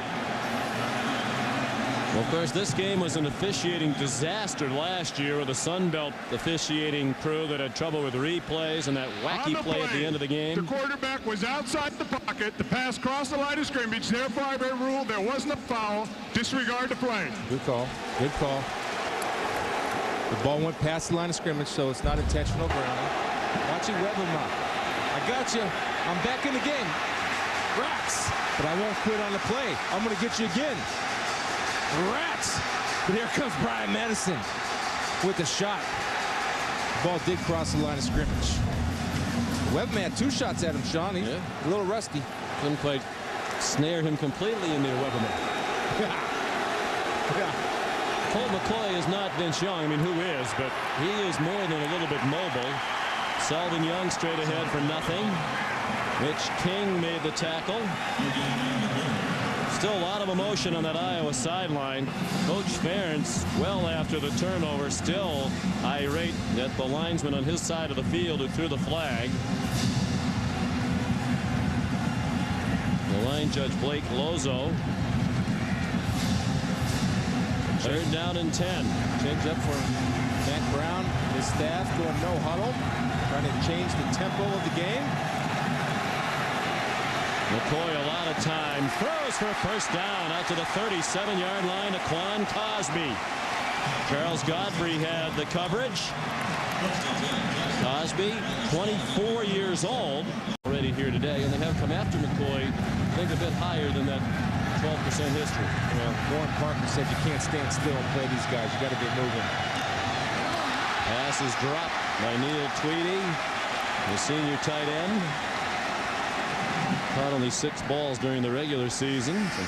Well, of course, this game was an officiating disaster last year with the Sun Belt officiating crew that had trouble with replays and that wacky play at the end of the game. The quarterback was outside the pocket. The pass crossed the line of scrimmage. Therefore, I ruled there wasn't a foul. Disregard the play. Good call. Good call. The ball went past the line of scrimmage, so it's not intentional grounding. Watching Webber. I got you. I'm back in the game. Rats. But I won't quit on the play. I'm going to get you again. Rats. But here comes Brian Madison with the shot. The ball did cross the line of scrimmage. Webber had 2 shots at him, Sean. He's a little rusty. Couldn't quite snare him completely in there, Webber. Colt McCoy is not Vince Young. I mean, who is? But he is more than a little bit mobile. Selvin Young straight ahead for nothing. Mitch King made the tackle. Still a lot of emotion on that Iowa sideline. Coach Ferentz, well after the turnover, still irate at the linesman on his side of the field who threw the flag. The line judge Blake Lozo. 3rd down and 10. Change up for Matt Brown, his staff going no huddle, trying to change the tempo of the game. McCoy a lot of time, throws for a first down out to the 37-yard line to Quan Cosby. Charles Godfrey had the coverage. Cosby, 24 years old, already here today, and they have come after McCoy, I think a bit higher than that 12% history. Well, Warren Parker said you can't stand still and play these guys. You got to be moving. Pass is dropped by Neil Tweedy, the senior tight end. Caught only 6 balls during the regular season. So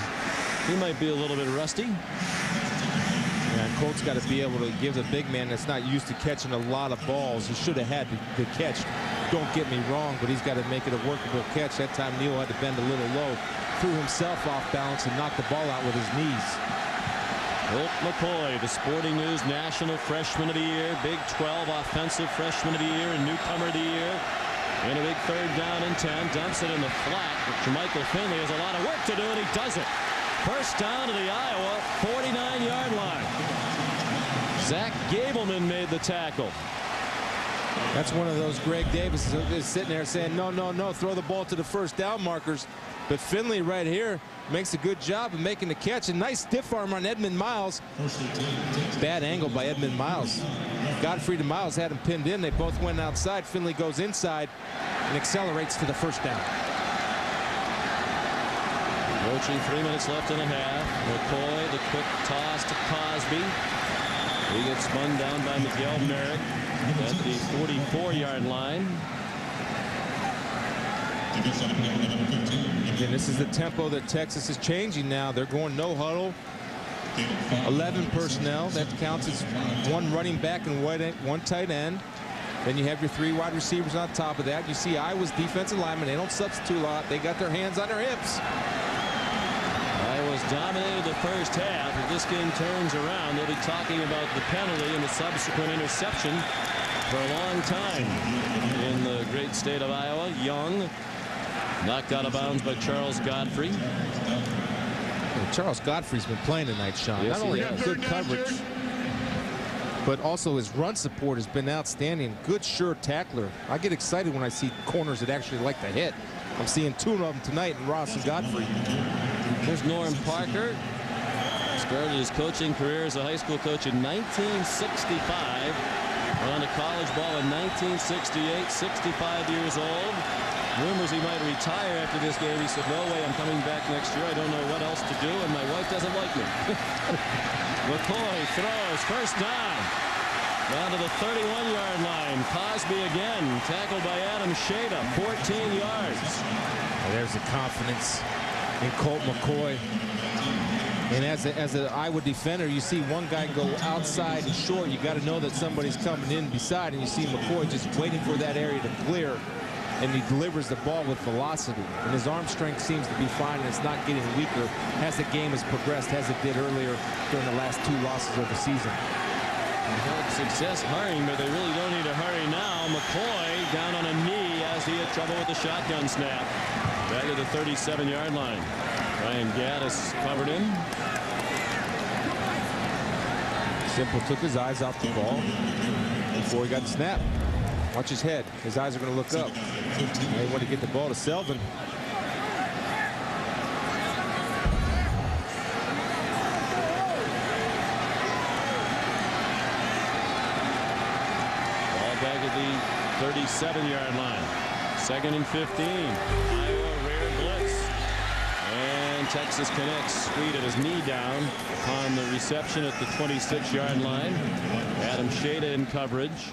he might be a little bit rusty. Yeah, and Colt's got to be able to give the big man that's not used to catching a lot of balls. He should have had the catch. Don't get me wrong, but he's got to make it a workable catch. That time Neil had to bend a little low, threw himself off balance and knocked the ball out with his knees. Colt McCoy, the Sporting News National Freshman of the Year, Big 12 Offensive Freshman of the Year, and Newcomer of the Year. In a big 3rd down and 10, dumps it in the flat. Jermichael Finley has a lot of work to do, and he does it. First down to the Iowa 49-yard line. Zach Gableman made the tackle. That's one of those Greg Davis is sitting there saying, no, no, no, throw the ball to the first down markers. But Finley right here makes a good job of making the catch. A nice stiff arm on Edmund Miles. Bad angle by Edmund Miles. Godfrey to Miles had him pinned in. They both went outside. Finley goes inside and accelerates to the first down. Approaching 3 minutes left and a half. McCoy, the quick toss to Cosby. He gets spun down by Miguel Merrick at the 44-yard line. Again, this is the tempo that Texas is changing now. They're going no huddle. 11 personnel. That counts as one running back and one tight end. Then you have your 3 wide receivers on top of that. You see Iowa's defensive linemen. They don't substitute a lot. They got their hands on their hips. Iowa's dominated the first half. If this game turns around, they'll be talking about the penalty and the subsequent interception for a long time in the great state of Iowa. Young knocked out of bounds by Charles Godfrey. Charles Godfrey's been playing tonight, Sean. Yes, not only good coverage, but also his run support has been outstanding. Good, sure tackler. I get excited when I see corners that actually like to hit. I'm seeing 2 of them tonight in Ross and Godfrey. Here's Norm Parker. Started his coaching career as a high school coach in 1965. Went on to college ball in 1968, 65 years old. Rumors he might retire after this game. He said, no way, I'm coming back next year. I don't know what else to do, and my wife doesn't like me. McCoy throws, first down. Down to the 31-yard line. Cosby again, tackled by Adam Shada, 14 yards. Well, there's the confidence in Colt McCoy. And as an Iowa defender, you see one guy go outside and short. You got to know that somebody's coming in beside, and you see McCoy just waiting for that area to clear. And he delivers the ball with velocity. And his arm strength seems to be fine, and it's not getting weaker as the game has progressed, as it did earlier during the last 2 losses of the season. Had success hurrying, but they really don't need to hurry now. McCoy down on a knee as he had trouble with the shotgun snap. Back to the 37-yard line. Ryan Gaddis covered him. Simple took his eyes off the ball before he got the snap. Watch his head. His eyes are going to look up. They want to get the ball to Selvin. Ball back at the 37-yard line. 2nd and 15. Iowa rare blitz. And Texas connects. Sweet at his knee down upon the reception at the 26-yard line. Adam Shada in coverage.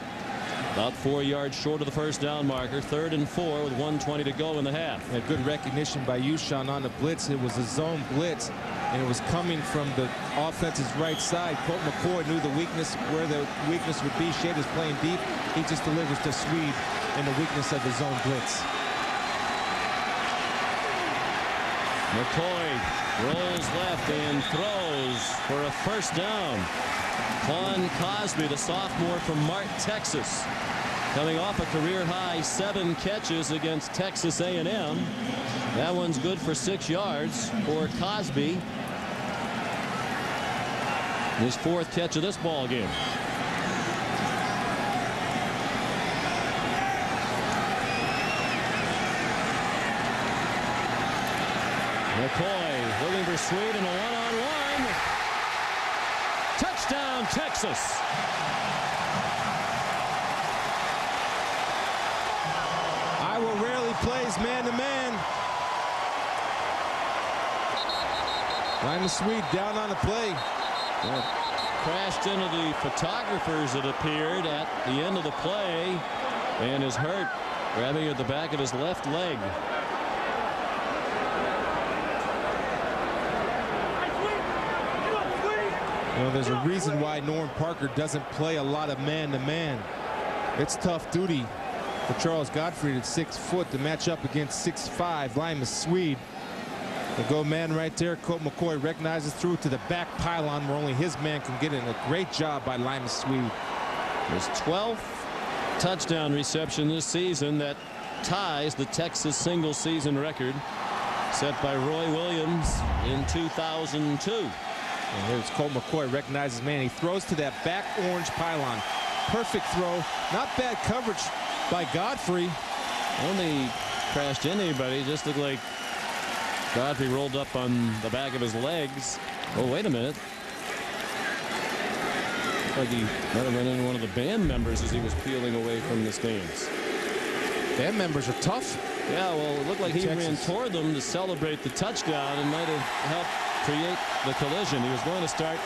About 4 yards short of the first down marker. 3rd and 4 with 1:20 to go in the half. A good recognition by you, Sean, on the blitz. It was a zone blitz, and it was coming from the offense's right side. Colt McCoy knew the weakness, where the weakness would be. Shada's playing deep. He just delivers to Swede in the weakness of the zone blitz. McCoy rolls left and throws for a first down. Quan Cosby, the sophomore from Mart, Texas, coming off a career-high 7 catches against Texas A&M. That one's good for 6 yards for Cosby. His 4th catch of this ball game. McCoy looking for Swede in a one-on-one. Touchdown, Texas. Iowa rarely plays man-to-man. Lyman Swede down on the play. Crashed into the photographers, it appeared, at the end of the play, and is hurt, grabbing at the back of his left leg. You know, there's a reason why Norm Parker doesn't play a lot of man-to-man. It's tough duty for Charles Godfrey at 6 foot to match up against 6'5" Lyman Swede. The go man right there. Colt McCoy recognizes, through to the back pylon where only his man can get in. A great job by Lyman Swede. His 12th touchdown reception this season, that ties the Texas single season record set by Roy Williams in 2002. And here's Colt McCoy, recognizes man. He throws to that back orange pylon. Perfect throw. Not bad coverage by Godfrey. Only crashed into anybody. Just looked like Godfrey rolled up on the back of his legs. Oh, wait a minute. Looked like he might have run into one of the band members as he was peeling away from the stands. Band members are tough. Yeah, well, it looked like he ran toward them to celebrate the touchdown and might have helped create the collision. He was going to start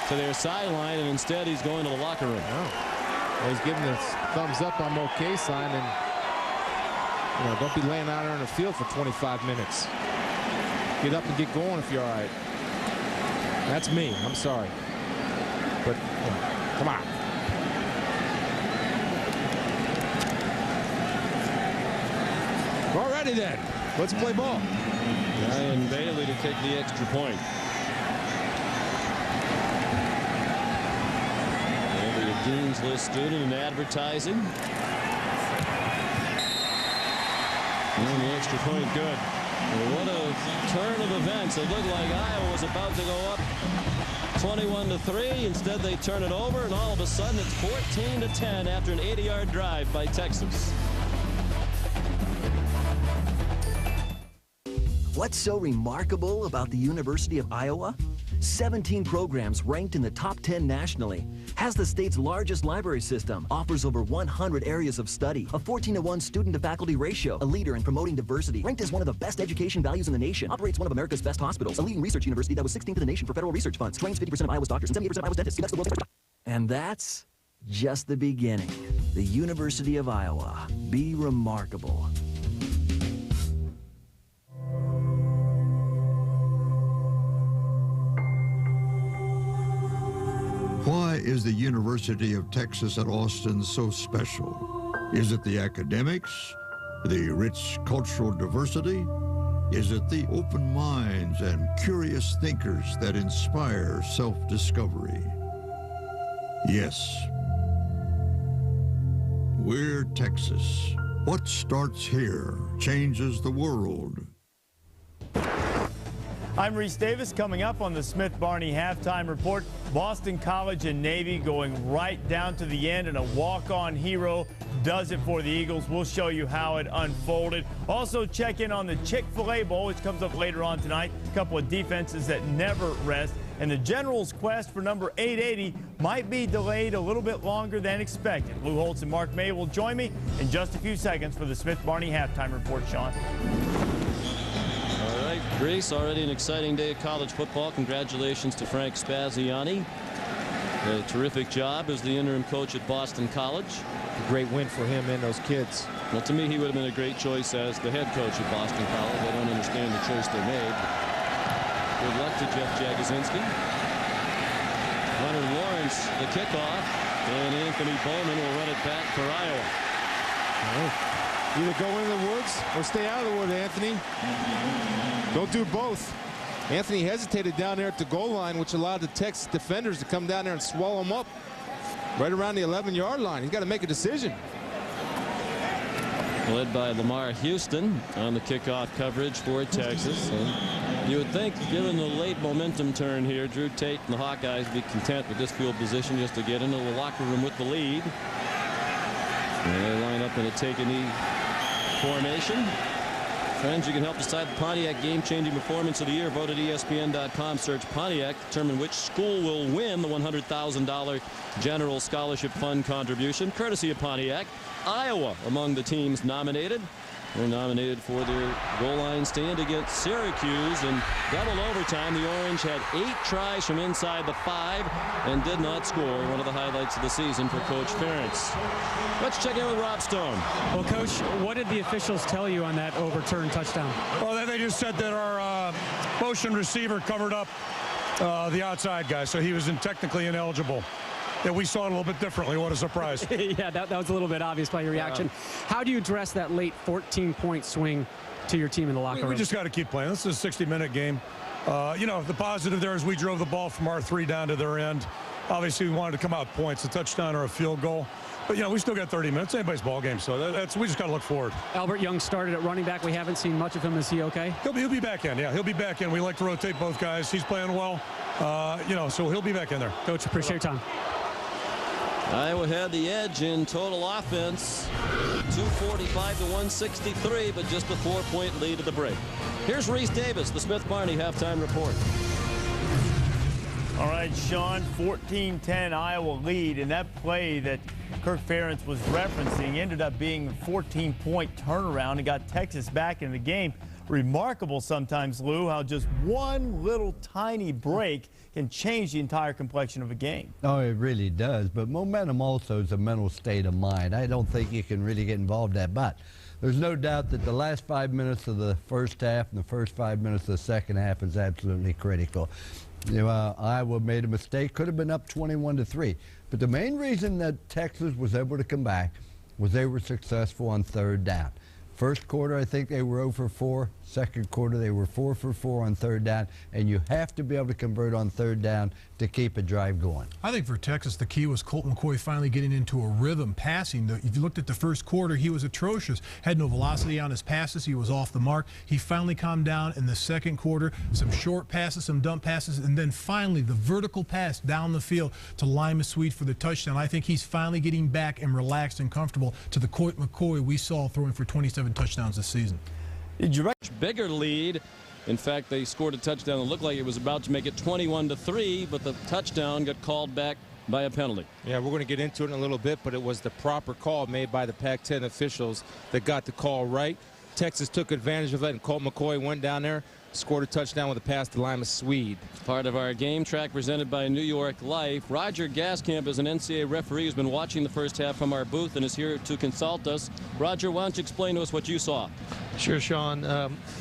to their sideline, and instead he's going to the locker room. Well, he's giving the thumbs up, I'm okay sign, and don't be laying out there on the field for 25 minutes. Get up and get going if you're all right. That's me. I'm sorry. But come on. Alrighty then. Let's play ball. Ryan Bailey to take the extra point. Bailey, a Dean's List student in advertising. And the extra point good. Well, what a turn of events. It looked like Iowa was about to go up 21-3. Instead, they turn it over, and all of a sudden it's 14-10 after an 80-yard drive by Texas. What's so remarkable about the University of Iowa? 17 programs ranked in the top 10 nationally, has the state's largest library system, offers over 100 areas of study, a 14-to-1 student-to-faculty ratio, a leader in promoting diversity, ranked as one of the best education values in the nation, operates one of America's best hospitals, a leading research university that was 16th in the nation for federal research funds, trains 50% of Iowa's doctors and 78% of Iowa's dentists. That's the world's first. And that's just the beginning. The University of Iowa. Be remarkable. Why is the University of Texas at Austin so special? Is it the academics, the rich cultural diversity? Is it the open minds and curious thinkers that inspire self-discovery? Yes. We're Texas. What starts here changes the world. I'm Reese Davis. Coming up on the Smith-Barney Halftime Report, Boston College and Navy going right down to the end, and a walk-on hero does it for the Eagles. We'll show you how it unfolded. Also check in on the Chick-fil-A Bowl, which comes up later on tonight. A couple of defenses that never rest. And the Generals' quest for number 880 might be delayed a little bit longer than expected. Lou Holtz and Mark May will join me in just a few seconds for the Smith-Barney Halftime Report. Sean. All right, Greece, already an exciting day of college football. Congratulations to Frank Spaziani. A terrific job as the interim coach at Boston College. A great win for him and those kids. Well, to me, he would have been a great choice as the head coach at Boston College. I don't understand the choice they made. Good luck to Jeff Jagosinski. Leonard Lawrence, the kickoff, and Anthony Bowman will run it back for Iowa. Either go into the woods or stay out of the wood, Anthony. Don't do both. Anthony hesitated down there at the goal line, which allowed the Texas defenders to come down there and swallow him up right around the 11-yard line. He's got to make a decision. Led by Lamar Houston on the kickoff coverage for Texas. And you would think, given the late momentum turn here, Drew Tate and the Hawkeyes would be content with this field position just to get into the locker room with the lead. And they line up in a take-a-knee formation. Friends, you can help decide the Pontiac game-changing performance of the year. Vote at ESPN.com. Search Pontiac. Determine which school will win the $100,000 General Scholarship Fund contribution, courtesy of Pontiac. Iowa among the teams nominated. They're nominated for their goal line stand against Syracuse in double overtime. The Orange had 8 tries from inside the 5 and did not score. One of the highlights of the season for Coach Ferentz. Let's check in with Rob Stone. Well, Coach, what did the officials tell you on that overturned touchdown? Well, they just said that our motion receiver covered up the outside guy, so he was technically ineligible. Yeah, we saw it a little bit differently. What a surprise. Yeah, that was a little bit obvious by your reaction. How do you address that late 14-point swing to your team in the locker room? We just got to keep playing. This is a 60-minute game. You know, the positive there is we drove the ball from our 3 down to their end. Obviously, we wanted to come out points, a touchdown or a field goal. But, you know, we still got 30 minutes. Anybody's ball game, so we just got to look forward. Albert Young started at running back. We haven't seen much of him. Is he okay? He'll be back in, yeah. He'll be back in. We like to rotate both guys. He's playing well, you know, so he'll be back in there. Coach, appreciate your time. Iowa had the edge in total offense, 245 to 163, but just a 4-point lead at the break. Here's Reese Davis, the Smith-Barney halftime report. All right, Sean, 14-10 Iowa lead, and that play that Kirk Ferentz was referencing ended up being a 14-point turnaround and got Texas back in the game. Remarkable sometimes, Lou, how just one little tiny break can change the entire complexion of a game. Oh, it really does. But momentum also is a mental state of mind. I don't think you can really get involved in that. But there's no doubt that the last 5 minutes of the first half and the first 5 minutes of the second half is absolutely critical. You know, Iowa made a mistake, could have been up 21-3. But the main reason that Texas was able to come back was they were successful on third down. First quarter, I think they were 0 for 4. Second quarter, they were 4 for 4 on third down. And you have to be able to convert on third down to keep a drive going. I think for Texas, the key was Colt McCoy finally getting into a rhythm passing. If you looked at the first quarter, he was atrocious. Had no velocity on his passes. He was off the mark. He finally calmed down in the second quarter. Some short passes, some dump passes, and then finally the vertical pass down the field to Lima Sweet for the touchdown. I think he's finally getting back and relaxed and comfortable to the Colt McCoy we saw throwing for 27 touchdowns this season. Much bigger lead. In fact, they scored a touchdown that looked like it was about to make it 21-3, but the touchdown got called back by a penalty. Yeah, we're going to get into it in a little bit, but it was the proper call made by the Pac-10 officials that got the call right. Texas took advantage of that, and Colt McCoy went down there, scored a touchdown with a pass to Lima Swede. Part of our game track presented by New York Life. Roger Gaskamp is an NCAA referee who's been watching the first half from our booth and is here to consult us. Roger, why don't you explain to us what you saw? Sure, Sean.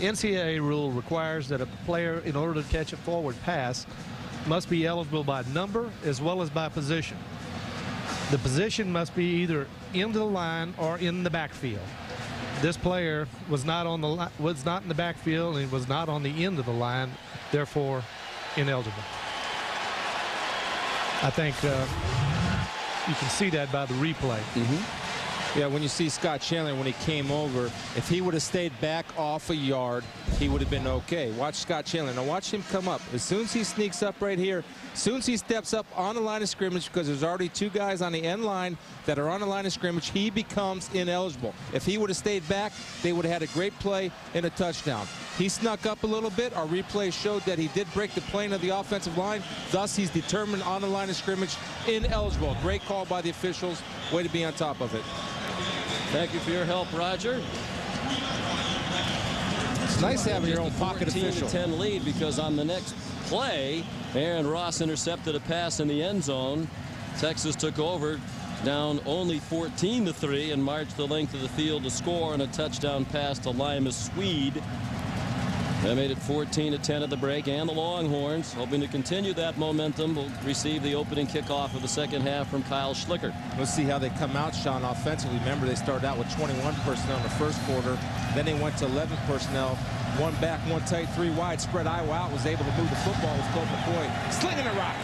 NCAA rule requires that a player, in order to catch a forward pass, must be eligible by number as well as by position. The position must be either into the line or in the backfield. This player was not in the backfield and was not on the end of the line, therefore ineligible. I think you can see that by the replay. Yeah, when you see Scott Chandler when he came over, if he would have stayed back off a yard, he would have been okay. Watch Scott Chandler. Now watch him come up. As soon as he sneaks up right here, as soon as he steps up on the line of scrimmage, because there's already two guys on the end line that are on the line of scrimmage, he becomes ineligible. If he would have stayed back, they would have had a great play and a touchdown. He snuck up a little bit. Our replay showed that he did break the plane of the offensive line. Thus, he's determined on the line of scrimmage ineligible. Great call by the officials. Way to be on top of it. Thank you for your help, Roger. It's nice having your own pocket official. 14-10 lead, because on the next play, Aaron Ross intercepted a pass in the end zone. Texas took over, down only 14-3, and marched the length of the field to score on a touchdown pass to Lima Swede. That made it 14-10 at the break, and the Longhorns, hoping to continue that momentum, will receive the opening kickoff of the second half from Kyle Schlicker. Let's see how they come out, Sean, offensively. Remember, they started out with 21 personnel in the first quarter. Then they went to 11 personnel. One back, one tight, three wide. Spread Iowa out, was able to move the football with Colt McCoy slinging a rock.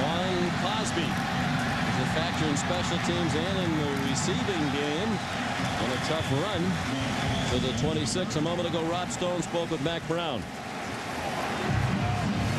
Juan Cosby is a factor in special teams and in the receiving game on a tough run to the 26. A moment ago, Rob Stone spoke with Mac Brown.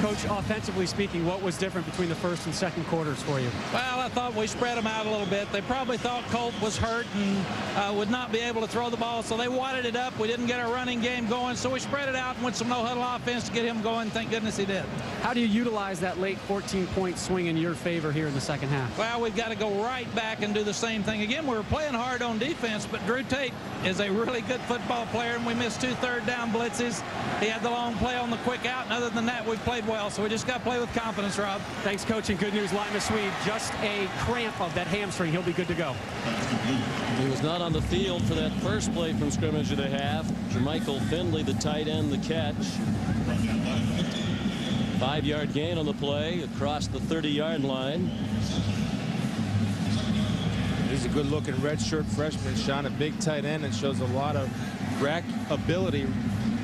Coach, offensively speaking, what was different between the first and second quarters for you? Well, I thought we spread them out a little bit. They probably thought Colt was hurt and would not be able to throw the ball, so they wadded it up. We didn't get our running game going, so we spread it out and went some no-huddle offense to get him going. Thank goodness he did. How do you utilize that late 14-point swing in your favor here in the second half? Well, we've got to go right back and do the same thing again. We were playing hard on defense, but Drew Tate is a really good football player, and we missed 2 third-down blitzes. He had the long play on the quick out, and other than that, we played well, so we just got to play with confidence, Rob. Thanks, Coach, and good news. Lima Swede, just a cramp of that hamstring. He'll be good to go. He was not on the field for that first play from scrimmage of the half. Jermichael Finley, the tight end, the catch. 5-yard gain on the play across the 30-yard line. He's a good-looking redshirt freshman, Sean, a big tight end, and shows a lot of rack ability,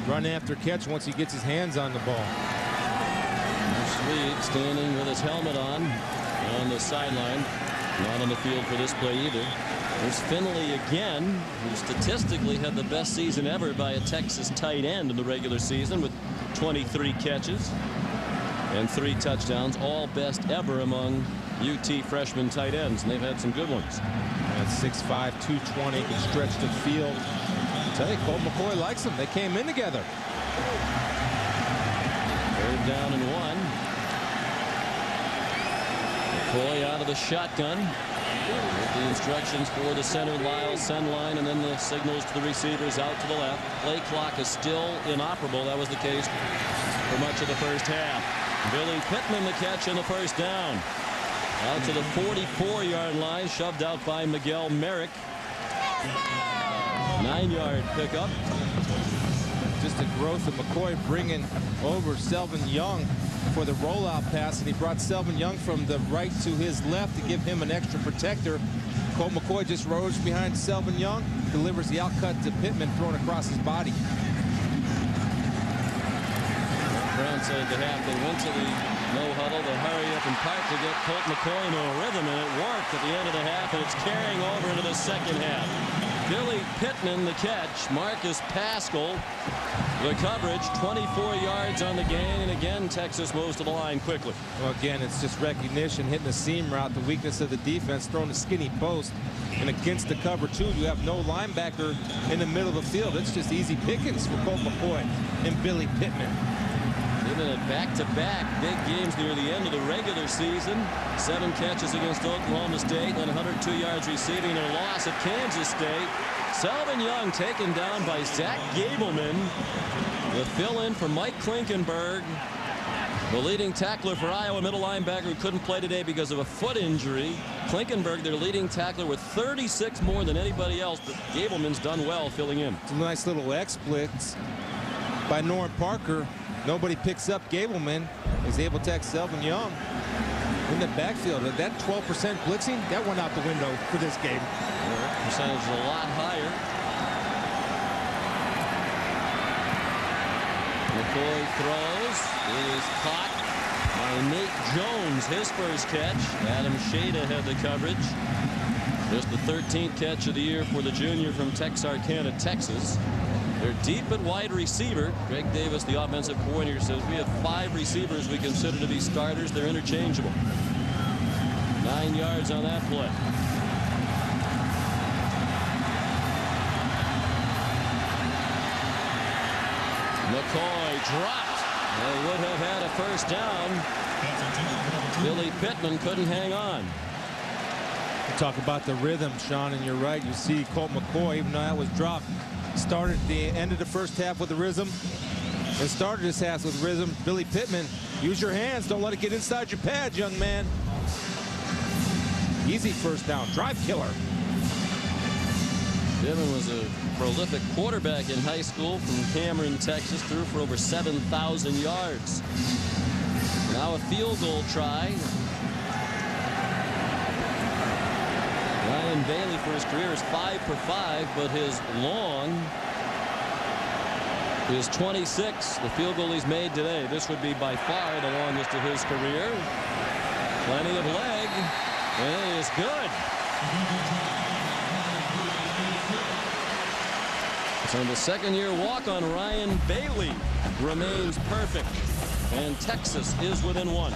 run after catch once he gets his hands on the ball. Swede standing with his helmet on the sideline. Not on the field for this play either. There's Finley again, who statistically had the best season ever by a Texas tight end in the regular season with 23 catches and 3 touchdowns, all best ever among UT freshman tight ends, and they've had some good ones. At 6'5", 220, can stretch the field. I tell you, Colt McCoy likes them. They came in together. 3rd down and 1. McCoy out of the shotgun with the instructions for the center Lyle send line, and then the signals to the receivers out to the left. Play clock is still inoperable. That was the case for much of the first half. Billy Pittman the catch and the first down. Out to the 44-yard line, shoved out by Miguel Merrick. 9-yard pickup. Just the growth of McCoy bringing over Selvin Young for the rollout pass, and he brought Selvin Young from the right to his left to give him an extra protector. Colt McCoy just rose behind Selvin Young, delivers the outcut to Pittman, thrown across his body. Brown said at the half they went to the no huddle to hurry up and park to get Colt McCoy into a rhythm, and it worked at the end of the half, and it's carrying over into the second half. Billy Pittman the catch. Marcus Pascal the coverage. 24 yards on the gain, and again Texas moves to the line quickly. Well, again, it's just recognition, hitting the seam route, the weakness of the defense, throwing a skinny post, and against the cover two, you have no linebacker in the middle of the field. It's just easy pickings for Colt McCoy and Billy Pittman. Even at back-to-back big games near the end of the regular season. 7 catches against Oklahoma State, then 102 yards receiving their loss at Kansas State. Selvin Young taken down by Zach Gableman. The fill-in for Mike Klinkenberg, the leading tackler for Iowa, middle linebacker who couldn't play today because of a foot injury. Klinkenberg, their leading tackler, with 36 more than anybody else, but Gableman's done well filling in. It's a nice little X-blitz by Norm Parker. Nobody picks up Gableman. Is able to take Selvin Young in the backfield. That 12% blitzing, that went out the window for this game. Percentage is a lot higher. McCoy throws. It is caught by Nate Jones. His first catch. Adam Shada had the coverage. Just the 13th catch of the year for the junior from Texarkana, Texas. They're deep at wide receiver. Greg Davis, the offensive coordinator, says we have 5 receivers we consider to be starters. They're interchangeable. 9 yards on that play. McCoy dropped. They would have had a first down. Billy Pittman couldn't hang on. Talk about the rhythm, Sean, and you're right. You see Colt McCoy, even though that was dropped, started at the end of the first half with the rhythm and started his half with rhythm. Billy Pittman, use your hands. Don't let it get inside your pads, young man. Easy first down. Drive killer. Pittman was a prolific quarterback in high school from Cameron, Texas. Threw for over 7,000 yards. Now a field goal try. Ryan Bailey for his career is 5 for 5, but his long is 26. The field goal he's made today. This would be by far the longest of his career. Plenty of leg, and it is good. So the second-year walk on Ryan Bailey remains perfect, and Texas is within 1.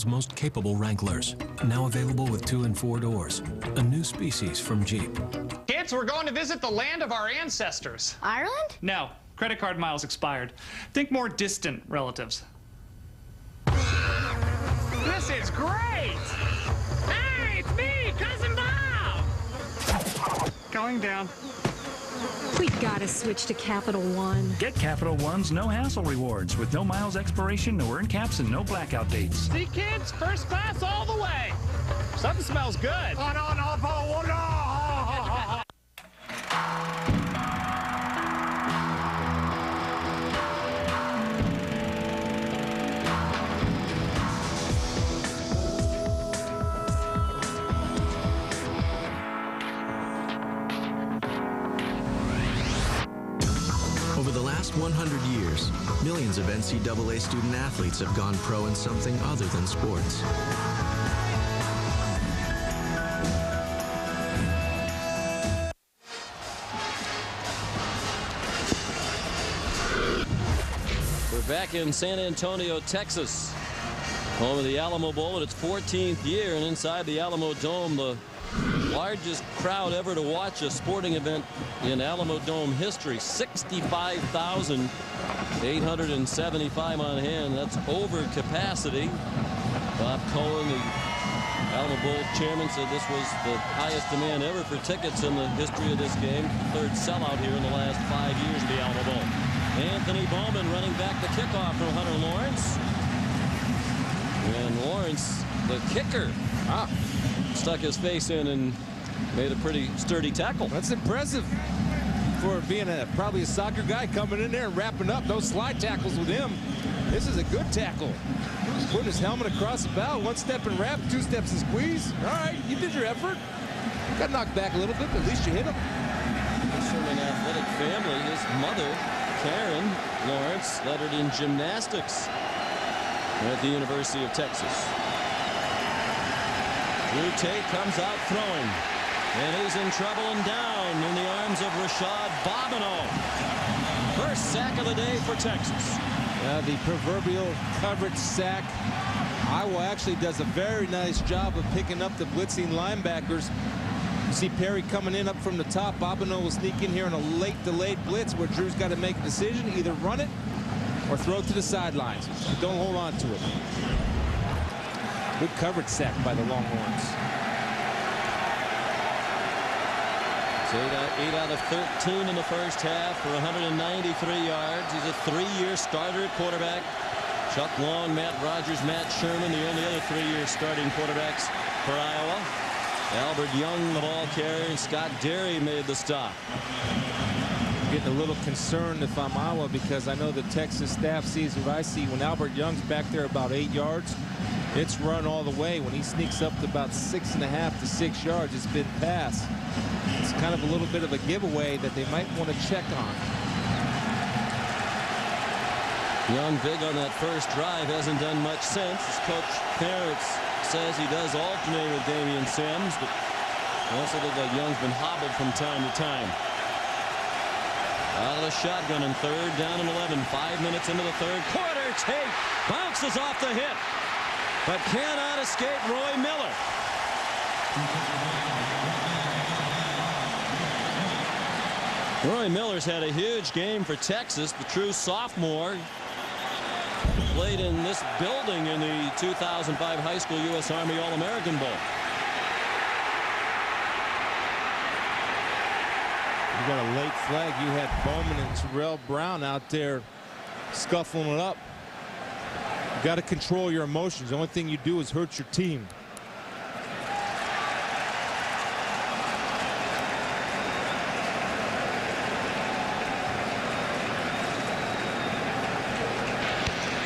Most capable Wranglers, now available with 2 and 4 doors, a new species from Jeep. Kids, we're going to visit the land of our ancestors. Ireland? No, credit card miles expired. Think more distant relatives. This is great! Hey, it's me, Cousin Bob! Going down. We gotta switch to Capital One. Get Capital One's no-hassle rewards with no miles expiration, no earned caps, and no blackout dates. See, kids, first class all the way. Something smells good. 100 years, millions of NCAA student athletes have gone pro in something other than sports. We're back in San Antonio, Texas, home of the Alamo Bowl in its 14th year, and inside the Alamo Dome, the largest crowd ever to watch a sporting event in Alamo Dome history. 65,875 on hand. That's over capacity. Bob Cohen, the Alamo Bowl chairman, said this was the highest demand ever for tickets in the history of this game. Third sellout here in the last 5 years of the Alamo Bowl. Anthony Bowman running back the kickoff from Hunter Lawrence. And Lawrence, the kicker, stuck his face in and made a pretty sturdy tackle. That's impressive for being probably a soccer guy coming in there and wrapping up. No slide tackles with him. This is a good tackle. Putting his helmet across the bow. 1 step and wrap, 2 steps and squeeze. All right, you did your effort. Got knocked back a little bit, but at least you hit him. He's from an athletic family. His mother, Karen Lawrence, lettered in gymnastics at the University of Texas. Drew Tate comes out throwing, and he's in trouble and down in the arms of Rashad Bobineau. First sack of the day for Texas. The proverbial coverage sack. Iowa actually does a very nice job of picking up the blitzing linebackers. You see Perry coming in up from the top. Bobineau will sneak in here in a late delayed blitz where Drew's got to make a decision, either run it or throw it to the sidelines. Don't hold on to it. Good coverage sack by the Longhorns. So 8 out of 13 in the first half for 193 yards. He's a 3-year starter at quarterback. Chuck Long, Matt Rogers, Matt Sherman, the only other 3-year starting quarterbacks for Iowa. Albert Young, the ball carrier, and Scott Derry made the stop. I'm getting a little concerned if I'm Iowa, because I know the Texas staff sees what I see. When Albert Young's back there about 8 yards, it's run all the way. When he sneaks up to about 6.5 to 6 yards, it's been pass. It's kind of a little bit of a giveaway that they might want to check on. Young big on that first drive, hasn't done much since. His coach Parents says he does alternate with Damian Sims, but also looks like Young's been hobbled from time to time. Out of the shotgun in third, down in 11. 5 minutes into the third quarter. Tate bounces off the hit, but cannot escape Roy Miller. Roy Miller's had a huge game for Texas. The true sophomore played in this building in the 2005 high school U.S. Army All-American Bowl. You got a late flag. You had Bowman and Terrell Brown out there scuffling it up. You got to control your emotions. The only thing you do is hurt your team.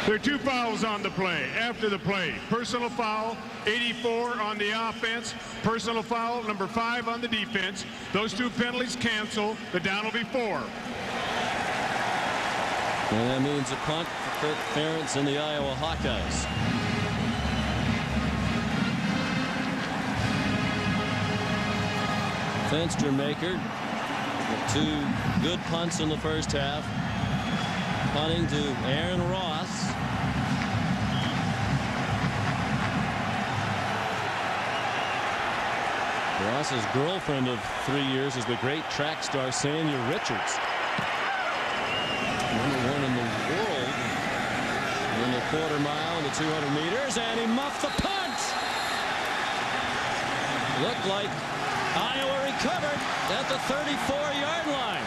There are 2 fouls on the play. After the play, personal foul, 84 on the offense, personal foul, number 5 on the defense. Those 2 penalties cancel. The down will be 4. And that means a punt for Kirk Ferentz and the Iowa Hawkeyes. Fenstermaker with 2 good punts in the first half. Punting to Aaron Ross. Ross's girlfriend of 3 years is the great track star Sanya Richards. #1 in the world in the quarter mile and the 200 meters, and he muffed the punt. Looked like Iowa recovered at the 34-yard line.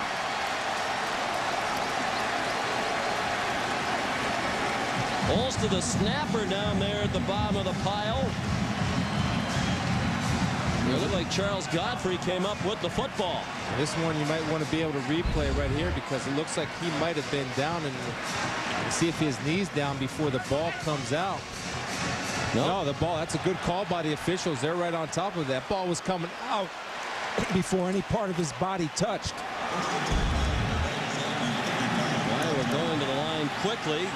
Holster, the snapper, down there at the bottom of the pile. It looked like Charles Godfrey came up with the football. This one you might want to be able to replay right here, because it looks like he might have been down and see if his knee's down before the ball comes out. Nope. No, the ball, that's a good call by the officials. They're right on top of that. Ball was coming out before any part of his body touched. Iowa quickly.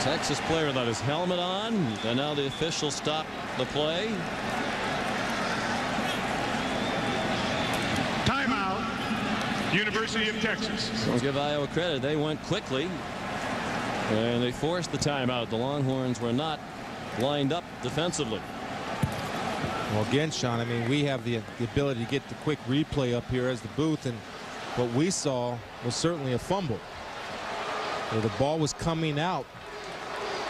Texas player without his helmet on, and now the officials stop the play. Timeout, University of Texas. I'll give Iowa credit. They went quickly, and they forced the timeout. The Longhorns were not lined up defensively. Well, again, Sean, I mean, we have the ability to get the quick replay up here as the booth, and what we saw was certainly a fumble. So the ball was coming out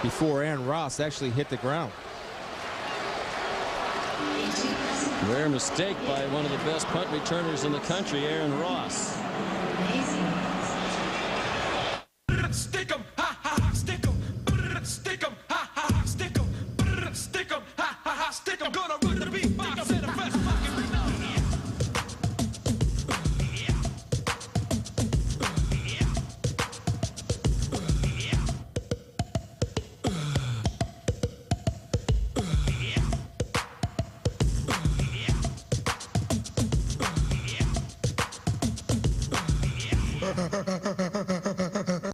before Aaron Ross actually hit the ground. Rare mistake by one of the best punt returners in the country, Aaron Ross. Stick 'em, ha ha, stick 'em, stick 'em, ha ha, stick 'em, stick 'em, ha ha, stick 'em. Gonna run the beat box in the best fucking we know.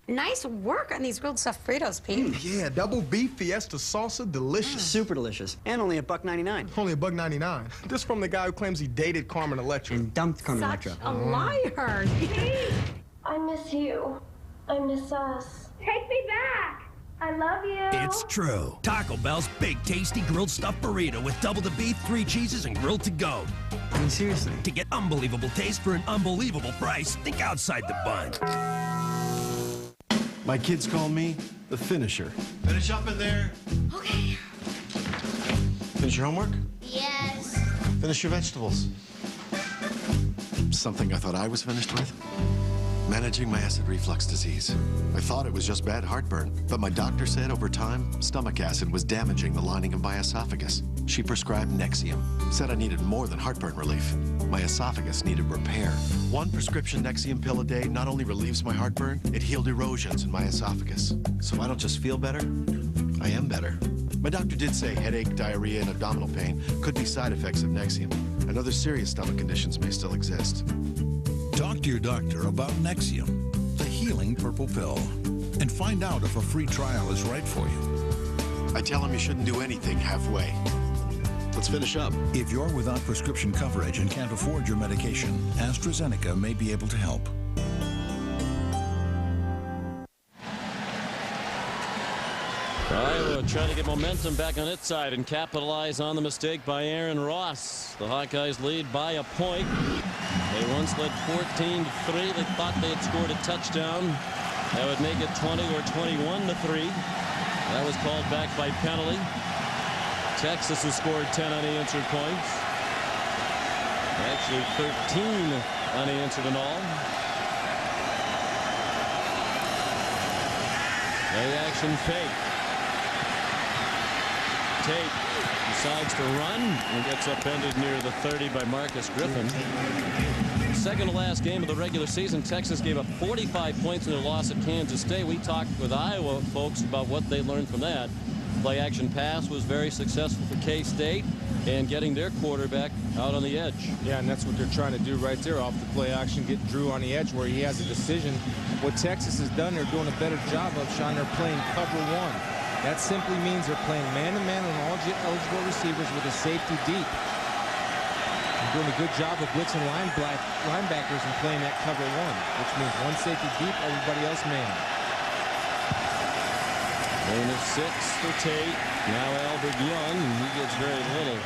Nice work on these grilled stuffed Fritos, Pete. Yeah, double beef fiesta salsa, delicious. Super delicious. And only $1.99. Only $1.99. This from the guy who claims he dated Carmen Electra. And dumped Carmen Such Electra. a liar. I miss you. I miss us. Take me back. I love you. It's true. Taco Bell's Big Tasty Grilled Stuffed Burrito with double the beef, 3 cheeses, and grilled to go. I mean, seriously. To get unbelievable taste for an unbelievable price, think outside the bun. My kids call me the finisher. Finish up in there. Okay. Finish your homework? Yes. Finish your vegetables. Something I thought I was finished with? Managing my acid reflux disease. I thought it was just bad heartburn, but my doctor said over time, stomach acid was damaging the lining of my esophagus. She prescribed Nexium, said I needed more than heartburn relief. My esophagus needed repair. 1 prescription Nexium pill a day not only relieves my heartburn, it healed erosions in my esophagus. So I don't just feel better, I am better. My doctor did say headache, diarrhea, and abdominal pain could be side effects of Nexium, and other serious stomach conditions may still exist. Talk to your doctor about Nexium, the healing purple pill, and find out if a free trial is right for you. I tell him you shouldn't do anything halfway. Let's finish up. If you're without prescription coverage and can't afford your medication, AstraZeneca may be able to help. Iowa trying to get momentum back on its side and capitalize on the mistake by Aaron Ross. The Hawkeyes lead by a point. They once led 14-3. They thought they had scored a touchdown. That would make it 20 or 21-3. That was called back by penalty. Texas has scored 10 unanswered points. Actually 13 unanswered in all. Play action fake. Tate decides to run and gets upended near the 30 by Marcus Griffin. Second to last game of the regular season, Texas gave up 45 points in their loss at Kansas State. We talked with Iowa folks about what they learned from that. Play action pass was very successful for K-State and getting their quarterback out on the edge. Yeah, and that's what they're trying to do right there off the play action, get Drew on the edge where he has a decision. What Texas has done, they're doing a better job of, Sean, they're playing cover 1. That simply means they're playing man-to-man on all eligible receivers with a safety deep. They're doing a good job of blitzing linebackers and playing that cover 1, which means 1 safety deep, everybody else man. Gain of 6 for Tate. Now Albert Young, he gets very little.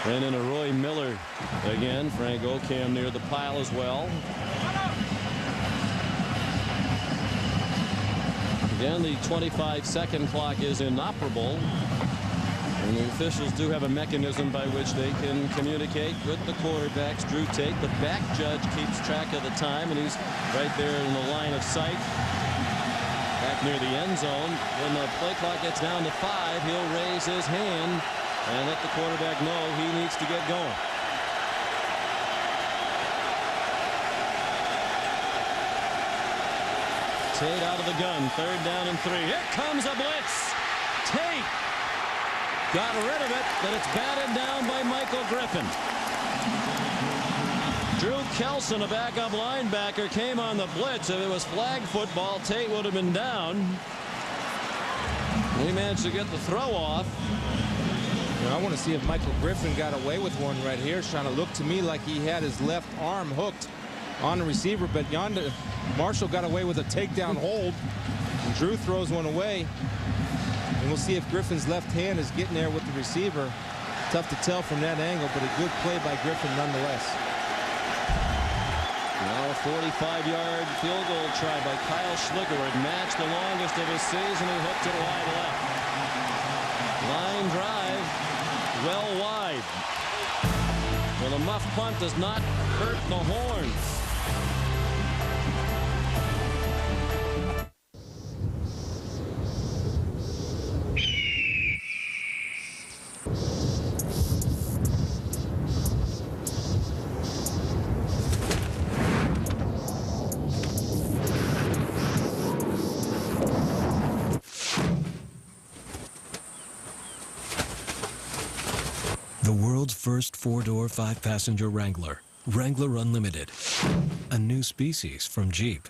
And in a Roy Miller again. Frank Ocam near the pile as well. Again, the 25-second clock is inoperable. And the officials do have a mechanism by which they can communicate with the quarterbacks. Drew Tate, the back judge, keeps track of the time, and he's right there in the line of sight. Back near the end zone. When the play clock gets down to 5, he'll raise his hand and let the quarterback know he needs to get going. Tate out of the gun, 3rd down and 3. Here comes a blitz. Tate got rid of it, but it's batted down by Michael Griffin. Drew Kelson, a backup linebacker, came on the blitz. If it was flag football, Tate would have been down. He managed to get the throw off. I want to see if Michael Griffin got away with one right here. It's trying to look to me like he had his left arm hooked on the receiver, but yonder Marshall got away with a takedown hold, and Drew throws one away. And we'll see if Griffin's left hand is getting there with the receiver. Tough to tell from that angle, but a good play by Griffin nonetheless. Now a 45-yard field goal try by Kyle Schlicker. It matched the longest of his season. He hooked it wide left. Line drive, well wide. Well, the muff punt does not hurt the horns. The world's first 4-door, 5-passenger Wrangler. Wrangler Unlimited. A new species from Jeep.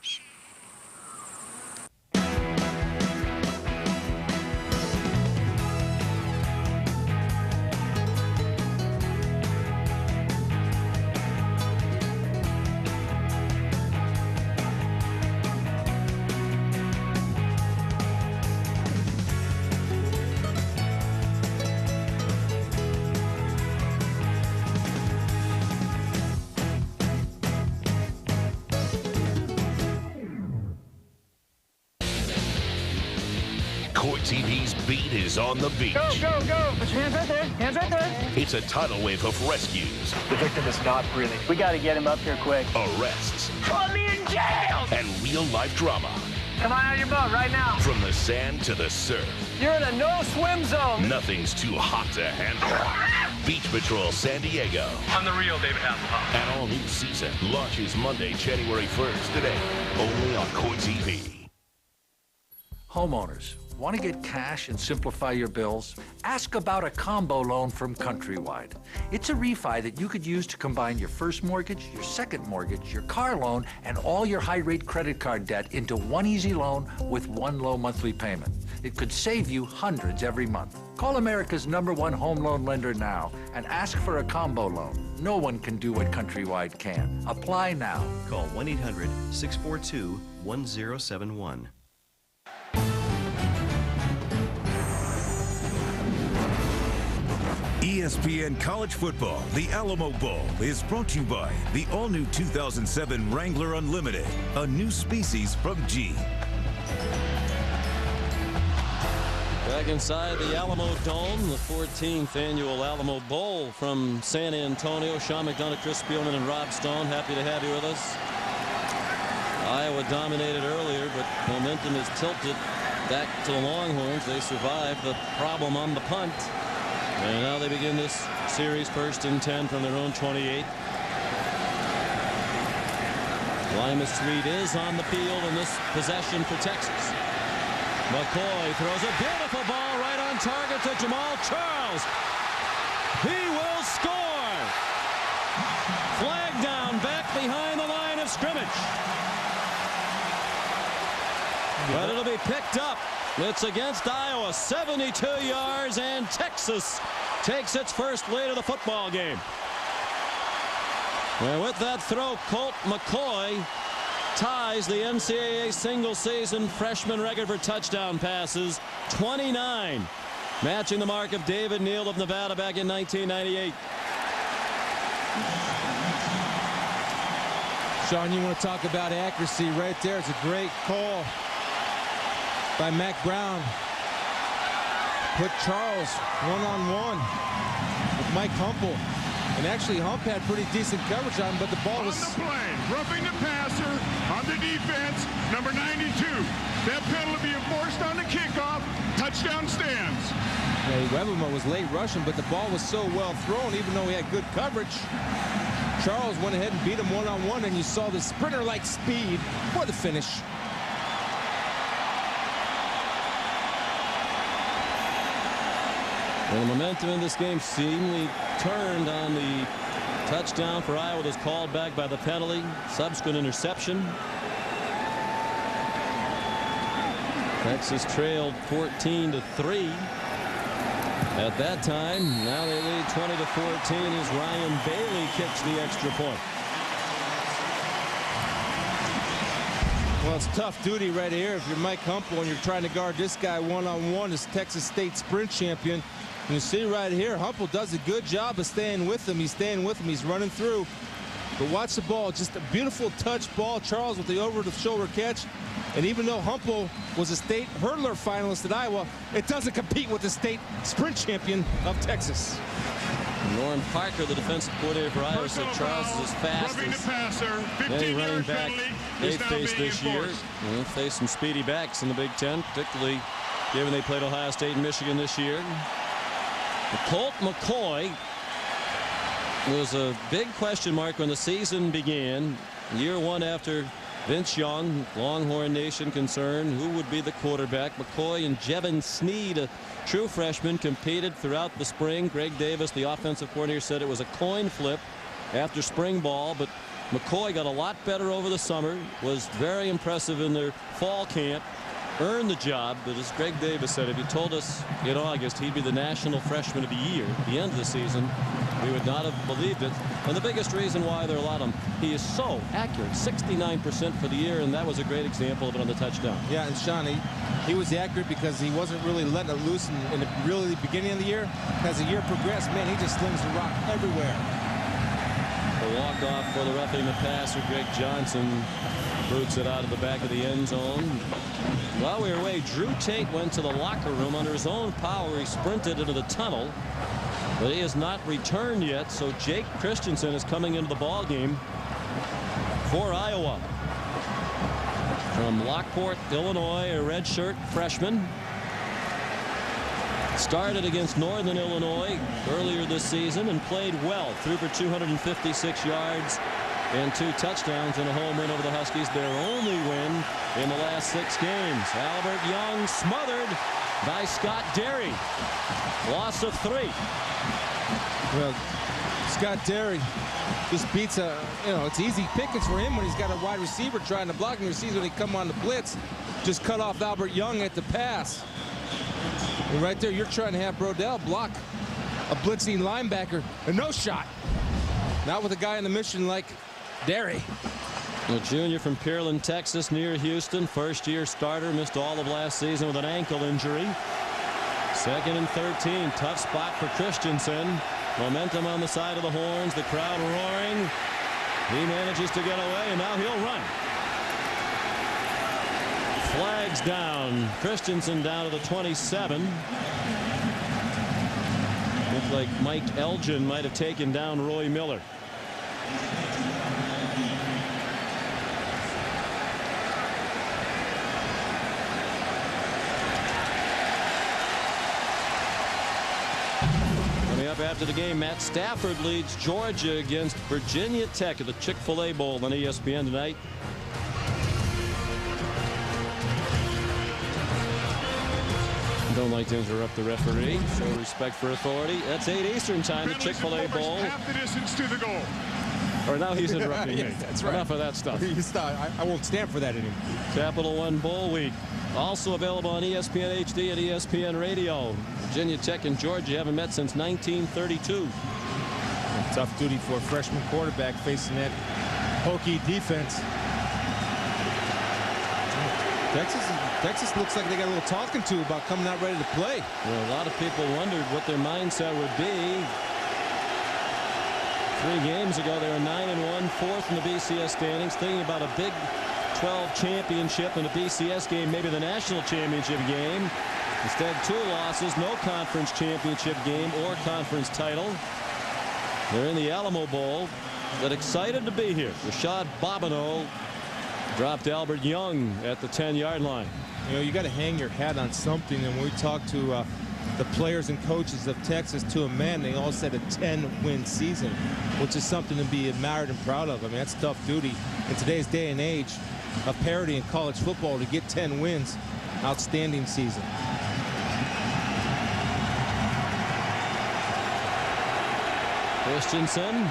Court TV's beat is on the beach. Go, go, go. Put your hands right there. Hands right there. It's a tidal wave of rescues. The victim is not breathing. We got to get him up here quick. Arrests. Put me in jail. And real-life drama. Come on out of your boat right now. From the sand to the surf. You're in a no-swim zone. Nothing's too hot to handle. Beach Patrol San Diego. I'm the real David Hasselhoff. An all-new season launches Monday, January 1st. Today, only on Court TV. Homeowners, want to get cash and simplify your bills? Ask about a combo loan from Countrywide. It's a refi that you could use to combine your first mortgage, your second mortgage, your car loan, and all your high-rate credit card debt into one easy loan with one low monthly payment. It could save you hundreds every month. Call America's #1 home loan lender now and ask for a combo loan. No one can do what Countrywide can. Apply now. Call 1-800-642-1071. ESPN College Football, the Alamo Bowl, is brought to you by the all-new 2007 Wrangler Unlimited, a new species from Jeep. Back inside the Alamo Dome, the 14th annual Alamo Bowl from San Antonio. Sean McDonough, Chris Spielman, and Rob Stone, happy to have you with us. Iowa dominated earlier, but momentum is tilted back to the Longhorns. They survived the problem on the punt. And now they begin this series 1st and 10 from their own 28. Limas Reed is on the field in this possession for Texas. McCoy throws a beautiful ball right on target to Jamal Charles. He will score. Flag down back behind the line of scrimmage. But it'll be picked up. It's against Iowa, 72 yards, and Texas takes its first lead of the football game. And with that throw, Colt McCoy ties the NCAA single-season freshman record for touchdown passes, 29, matching the mark of David Neal of Nevada back in 1998. Sean, you want to talk about accuracy right there. It's a great call by Mac Brown. Put Charles one-on-one with Mike Humpel. And actually, Hump had pretty decent coverage on him, but the ball was... On the play, roughing the passer on the defense, number 92. That penalty being forced on the kickoff. Touchdown stands. Yeah, Webema was late rushing, but the ball was so well thrown, even though he had good coverage. Charles went ahead and beat him one-on-one, and you saw the sprinter-like speed for the finish. And the momentum in this game seemingly turned on the touchdown for Iowa that was called back by the penalty. Subsequent interception. Texas trailed 14-3 at that time. Now they lead 20-14 as Ryan Bailey kicks the extra point. Well, it's tough duty right here if you're Mike Humpel and you're trying to guard this guy one-on-one, this Texas State sprint champion. And you see right here, Humpel does a good job of staying with him. He's staying with him. He's running through. But watch the ball. Just a beautiful touch ball. Charles with the over-the-shoulder catch. And even though Humpel was a state hurdler finalist at Iowa, it doesn't compete with the state sprint champion of Texas. Norm Parker, the defensive coordinator for Iowa, said Charles is as fast as any running back they faced this year. They'll face some speedy backs in the Big Ten, particularly given they played Ohio State and Michigan this year. Colt McCoy was a big question mark when the season began. Year one after Vince Young, Longhorn Nation concerned, who would be the quarterback? McCoy and Jevin Sneed, a true freshman, competed throughout the spring. Greg Davis, the offensive coordinator, said it was a coin flip after spring ball, but McCoy got a lot better over the summer, was very impressive in their fall camp, earned the job. But as Greg Davis said, if he told us in August he'd be the National Freshman of the Year at the end of the season, we would not have believed it. And the biggest reason why they're allowed him, he is so accurate, 69% for the year, and that was a great example of it on the touchdown. Yeah, and Sean, he was accurate because he wasn't really letting it loose in the beginning of the year. As the year progressed, man, he just slings the rock everywhere. The walk-off for the roughing the passer, Greg Johnson, boots it out of the back of the end zone. While we were away, Drew Tate went to the locker room under his own power. He sprinted into the tunnel, but he has not returned yet. So Jake Christensen is coming into the ball game for Iowa from Lockport, Illinois, a redshirt freshman. Started against Northern Illinois earlier this season and played well. Threw for 256 yards and 2 touchdowns and a home win over the Huskies, their only win in the last 6 games. Albert Young smothered by Scott Derry. Loss of 3. Well, Scott Derry just beats it's easy pickings for him when he's got a wide receiver trying to block him. You see when he come on the blitz, just cut off Albert Young at the pass. And right there, you're trying to have Brodell block a blitzing linebacker, and no shot. Not with a guy on the mission like Derry. A junior from Pearland, Texas, near Houston. First-year starter, missed all of last season with an ankle injury. 2nd and 13. Tough spot for Christensen. Momentum on the side of the horns. The crowd roaring. He manages to get away, and now he'll run. Flags down. Christensen down to the 27. Looked like Mike Elgin might have taken down Roy Miller. Coming up after the game, Matt Stafford leads Georgia against Virginia Tech at the Chick-fil-A Bowl on ESPN tonight. Don't like to interrupt the referee. Show respect for authority. That's 8 Eastern time. The Chick-fil-A Bowl. Half the distance to the goal. Or now he's interrupting me. That's right. Enough of that stuff. I won't stand for that anymore. Capital One Bowl Week. Also available on ESPN HD and ESPN Radio. Virginia Tech and Georgia haven't met since 1932. A tough duty for a freshman quarterback facing that hokey defense. Texas looks like they got a little talking to about coming out ready to play. Well, a lot of people wondered what their mindset would be. 3 games ago, they were 9-1, 4th in the BCS standings, thinking about a Big 12 championship in a BCS game, maybe the national championship game. Instead, 2 losses, no conference championship game or conference title. They're in the Alamo Bowl, but excited to be here. Rashad Bobineau dropped Albert Young at the 10-yard line. You know, you got to hang your hat on something. And when we talked to the players and coaches of Texas, to a man, they all said a 10-win season, which is something to be admired and proud of. I mean, that's tough duty in today's day and age of parity in college football to get 10 wins. Outstanding season. Christensen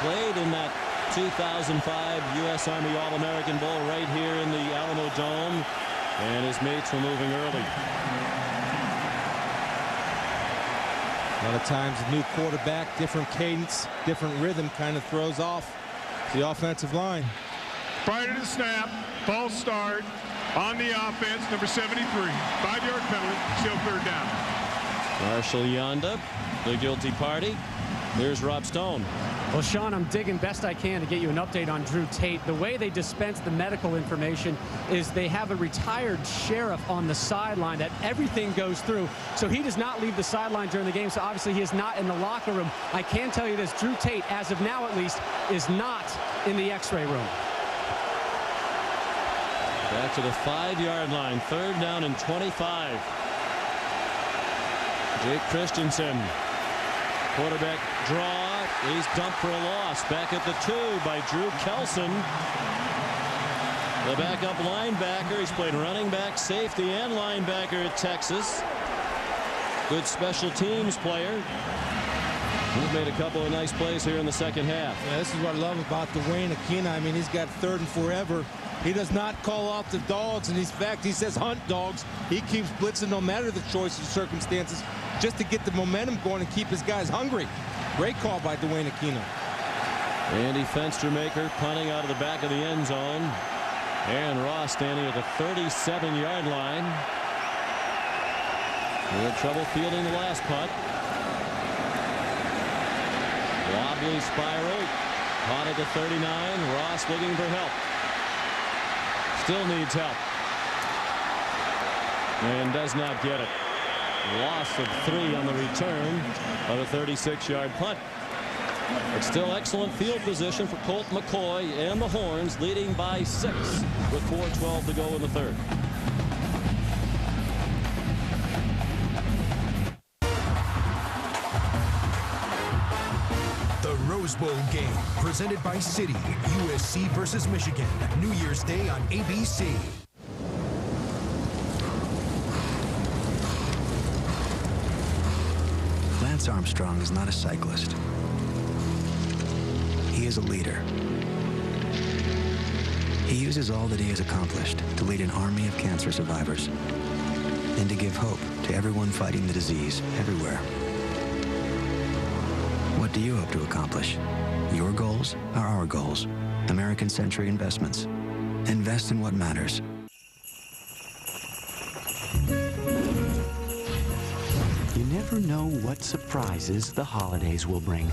played in that 2005 U.S. Army All-American Bowl right here in the Alamo Dome, and his mates were moving early. A lot of times a new quarterback, different cadence, different rhythm kind of throws off the offensive line. Prior to the snap, false start on the offense, number 73. 5-yard penalty, still third down. Marshall Yonda, the guilty party. There's Rob Stone. Well, Sean, I'm digging best I can to get you an update on Drew Tate. The way they dispense the medical information is they have a retired sheriff on the sideline that everything goes through. So he does not leave the sideline during the game, so obviously he is not in the locker room. I can tell you this, Drew Tate, as of now at least, is not in the x-ray room. Back to the 5-yard line, third down and 25. Jake Christensen, quarterback draw. He's dumped for a loss. Back at the 2 by Drew Kelson. The backup linebacker. He's played running back, safety, and linebacker at Texas. Good special teams player. He's made a couple of nice plays here in the second half. Yeah, this is what I love about Dwayne Aquina. I mean, he's got third and forever. He does not call off the dogs, and in fact, he says hunt dogs. He keeps blitzing no matter the choice of circumstances, just to get the momentum going and keep his guys hungry. Great call by Dwayne Aquina. Andy Fenstermaker punting out of the back of the end zone. Aaron Ross standing at the 37-yard line. He had trouble fielding the last punt. Wobbly spiral. Caught at the 39. Ross looking for help. Still needs help. And does not get it. Loss of 3 on the return of a 36-yard punt. But still excellent field position for Colt McCoy and the Horns, leading by 6 with 4:12 to go in the third. The Rose Bowl game, presented by Citi. USC versus Michigan. New Year's Day on ABC. Lance Armstrong is not a cyclist. He is a leader. He uses all that he has accomplished to lead an army of cancer survivors and to give hope to everyone fighting the disease everywhere. What do you hope to accomplish? Your goals are our goals. American Century Investments. Invest in what matters. You never know what surprises the holidays will bring.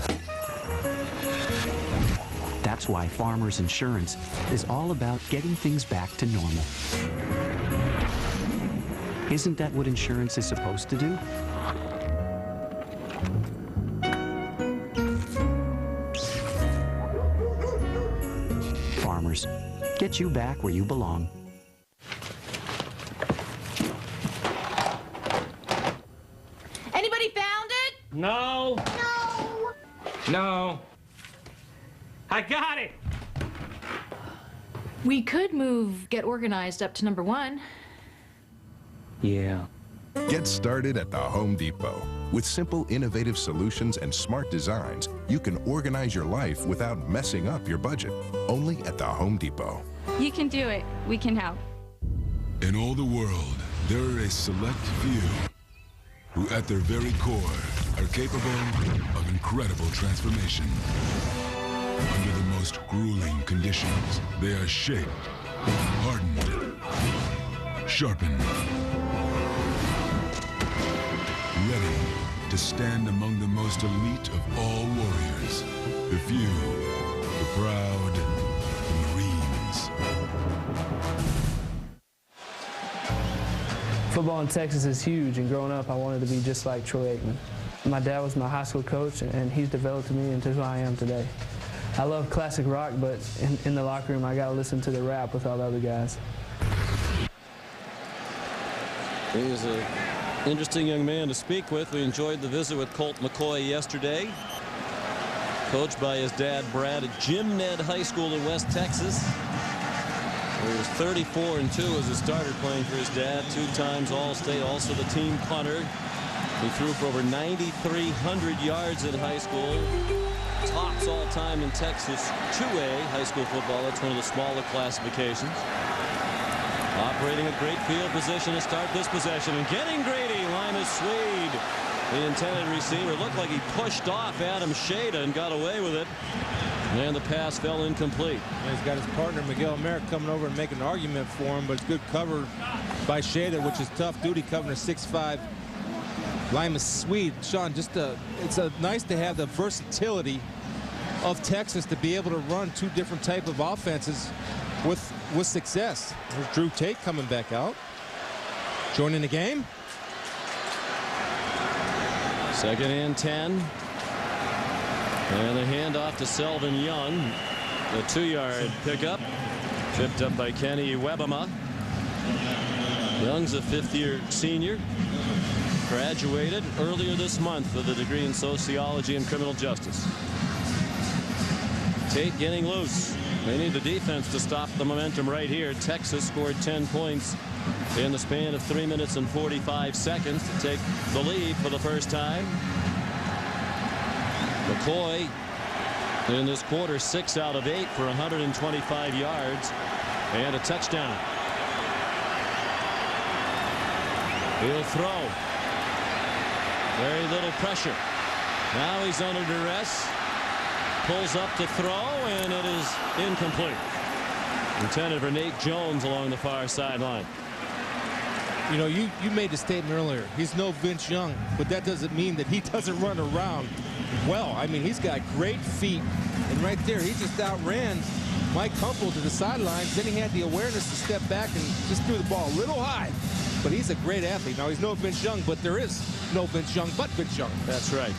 That's why Farmers Insurance is all about getting things back to normal. Isn't that what insurance is supposed to do? Farmers, get you back where you belong. Anybody found it? No. No. No. I got it. We could move Get Organized up to number 1. Yeah. Get started at the Home Depot. With simple, innovative solutions and smart designs, you can organize your life without messing up your budget. Only at the Home Depot. You can do it. We can help. In all the world, there are a select few who at their very core are capable of incredible transformation. Under the most grueling conditions, they are shaped, hardened, sharpened, ready to stand among the most elite of all warriors. The few, the proud Marines. Football in Texas is huge, and growing up, I wanted to be just like Troy Aikman. My dad was my high school coach, and he's developed me into who I am today. I love classic rock, but in the locker room, I got to listen to the rap with all the other guys. He is an interesting young man to speak with. We enjoyed the visit with Colt McCoy yesterday. Coached by his dad, Brad, at Jim Ned High School in West Texas. He was 34-2 as a starter playing for his dad. 2 times All-State, also the team punter. He threw for over 9,300 yards in high school. Tops all time in Texas 2A high school football. That's one of the smaller classifications. Operating a great field position to start this possession and getting Grady. Limas Swede, the intended receiver, looked like he pushed off Adam Shada and got away with it. And the pass fell incomplete. And he's got his partner Miguel Merrick coming over and making an argument for him, but it's good cover by Shada, which is tough duty covering a 6'5" Limas Swede. Sean, just it's nice to have the versatility of Texas to be able to run two different type of offenses with success. There's Drew Tate coming back out, joining the game. 2nd and 10. And the handoff to Selvin Young. The 2-yard pickup. Tripped up by Kenny Webama. Young's a 5th-year senior. Graduated earlier this month with a degree in sociology and criminal justice. Tate getting loose. They need the defense to stop the momentum right here. Texas scored 10 points in the span of 3 minutes and 45 seconds to take the lead for the first time. McCoy in this quarter 6 out of 8 for 125 yards and a touchdown. He'll throw. Very little pressure. Now he's under duress. Pulls up to throw, and it is incomplete. Intended for Nate Jones along the far sideline. You know, you made the statement earlier. He's no Vince Young, but that doesn't mean that he doesn't run around well. I mean, he's got great feet. And right there, he just outran Mike Humpel to the sidelines. Then he had the awareness to step back and just threw the ball a little high. But he's a great athlete. Now, he's no Vince Young, but there is no Vince Young but Vince Young. That's right.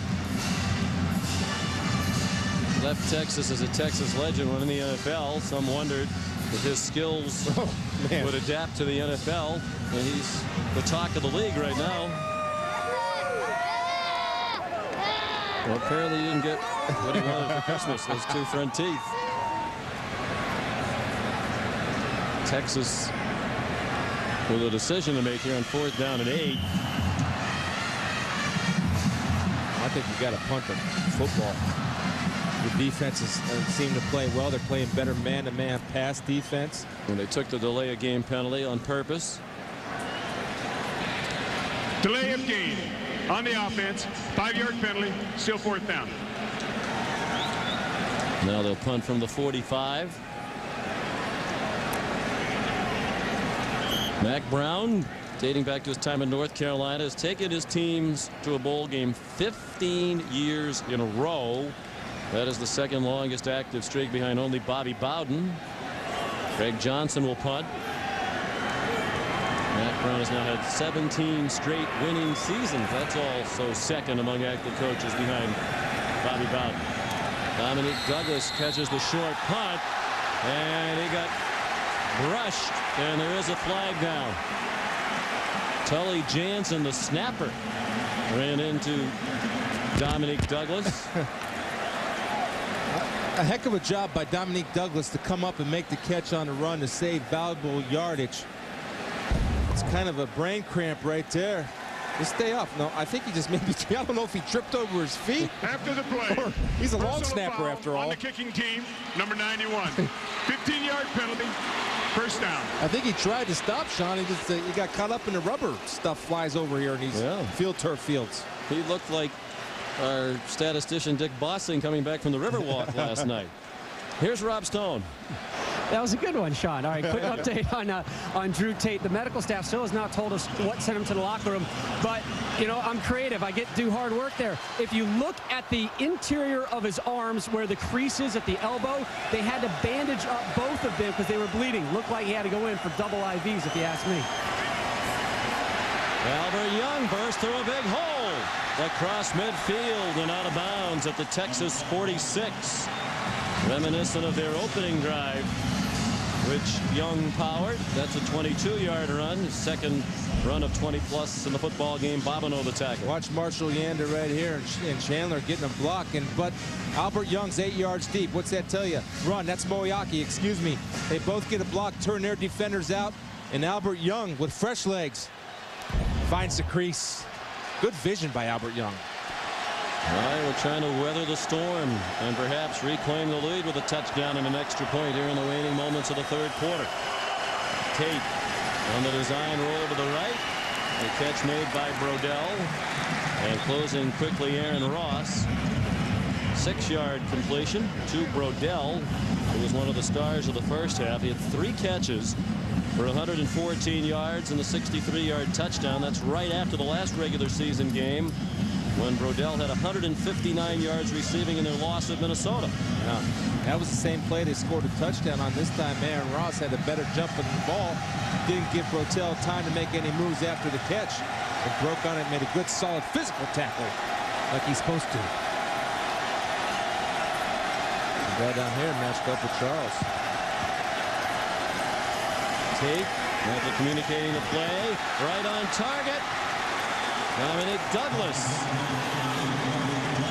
Left Texas as a Texas legend when in the NFL. Some wondered if his skills would adapt to the NFL. And he's the talk of the league right now. Well, apparently he didn't get what he wanted for Christmas, those 2 front teeth. Texas with a decision to make here on 4th down and 8. I think you got to punt the football. The defenses seem to play well. They're playing better man-to-man pass defense. When they took the delay of game penalty on purpose. Delay of game on the offense. 5-yard penalty. Still 4th down. Now they'll punt from the 45. Mack Brown, dating back to his time in North Carolina, has taken his teams to a bowl game 15 years in a row. That is the 2nd longest active streak behind only Bobby Bowden. Greg Johnson will punt. Mack Brown has now had 17 straight winning seasons. That's also 2nd among active coaches behind Bobby Bowden. Dominique Douglas catches the short punt, and he got brushed, and there is a flag down. Tully Jansen, the snapper, ran into Dominique Douglas. A heck of a job by Dominique Douglas to come up and make the catch on the run to save valuable yardage. It's kind of a brain cramp right there. Just stay up. No, I think he just maybe, I don't know if he tripped over his feet. After the play. He's a long snapper after all. On the kicking team, number 91. 15-yard penalty. 1st down. I think he tried to stop Sean. He got caught up in the rubber stuff flies over here in these turf fields. He looked like our statistician Dick Bossing coming back from the Riverwalk last night. Here's Rob Stone. That was a good one, Sean. All right, quick update on Drew Tate. The medical staff still has not told us what sent him to the locker room, but you know, I'm creative. I get to do hard work there. If you look at the interior of his arms where the crease is at the elbow, they had to bandage up both of them because they were bleeding. Looked like he had to go in for double IVs, if you ask me. Albert Young burst through a big hole across midfield and out of bounds at the Texas 46. Reminiscent of their opening drive, which Young powered. That's a 22-yard run, his 2nd run of 20-plus in the football game. Bobineau the tackle. Watch Marshall Yander right here and Chandler getting a block, but Albert Young's 8 yards deep. What's that tell you? Run, that's Moyaki, excuse me. They both get a block, turn their defenders out, and Albert Young with fresh legs finds the crease. Good vision by Albert Young. Iowa trying to weather the storm and perhaps reclaim the lead with a touchdown and an extra point here in the waning moments of the third quarter. Tate on the design roll to the right. The catch made by Brodell. And closing quickly, Aaron Ross. 6-yard completion to Brodell, who was one of the stars of the first half. He had 3 catches for 114 yards and a 63-yard touchdown. That's right after the last regular season game, when Brodell had 159 yards receiving in their loss at Minnesota. Yeah, that was the same play they scored a touchdown on. This time Aaron Ross had a better jump on the ball. Didn't give Brodell time to make any moves after the catch. And broke on it, made a good solid physical tackle like he's supposed to. The guy down here matched up with Charles. Tate after communicating the play, right on target. Dominic Douglas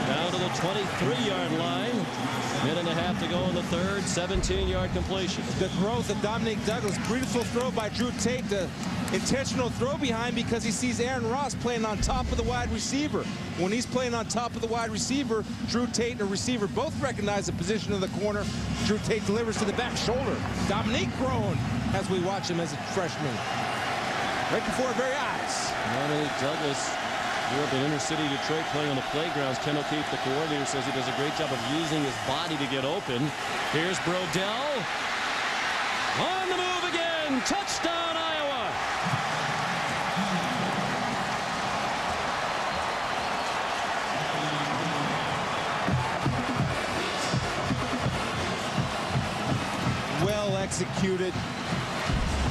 down to the 23-yard line. Minute and a half to go in the third. 17-yard completion. The throws of Dominic Douglas. Beautiful throw by Drew Tate. The intentional throw behind because he sees Aaron Ross playing on top of the wide receiver. When he's playing on top of the wide receiver, Drew Tate and the receiver both recognize the position of the corner. Drew Tate delivers to the back shoulder. Dominique growing as we watch him as a freshman. Right before our very eyes. Dominic Douglas grew up in inner city Detroit playing on the playgrounds. Ken O'Keefe, the coordinator, says he does a great job of using his body to get open. Here's Brodell. On the move again. Touchdown, Iowa. Well executed.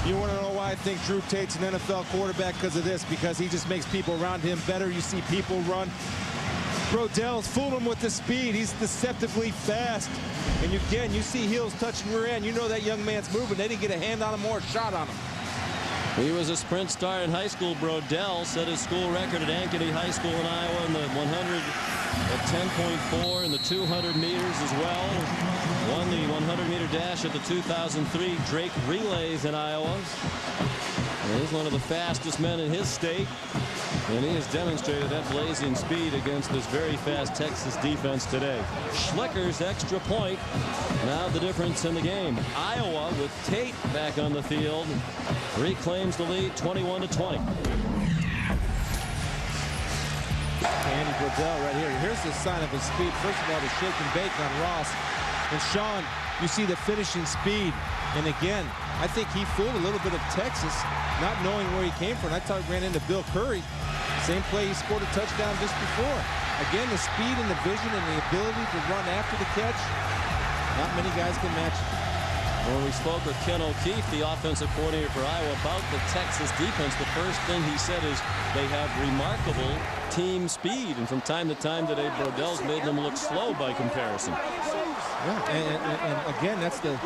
You want to know why I think Drew Tate's an NFL quarterback? Because of this, because he just makes people around him better. You see people run. Brodell's fooled him with the speed. He's deceptively fast. And again, you see heels touching rear end. You know that young man's moving. They didn't get a hand on him or a shot on him. He was a sprint star in high school. Brodell set his school record at Ankeny High School in Iowa in the 100 at 10.4 in the 200 meters as well. Won the 100-meter dash at the 2003 Drake Relays in Iowa. And he's one of the fastest men in his state. And he has demonstrated that blazing speed against this very fast Texas defense today. Schlicker's extra point. Now the difference in the game. Iowa, with Tate back on the field, reclaims the lead 21-20. Andy Brodell right here. Here's the sign of his speed. First of all, the shake and bake on Ross. And Sean, you see the finishing speed. And again, I think he fooled a little bit of Texas, not knowing where he came from. I thought he ran into Bill Curry. Same play, he scored a touchdown just before. Again, the speed and the vision and the ability to run after the catch, not many guys can match it. When we spoke with Ken O'Keefe, the offensive coordinator for Iowa, about the Texas defense, the first thing he said is they have remarkable team speed. And from time to time today, Brodell's made them look slow by comparison. Yeah, and again, that's the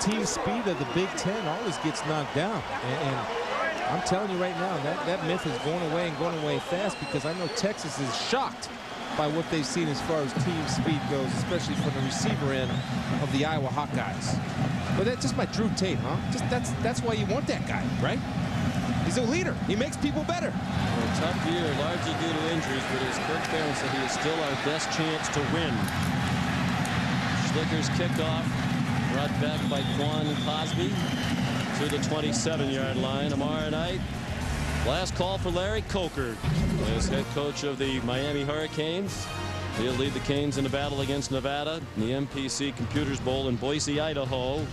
team speed of the Big Ten always gets knocked down. And I'm telling you right now, that myth is going away fast, because I know Texas is shocked by what they've seen as far as team speed goes, especially from the receiver end of the Iowa Hawkeyes. But that's just by Drew Tate, huh? Just that's why you want that guy, right? He's a leader. He makes people better. A tough year, largely due to injuries, but as Kirk Ferentz said, he is still our best chance to win. Schlicker's kickoff brought back by Quan Cosby to the 27-yard line. Tomorrow night, last call for Larry Coker as head coach of the Miami Hurricanes. He'll lead the Canes in the battle against Nevada in the MPC Computers Bowl in Boise, Idaho.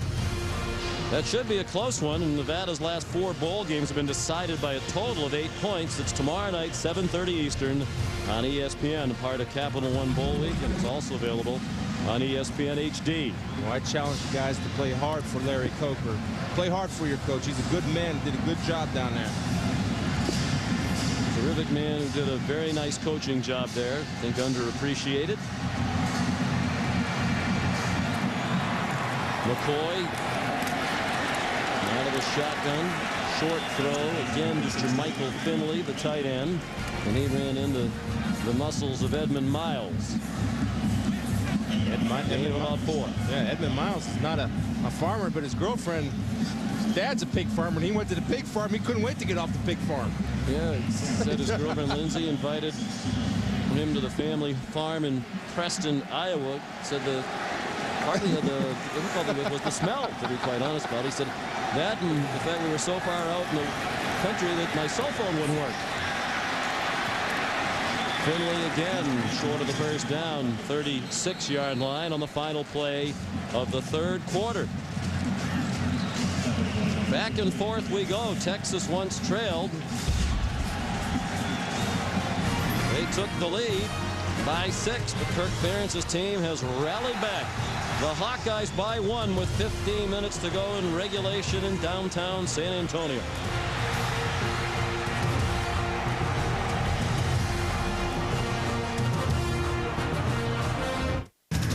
That should be a close one, and Nevada's last 4 bowl games have been decided by a total of 8 points. It's tomorrow night, 7:30 Eastern on ESPN, part of Capital One Bowl Week, and it's also available on ESPN HD. Well, I challenge you guys to play hard for Larry Coker. Play hard for your coach. He's a good man, did a good job down there. Terrific man who did a very nice coaching job there. I think underappreciated. McCoy out of the shotgun. Short throw. Again to Jermichael Finley, the tight end. And he ran into the muscles of Edmund Miles. Edmund Miles is not a farmer, but his girlfriend, his dad's a pig farmer, and he went to the pig farm. He couldn't wait to get off the pig farm. Yeah, he said his girlfriend Lindsay invited him to the family farm in Preston, Iowa. Said the partly of the difficulty was the smell, to be quite honest about it. He said that and the fact we were so far out in the country that my cell phone wouldn't work. Finley again short of the first down, 36-yard line on the final play of the third quarter. Back and forth we go. Texas once trailed. They took the lead by 6, but Kirk Ferentz's team has rallied back. The Hawkeyes by 1 with 15 minutes to go in regulation in downtown San Antonio.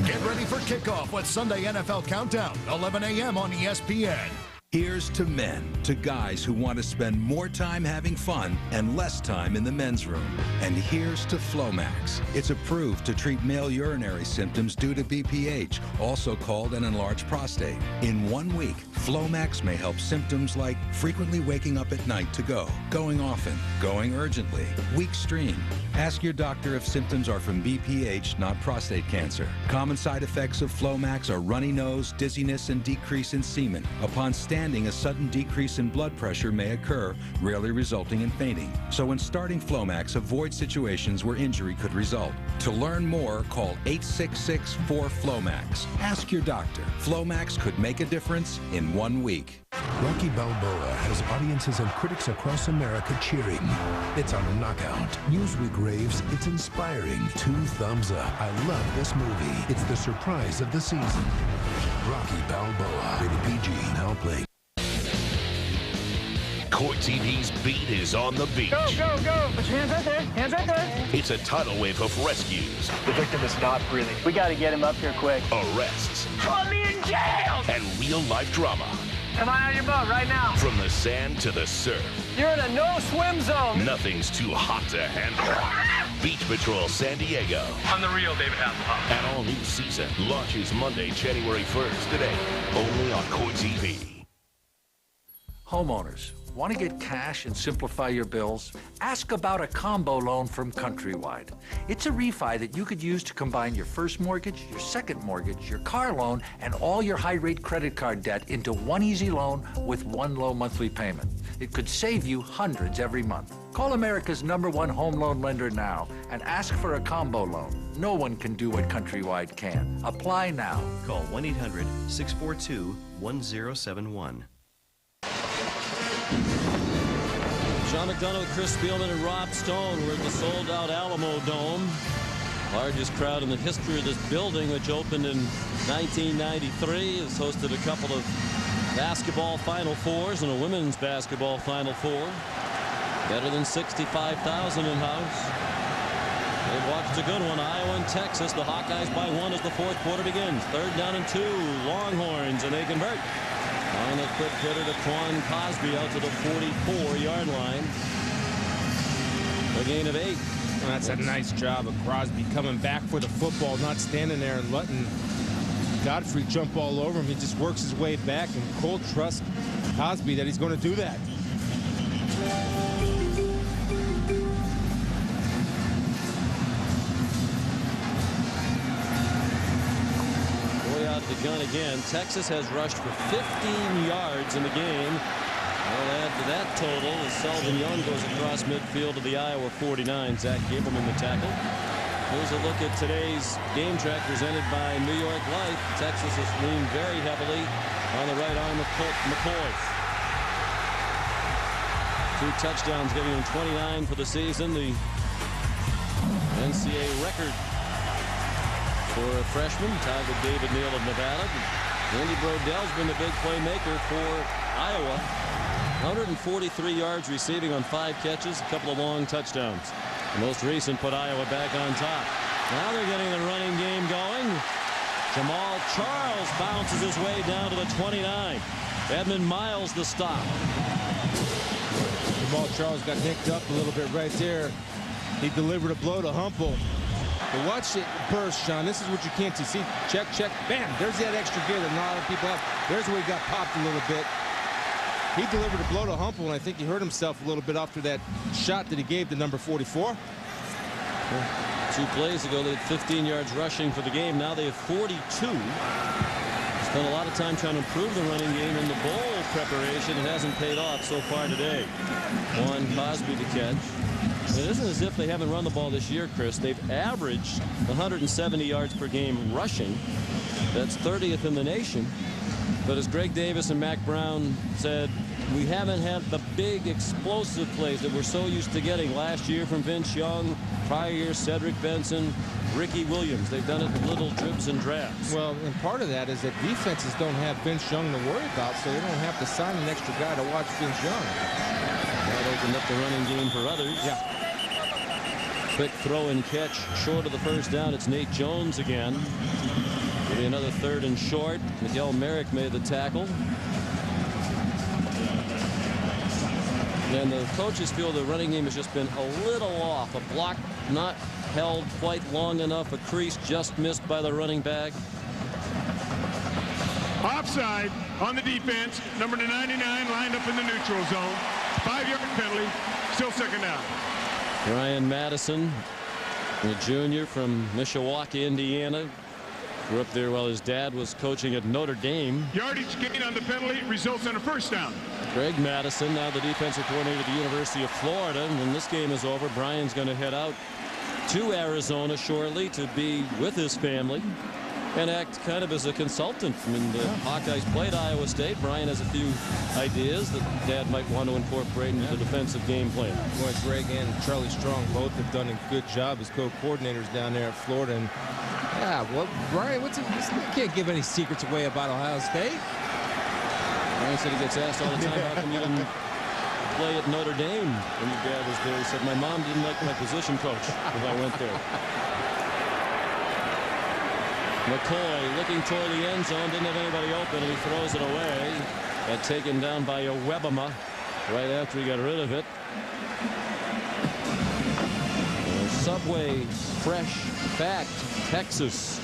Get ready for kickoff with Sunday NFL Countdown, 11 a.m. on ESPN. Here's to men, to guys who want to spend more time having fun and less time in the men's room. And here's to Flomax. It's approved to treat male urinary symptoms due to BPH, also called an enlarged prostate. In 1 week, Flomax may help symptoms like frequently waking up at night to go, going often, going urgently, weak stream. Ask your doctor if symptoms are from BPH, not prostate cancer. Common side effects of Flomax are runny nose, dizziness, and decrease in semen. Upon standing, a sudden decrease in blood pressure may occur, rarely resulting in fainting. So when starting Flomax, avoid situations where injury could result. To learn more, call 866-4FLOMAX. Ask your doctor. Flomax could make a difference in 1 week. Rocky Balboa has audiences and critics across America cheering. It's on a knockout. Newsweek raves it's inspiring. 2 thumbs up. I love this movie. It's the surprise of the season. Rocky Balboa. Rated PG. Now playing. Court TV's Beat is on the beach. Go, go, go. Put your hands right there. Hands right there. It's a tidal wave of rescues. The victim is not breathing. We got to get him up here quick. Arrests. Throw me in jail. And real-life drama. Come on out of your boat right now. From the sand to the surf. You're in a no-swim zone. Nothing's too hot to handle. Beach Patrol San Diego. I'm the real David Hasselhoff. An all-new season launches Monday, January 1st. Today, only on Court TV. Homeowners, want to get cash and simplify your bills? Ask about a combo loan from Countrywide. It's a refi that you could use to combine your first mortgage, your second mortgage, your car loan, and all your high-rate credit card debt into one easy loan with one low monthly payment. It could save you hundreds every month. Call America's #1 home loan lender now and ask for a combo loan. No one can do what Countrywide can. Apply now. Call 1-800-642-1071. Sean McDonough, Chris Spielman, and Rob Stone were at the sold-out Alamo Dome. Largest crowd in the history of this building, which opened in 1993. It's hosted a couple of basketball Final Fours and a women's basketball Final Four. Better than 65,000 in-house. They've watched a good one. Iowa and Texas. The Hawkeyes by 1 as the fourth quarter begins. 3rd down and 2. Longhorns, and they convert. On the quick hitter to Quan Cosby out to the 44-yard line. A gain of 8. Well, that's a nice job of Crosby coming back for the football, not standing there and letting Godfrey jump all over him. He just works his way back, and Cole trusts Cosby that he's going to do that. The gun again. Texas has rushed for 15 yards in the game. I'll add to that total as Selvin Young goes across midfield to the Iowa 49. Zach Gableman the tackle. Here's a look at today's game track presented by New York Life. Texas has leaned very heavily on the right arm of Colt McCoy. 2 touchdowns, giving him 29 for the season. The NCAA record for a freshman, tied with David Neal of Nevada. Andy Brodell's been the big playmaker for Iowa. 143 yards receiving on 5 catches, a couple of long touchdowns. The most recent put Iowa back on top. Now they're getting the running game going. Jamal Charles bounces his way down to the 29. Edmund Miles the stop. Jamal Charles got nicked up a little bit right there. He delivered a blow to Humble. But watch it burst, Sean. This is what you can't see. Check, check, bam. There's that extra gear that not a lot of people have. There's where he got popped a little bit. he delivered a blow to Humpel, and I think he hurt himself a little bit after that shot that he gave to number 44. 2 plays ago, they had 15 yards rushing for the game. Now they have 42. Spent a lot of time trying to improve the running game in the bowl preparation. It hasn't paid off so far today. Juan Cosby to catch. It isn't as if they haven't run the ball this year, Chris. They've averaged 170 yards per game rushing. That's 30th in the nation. But as Greg Davis and Mac Brown said, we haven't had the big explosive plays that we're so used to getting last year from Vince Young, prior year Cedric Benson, Ricky Williams. They've done it in little dribs and drabs. Well, and part of that is that defenses don't have Vince Young to worry about, so they don't have to sign an extra guy to watch Vince Young. That opened up the running game for others. Yeah. Quick throw and catch short of the first down. It's Nate Jones again. It'll be another 3rd and short. Miguel Merrick made the tackle. And the coaches feel the running game has just been a little off. A block not held quite long enough. A crease just missed by the running back. Offside on the defense. Number 99 lined up in the neutral zone. 5-yard penalty. Still 2nd down. Ryan Madison, a junior from Mishawaka, Indiana. Grew up there while his dad was coaching at Notre Dame. Yardage gain on the penalty results in a 1st down. Greg Madison, now the defensive coordinator at the University of Florida. And when this game is over, Brian's going to head out to Arizona shortly to be with his family and act kind of as a consultant. I mean, the Hawkeyes played Iowa State. Brian has a few ideas that Dad might want to incorporate into the defensive game plan. Boy, Greg and Charlie Strong both have done a good job as co-coordinators down there at Florida. And yeah, well, Brian, you can't give any secrets away about Ohio State. Brian said he gets asked all the time, how come you didn't play at Notre Dame when your dad was there? He said, my mom didn't like my position coach if I went there. McCoy looking toward the end zone, didn't have anybody open, and he throws it away. Got taken down by Webama right after he got rid of it. Subway Fresh Fact, Texas,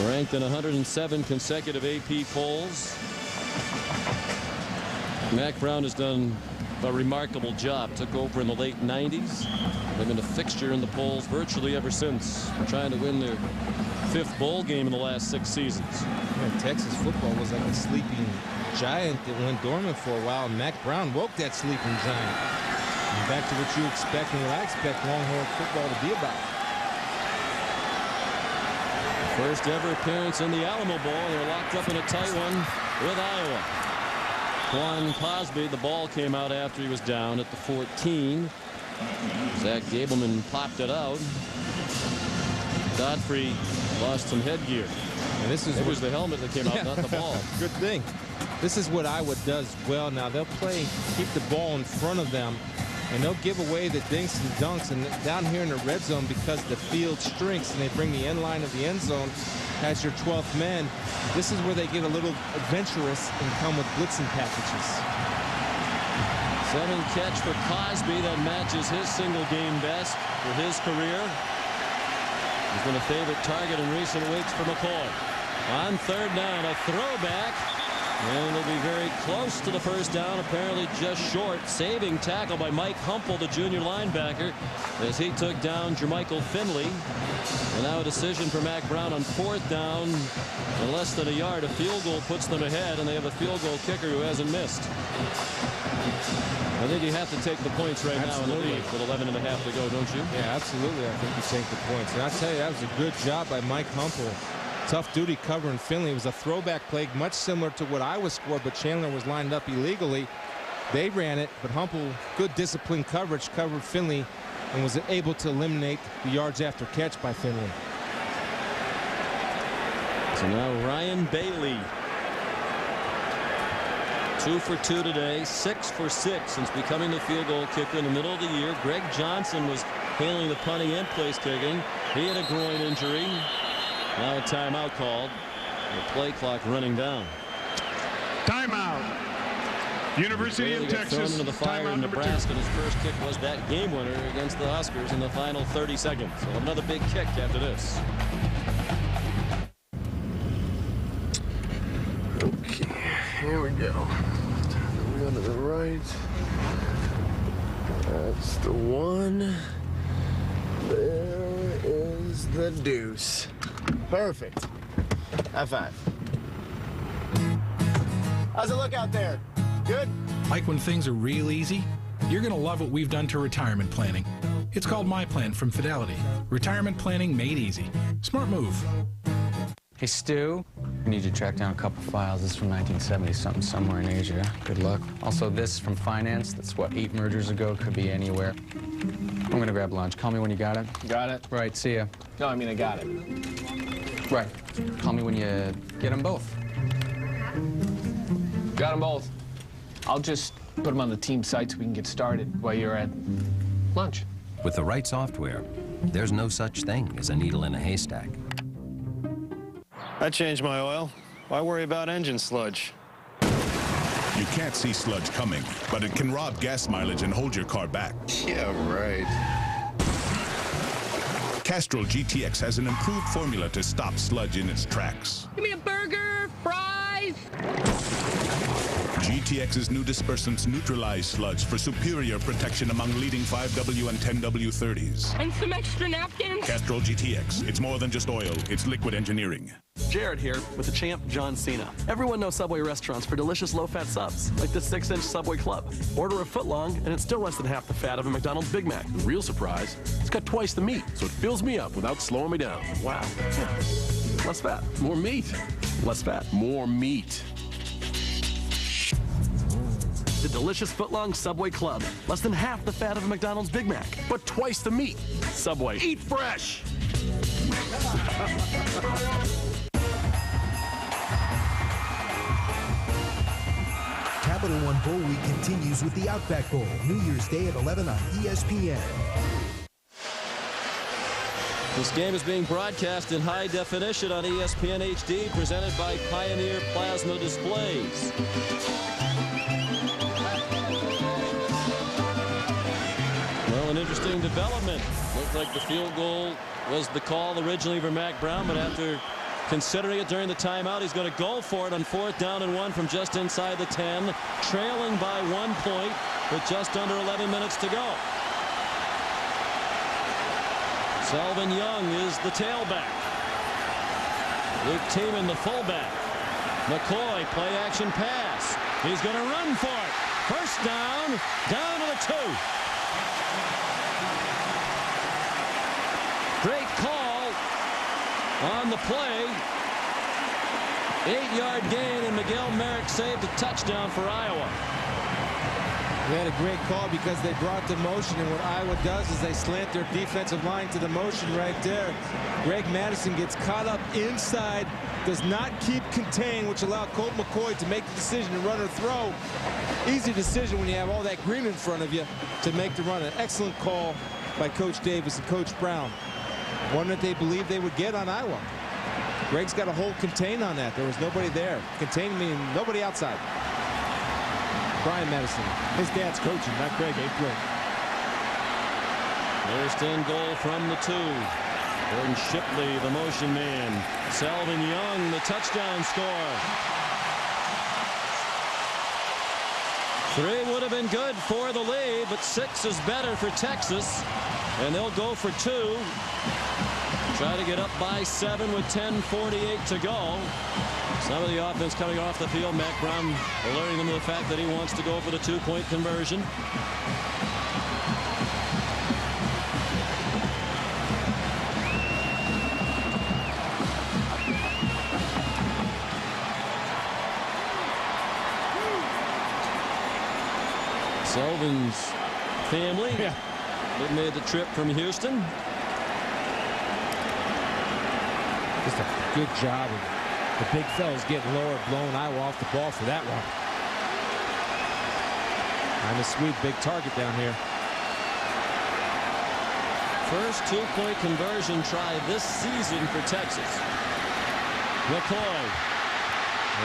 ranked in 107 consecutive AP polls. Mac Brown has done a remarkable job. Took over in the late 90s. They've been a fixture in the polls virtually ever since. They're trying to win their 5th bowl game in the last 6 seasons. Yeah, Texas football was like a sleeping giant that went dormant for a while. And Mac Brown woke that sleeping giant. And back to what you expect and what I expect Longhorn football to be about. First ever appearance in the Alamo Bowl. They're locked up in a tight one with Iowa. Juan Cosby, the ball came out after he was down at the 14. Zach Gableman popped it out. Godfrey lost some headgear. And this is it was the helmet that came out, not the ball. Good thing. This is what Iowa does well. Now they'll keep the ball in front of them, and they'll give away the dinks and dunks. And down here in the red zone, because the field shrinks and they bring the end line of the end zone as your 12th man, this is where they get a little adventurous and come with blitzing packages. 7 catch for Cosby. That matches his single game best for his career. He's been a favorite target in recent weeks for McCoy. On 3rd down, a throwback. And it'll be very close to the first down, apparently just short. Saving tackle by Mike Humpel, the junior linebacker, as he took down Jermichael Finley. And now a decision for Mac Brown on 4th down. In less than a yard, a field goal puts them ahead, and they have a field goal kicker who hasn't missed. I think you have to take the points right now in the lead with 11 and a half to go, don't you? Yeah, absolutely. I think you take the points. And I'll tell you, that was a good job by Mike Humpel. Tough duty covering Finley. It was a throwback play, much similar to what Iowa scored, but Chandler was lined up illegally. They ran it, but Humpel, good disciplined coverage, covered Finley and was able to eliminate the yards after catch by Finley. So now Ryan Bailey. 2 for 2 today, 6 for 6 since becoming the field goal kicker in the middle of the year. Greg Johnson was handling the punting and place kicking. He had a groin injury. Now a timeout called. The play clock running down. Timeout. University of Texas. Thrown into the fire in Nebraska. And his first kick was that game winner against the Huskers in the final 30 seconds. So another big kick after this. Okay. Here we go. Turn the wheel to the right. That's the one. There is the deuce. Perfect. High five. How's it look out there? Good? Like when things are real easy? You're going to love what we've done to retirement planning. It's called My Plan from Fidelity. Retirement planning made easy. Smart move. Hey, Stu, we need you to track down a couple files. This is from 1970 something somewhere in Asia. Good luck. Also, this from finance. That's what, 8 mergers ago. Could be anywhere. I'm going to grab lunch. Call me when you got it. Got it? Right, see ya. No, I mean, I got it. Right. Call me when you get them both. Got them both. I'll just put them on the team site so we can get started while you're at lunch. With the right software, there's no such thing as a needle in a haystack. I changed my oil. Why worry about engine sludge? You can't see sludge coming, but it can rob gas mileage and hold your car back. Yeah, right. Castrol GTX has an improved formula to stop sludge in its tracks. Give me a burger, fries. GTX's new dispersants neutralize sludge for superior protection among leading 5W and 10W30s. And some extra napkins. Castrol GTX. It's more than just oil. It's liquid engineering. Jared here with the champ, John Cena. Everyone knows Subway restaurants for delicious low-fat subs, like this 6-inch Subway Club. Order a foot long, and it's still less than half the fat of a McDonald's Big Mac. The real surprise, it's got twice the meat, so it fills me up without slowing me down. Wow. Yeah. Less fat. More meat. Less fat. More meat. The delicious footlong Subway Club. Less than half the fat of a McDonald's Big Mac, but twice the meat. Subway. Eat fresh! Capital One Bowl Week continues with the Outback Bowl, New Year's Day at 11 on ESPN. This game is being broadcast in high definition on ESPN HD, presented by Pioneer Plasma Displays. Well, an interesting development. Looked like the field goal was the call originally for Mac Brown, but after considering it during the timeout, he's going to go for it on 4th down and 1 from just inside the 10, trailing by 1 point with just under 11 minutes to go. Selvin Young is the tailback. Luke Tiemann the fullback. McCoy play action pass. He's going to run for it. First down, down to the 2. Great call on the play. 8-yard gain, and Miguel Merrick saved a touchdown for Iowa. They had a great call because they brought the motion, and what Iowa does is they slant their defensive line to the motion right there. Greg Madison gets caught up inside, does not keep contained, which allowed Colt McCoy to make the decision to run or throw. Easy decision when you have all that green in front of you to make the run. An excellent call by Coach Davis and Coach Brown. One that they believed they would get on Iowa. Greg's got a hold contained on that. There was nobody there. Contained meaning nobody outside. Brian Madison, his dad's coaching, not Greg, 8th grade. First and goal from the 2. Gordon Shipley, the motion man. Selvin Young, the touchdown score. 3 would have been good for the lead, but 6 is better for Texas. And they'll go for 2. Try to get up by 7 with 10:48 to go. Some of the offense coming off the field. Mac Brown alerting them to the fact that he wants to go for the 2-point conversion. Selvins' family that made the trip from Houston. Just a good job of the big fellas getting lower, blowing Iowa off the ball for that one. And a sweet big target down here. First 2-point conversion try this season for Texas. McCoy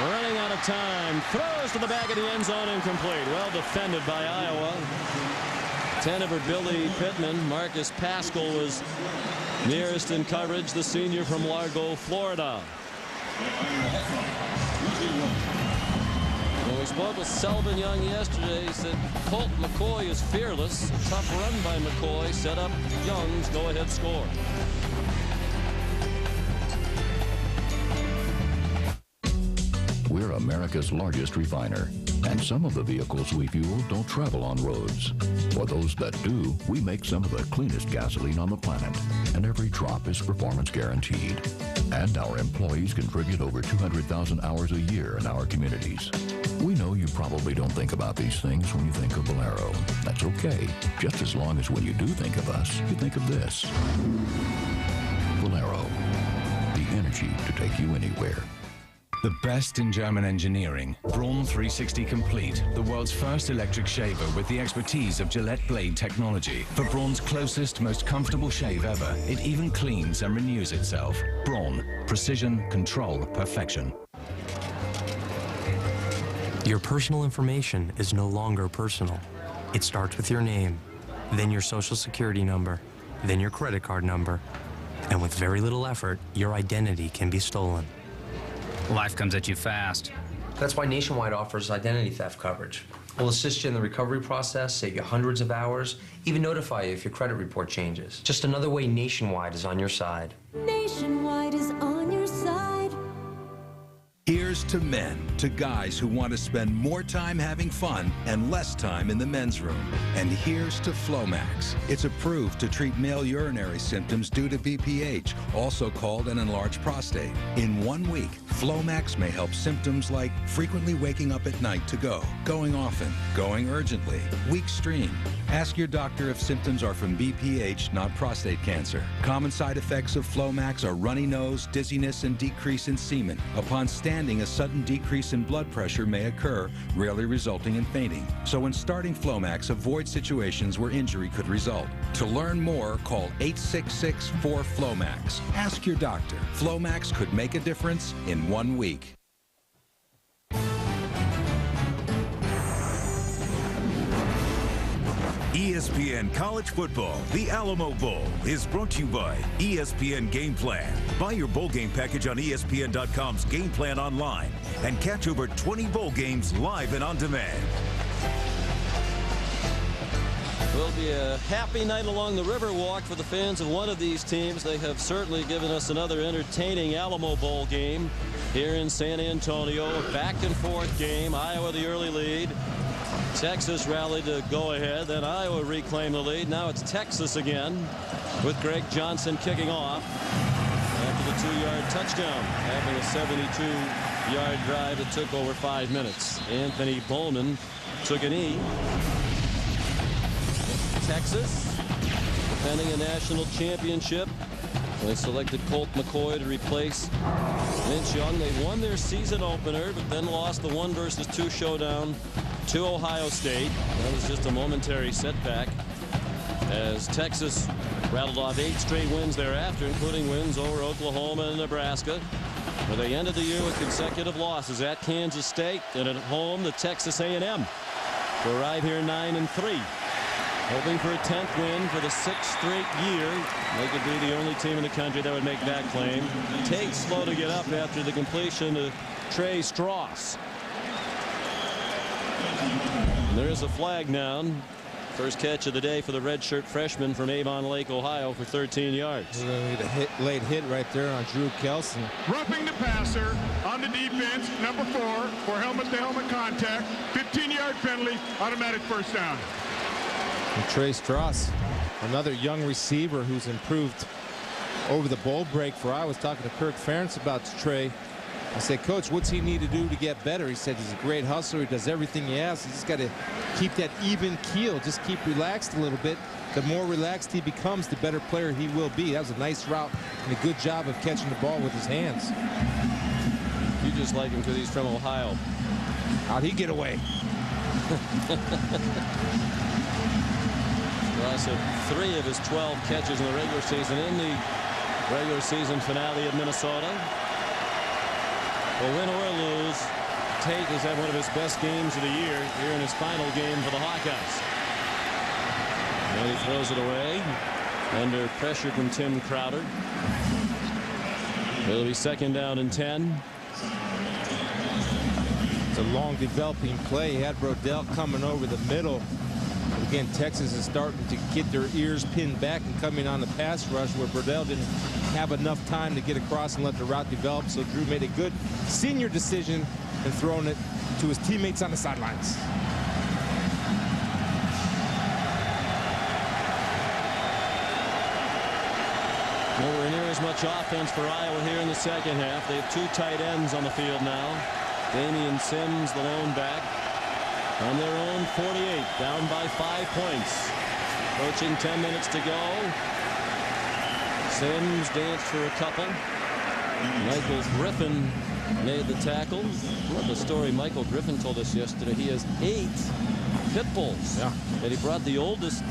running out of time, throws to the back of the end zone, incomplete. Well defended by Iowa. 10 for Billy Pittman. Marcus Pascal was nearest in coverage, the senior from Largo, Florida. spoke with Selvin Young yesterday. He said Colt McCoy is fearless. A tough run by McCoy set up Young's go-ahead score. We're America's largest refiner, and some of the vehicles we fuel don't travel on roads. For those that do, we make some of the cleanest gasoline on the planet, and every drop is performance guaranteed. And our employees contribute over 200,000 hours a year in our communities. We know you probably don't think about these things when you think of Valero. That's okay, just as long as when you do think of us, you think of this. Valero, the energy to take you anywhere. The best in German engineering. Braun 360 Complete, the world's first electric shaver with the expertise of Gillette blade technology. For Braun's closest, most comfortable shave ever, it even cleans and renews itself. Braun, precision, control, perfection. Your personal information is no longer personal. It starts with your name, then your social security number, then your credit card number. And with very little effort, your identity can be stolen. Life comes at you fast. That's why Nationwide offers identity theft coverage. We'll assist you in the recovery process, save you hundreds of hours, even notify you if your credit report changes. Just another way Nationwide is on your side. Nationwide is on your side. Here's to men, to guys who want to spend more time having fun and less time in the men's room. And here's to Flomax. It's approved to treat male urinary symptoms due to BPH, also called an enlarged prostate. In 1 week, Flomax may help symptoms like frequently waking up at night to go, going often, going urgently, weak stream. Ask your doctor if symptoms are from BPH, not prostate cancer. Common side effects of Flomax are runny nose, dizziness, and decrease in semen. Upon standing, a sudden decrease in blood pressure may occur, rarely resulting in fainting. So when starting Flomax, avoid situations where injury could result. To learn more, call 866-4FLOMAX. Ask your doctor. Flomax could make a difference in 1 week. ESPN College Football, the Alamo Bowl, is brought to you by ESPN Game Plan. Buy your bowl game package on ESPN.com's Game Plan online and catch over 20 bowl games live and on demand. Will be a happy night along the Riverwalk for the fans of one of these teams. They have certainly given us another entertaining Alamo Bowl game here in San Antonio. A back and forth game. Iowa the early lead. Texas rallied to go ahead. Then Iowa reclaimed the lead. Now it's Texas again with Greg Johnson kicking off after the 2-yard touchdown, having a 72-yard drive that took over 5 minutes. Anthony Bowman took a knee. Texas defending a national championship. They selected Colt McCoy to replace Vince Young. They won their season opener, but then lost the 1-versus-2 showdown to Ohio State. That was just a momentary setback as Texas rattled off 8 straight wins thereafter, including wins over Oklahoma and Nebraska, where they ended the year with consecutive losses at Kansas State and at home to Texas A&M. We're right here 9-3. Hoping for a 10th win for the 6th straight year. They could be the only team in the country that would make that claim. Tate slow to get up after the completion to Trey Strauss. There is a flag down. First catch of the day for the redshirt freshman from Avon Lake, Ohio, for 13 yards. Late hit right there on Drew Kelson. Roughing the passer on the defense, number 4, for helmet-to-helmet contact. 15-yard penalty, automatic first down. And Trey Strauss, another young receiver who's improved over the bowl break for Iowa. I was talking to Kirk Ferentz about Trey. I said, Coach, what's he need to do to get better? He said he's a great hustler. He does everything he has. He's just got to keep that even keel. Just keep relaxed a little bit. The more relaxed he becomes, the better player he will be. That was a nice route and a good job of catching the ball with his hands. You just like him because he's from Ohio. How'd he get away? Loss of 3 of his 12 catches in the regular season in the regular season finale at Minnesota. Well, win or lose, Tate has had one of his best games of the year here in his final game for the Hawkeyes. And he throws it away under pressure from Tim Crowder. It'll be 2nd down and 10. It's a long developing play. He had Brodell coming over the middle. But again, Texas is starting to get their ears pinned back and coming on the pass rush where Brodell didn't have enough time to get across and let the route develop. So Drew made a good senior decision and throwing it to his teammates on the sidelines. Nowhere near as much offense for Iowa here in the second half. They have 2 tight ends on the field now. Damian Sims, the lone back, on their own 48, down by 5 points. Approaching 10 minutes to go. Sims danced for a couple. Michael Griffin made the tackle. Love the story Michael Griffin told us yesterday. He has 8 pit bulls. Yeah. And he brought the oldest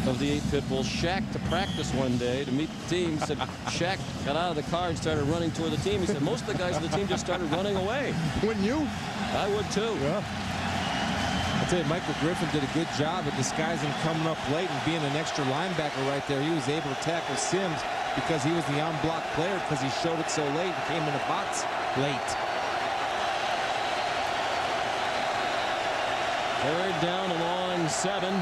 of the 8 pit bulls, Shaq, to practice one day to meet the team. Said Shaq got out of the car and started running toward the team. He said most of the guys on the team just started running away. Wouldn't you? I would too. Yeah. I tell you, Michael Griffin did a good job of disguising coming up late and being an extra linebacker right there. He was able to tackle Sims because he was the on-block player because he showed it so late and came in the box late. 3rd down along 7.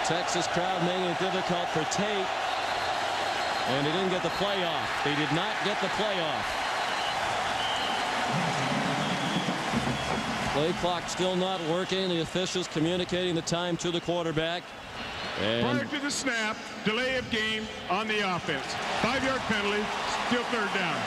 Texas crowd making it difficult for Tate. And he didn't get the playoff. He did not get the playoff. Play clock still not working. The officials communicating the time to the quarterback. And prior to the snap, delay of game on the offense. 5-yard penalty, still 3rd down.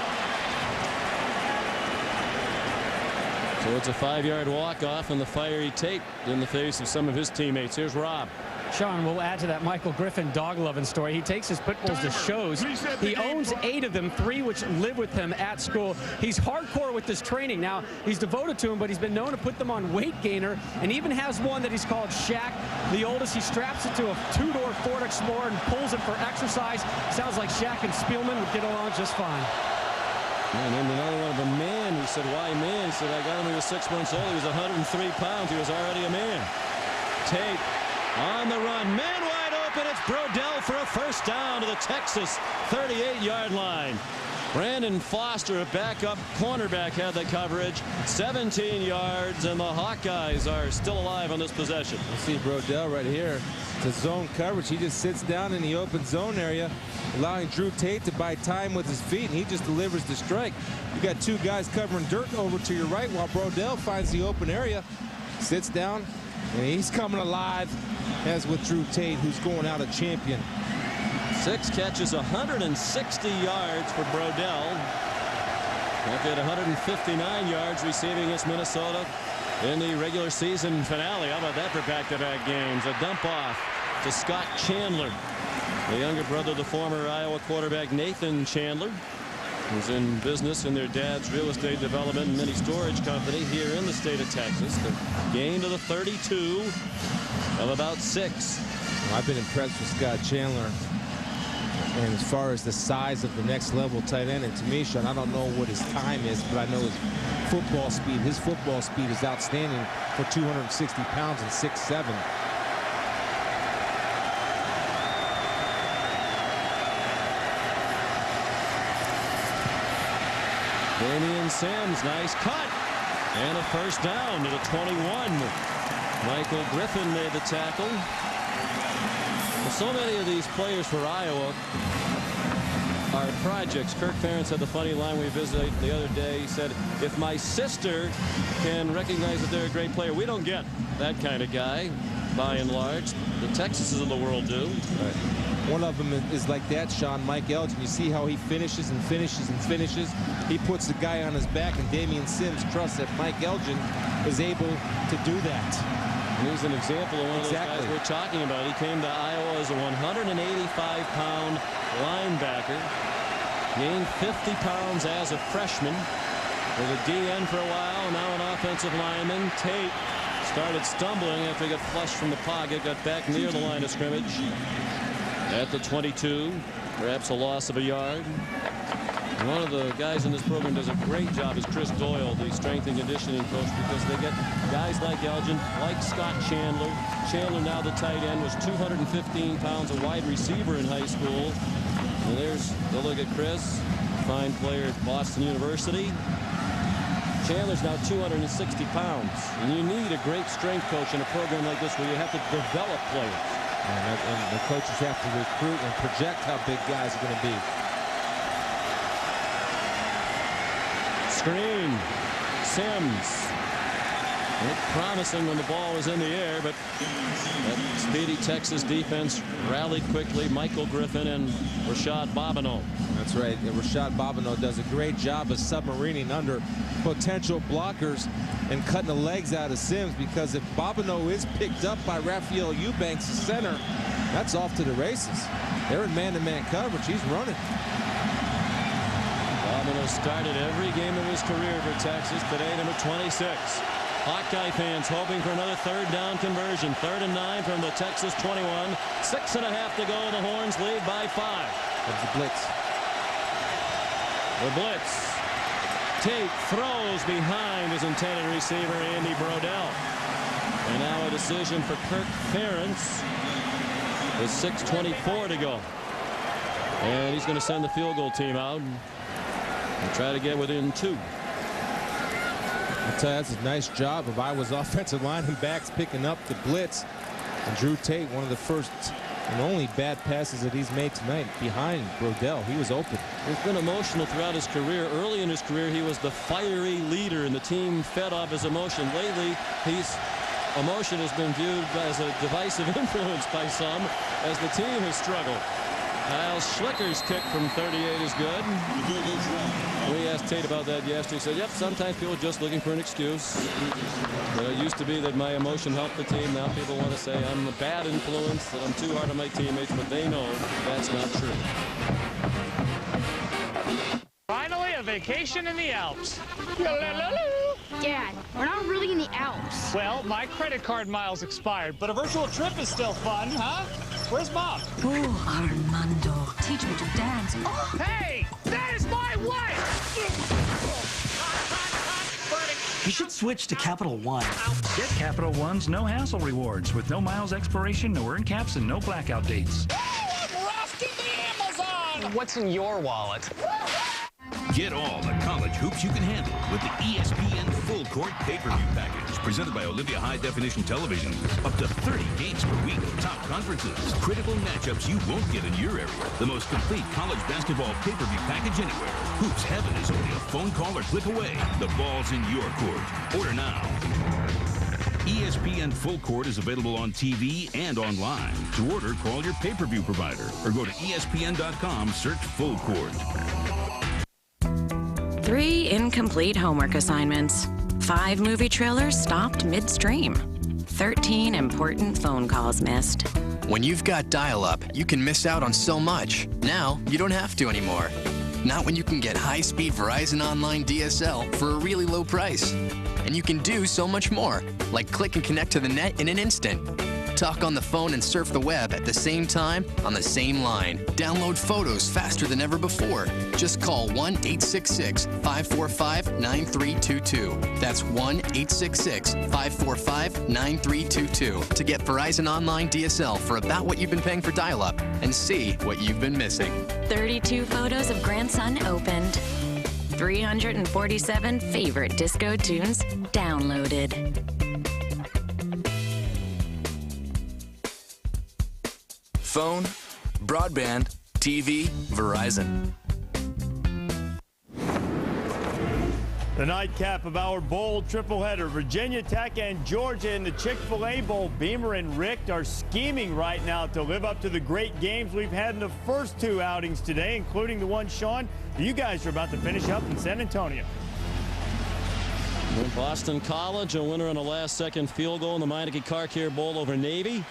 so it's a 5-yard walk-off and the fiery Tate in the face of some of his teammates. Here's Rob. Sean, we'll add to that Michael Griffin dog-loving story. He takes his pit bulls to shows. He owns 8 of them, 3 which live with him at school. He's hardcore with this training. Now, he's devoted to him, but he's been known to put them on weight gainer, and even has one that he's called Shaq, the oldest. He straps it to a 2-door Ford Explorer and pulls it for exercise. Sounds like Shaq and Spielman would get along just fine. And then another one of a man. He said, why man? He said, I got him when he was 6 months old. He was 103 pounds. He was already a man. Tate on the run, man wide open. It's Brodell for a 1st down to the Texas 38-yard line. Brandon Foster, a backup cornerback, had the coverage. 17 yards, and the Hawkeyes are still alive on this possession. You see Brodell right here. It's a zone coverage. He just sits down in the open zone area, allowing Drew Tate to buy time with his feet, and he just delivers the strike. You got 2 guys covering dirt over to your right while Brodell finds the open area, sits down, and he's coming alive, as with Drew Tate, who's going out a champion. 6 catches, 160 yards for Brodell. After 159 yards receiving against Minnesota in the regular season finale. How about that for back-to-back games? A dump off to Scott Chandler, the younger brother of the former Iowa quarterback Nathan Chandler, who's in business in their dad's real estate development and mini storage company here in the state of Texas. The gain to the 32 of about 6. Well, I've been impressed with Scott Chandler. And as far as the size of the next level tight end, and to me, Sean, I don't know what his time is, but I know his football speed. His football speed is outstanding for 260 pounds and 6'7". Damian Sims, nice cut. And a 1st down to the 21. Michael Griffin made the tackle. Well, so many of these players for Iowa are projects. Kirk Ferentz had the funny line we visited the other day. He said, if my sister can recognize that they're a great player, we don't get that kind of guy, by and large. The Texases of the world do. Right. One of them is like that, Sean, Mike Elgin. You see how he finishes and finishes and finishes. He puts the guy on his back, and Damian Sims trusts that Mike Elgin is able to do that. And here's an example of one of those guys we're talking about. He came to Iowa as a 185-pound linebacker. Gained 50 pounds as a freshman. Was a DN for a while, now an offensive lineman. Tate started stumbling after he got flushed from the pocket, got back near the line of scrimmage. At the 22, perhaps a loss of a yard. One of the guys in this program does a great job is Chris Doyle, the strength and conditioning coach, because they get guys like Elgin, like Scott Chandler. Chandler, now the tight end, was 215 pounds, a wide receiver in high school. And there's the look at Chris, fine player at Boston University. Chandler's now 260 pounds. And you need a great strength coach in a program like this where you have to develop players. And the coaches have to recruit and project how big guys are going to be. Screen. Sims. Looked promising when the ball was in the air, but that speedy Texas defense rallied quickly. Michael Griffin and Rashad Bobineau. That's right. And Rashad Bobineau does a great job of submarining under potential blockers and cutting the legs out of Sims, because if Bobineau is picked up by Raphael Eubanks, the center, that's off to the races. They're in man-to-man coverage. He's running. Bobineau started every game of his career for Texas. Today, number 26. Hawkeye fans hoping for another third down conversion. 3rd and 9 from the Texas 21. 6.5 to go. The Horns lead by 5. There's the blitz. The blitz. Tate throws behind his intended receiver, Andy Brodell. And now a decision for Kirk Ferentz with 6:24 to go. And he's going to send the field goal team out and try to get within 2. I'll tell you, that's a nice job of Iowa's offensive line and backs picking up the blitz. And Drew Tate, one of the first and only bad passes that he's made tonight behind Brodell. He was open. He's been emotional throughout his career. Early in his career, he was the fiery leader, and the team fed off his emotion. Lately, emotion has been viewed as a divisive influence by some as the team has struggled. Kyle Schlicker's kick from 38 is good. We asked Tate about that yesterday. He said, yep, sometimes people are just looking for an excuse. It used to be that my emotion helped the team. Now people want to say I'm a bad influence, that I'm too hard on my teammates, but they know that's not true. Finally, a vacation in the Alps. Dad, we're not really in the Alps. Well, my credit card miles expired, but a virtual trip is still fun, huh? Where's Mom? Oh, Armando, teach me to dance. Oh. Hey, that is my wife! You should switch to Capital One. Get Capital One's no hassle rewards with no miles expiration, no earn caps, and no blackout dates. Oh, I'm rocking the Amazon! What's in your wallet? Get all the college hoops you can handle with the ESPN Full Court Pay-Per-View Package, presented by Olympia High Definition Television. Up to 30 games per week, top conferences, critical matchups you won't get in your area. The most complete college basketball pay-per-view package anywhere. Hoops Heaven is only a phone call or click away. The ball's in your court. Order now. ESPN Full Court is available on TV and online. To order, call your pay-per-view provider or go to ESPN.com, search Full Court. 3 incomplete homework assignments. 5 movie trailers stopped midstream. 13 important phone calls missed. When you've got dial-up, you can miss out on so much. Now, you don't have to anymore. Not when you can get high-speed Verizon Online DSL for a really low price. And you can do so much more, like click and connect to the net in an instant. Talk on the phone and surf the web at the same time on the same line. Download photos faster than ever before. Just call 1-866-545-9322. That's 1-866-545-9322 to get Verizon Online DSL for about what you've been paying for dial-up and see what you've been missing. 32 photos of grandson opened. 347 favorite disco tunes downloaded. Phone, broadband, TV, Verizon. The nightcap of our bowl triple header, Virginia Tech and Georgia in the Chick-fil-A Bowl. Beamer and Richt are scheming right now to live up to the great games we've had in the first 2 outings today, including the one, Sean, you guys are about to finish up in San Antonio. Boston College, a winner on a last-second field goal in the Meineke Car Care Bowl over Navy.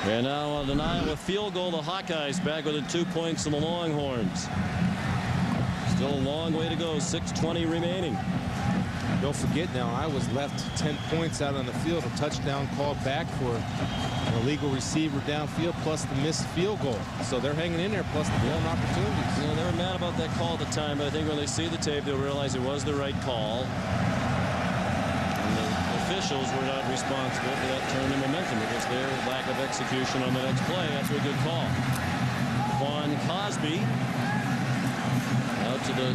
And now on an Iowa field goal, the Hawkeyes back within 2 points in the Longhorns. Still a long way to go, 6:20 remaining. Don't forget now, Iowa's left 10 points out on the field. A touchdown called back for an illegal receiver downfield, plus the missed field goal. So they're hanging in there, plus the blown opportunities. You know, they were mad about that call at the time, but I think when they see the tape, they'll realize it was the right call. Officials were not responsible for that turn in momentum. It was their lack of execution on the next play. That's a good call. Vaughn Cosby out to the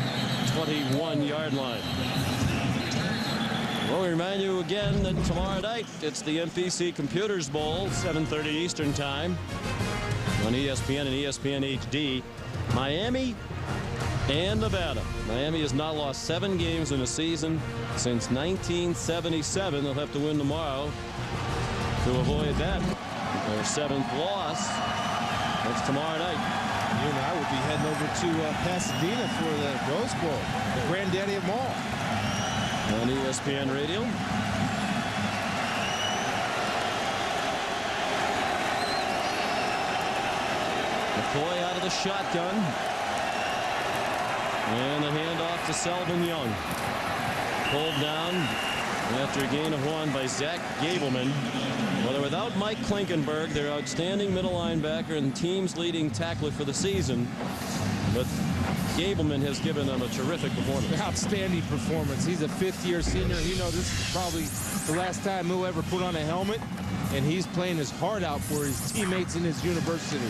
21-yard line. Well, we remind you again that tomorrow night it's the MPC Computers Bowl, 7:30 Eastern Time on ESPN and ESPN HD. Miami and Nevada. Miami has not lost 7 games in a season since 1977. They'll have to win tomorrow to avoid that. Their 7th loss. That's tomorrow night. You and I will be heading over to Pasadena for the Rose Bowl, the granddaddy of them all. On ESPN Radio. McCoy out of the shotgun. And the handoff to Selvin Young. Pulled down after a gain of 1 by Zach Gableman. Well, they're without Mike Klinkenberg, their outstanding middle linebacker and team's leading tackler for the season. But Gableman has given them a terrific performance. Outstanding performance. He's a 5th-year senior. You know, this is probably the last time he'll ever put on a helmet, and he's playing his heart out for his teammates in his university.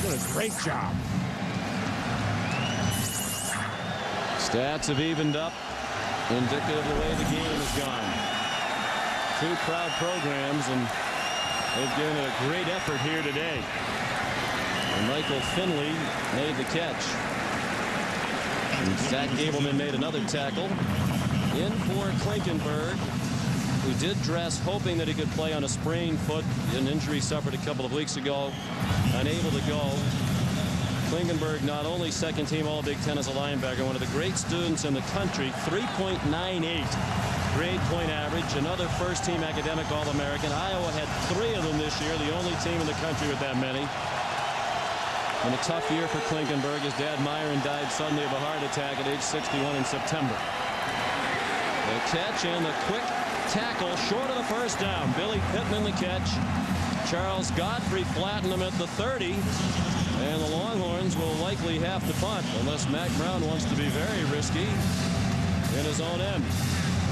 Doing a great job. Stats have evened up, indicative of the way the game has gone. 2 proud programs, and they've given it a great effort here today. And Michael Finley made the catch. And Zach Gableman made another tackle. In for Klinkenberg, who did dress hoping that he could play on a sprained foot. An injury suffered a couple of weeks ago. Unable to go. Klinkenberg, not only second team All Big Ten as a linebacker, one of the great students in the country, 3.98 grade point average, another first team academic All-American. Iowa had 3 of them this year, the only team in the country with that many. And a tough year for Klinkenberg. His dad Myron died suddenly of a heart attack at age 61 in September. The catch and the quick tackle short of the first down. Billy Pittman the catch. Charles Godfrey flattened him at the 30. And the Longhorns will likely have to punt unless Mac Brown wants to be very risky in his own end.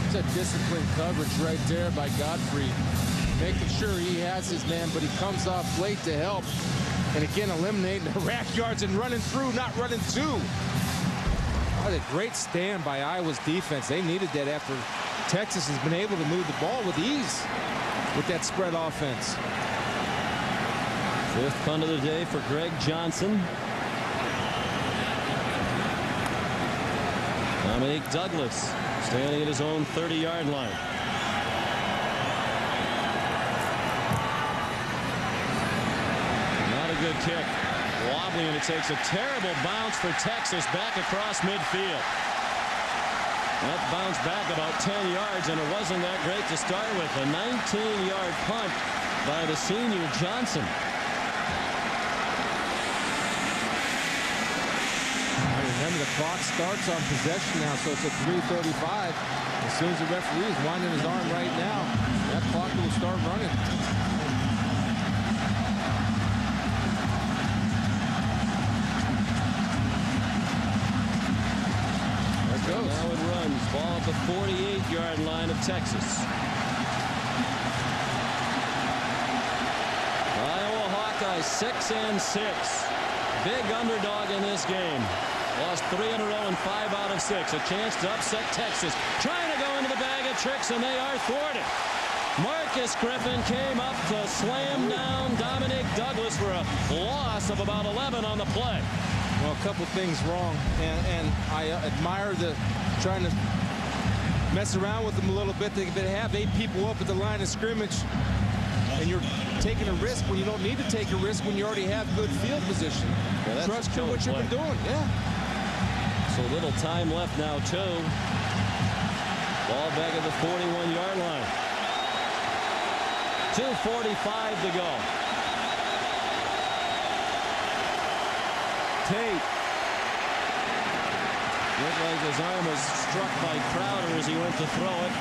It's a disciplined coverage right there by Godfrey. Making sure he has his man, but he comes off late to help. And again, eliminating the rack yards and running through, not running to. What a great stand by Iowa's defense. They needed that after Texas has been able to move the ball with ease with that spread offense. 5th punt of the day for Greg Johnson. Dominique Douglas standing at his own 30-yard line. Good kick. Wobbly, and it takes a terrible bounce for Texas back across midfield. That bounced back about 10 yards, and it wasn't that great to start with. A 19-yard punt by the senior Johnson. Remember, the clock starts on possession now, so it's at 3:35. As soon as the referee is winding his arm right now, that clock will start running. Now it runs. Ball at the 48-yard line of Texas. Iowa Hawkeyes 6-6. Big underdog in this game. Lost 3 in a row and 5 out of 6. A chance to upset Texas. Trying to go into the bag of tricks, and they are thwarted. Marcus Griffin came up to slam down Dominique Douglas for a loss of about 11 on the play. Well, a couple things wrong, and I admire the trying to mess around with them a little bit. They have 8 people up at the line of scrimmage, and you're taking a risk when you don't need to take a risk when you already have good field position. Yeah, trust in what you've been doing. Yeah. So little time left now, too. Ball back at the 41-yard line. 2:45 to go. Tate. Looked like his arm was struck by Crowder as he went to throw it.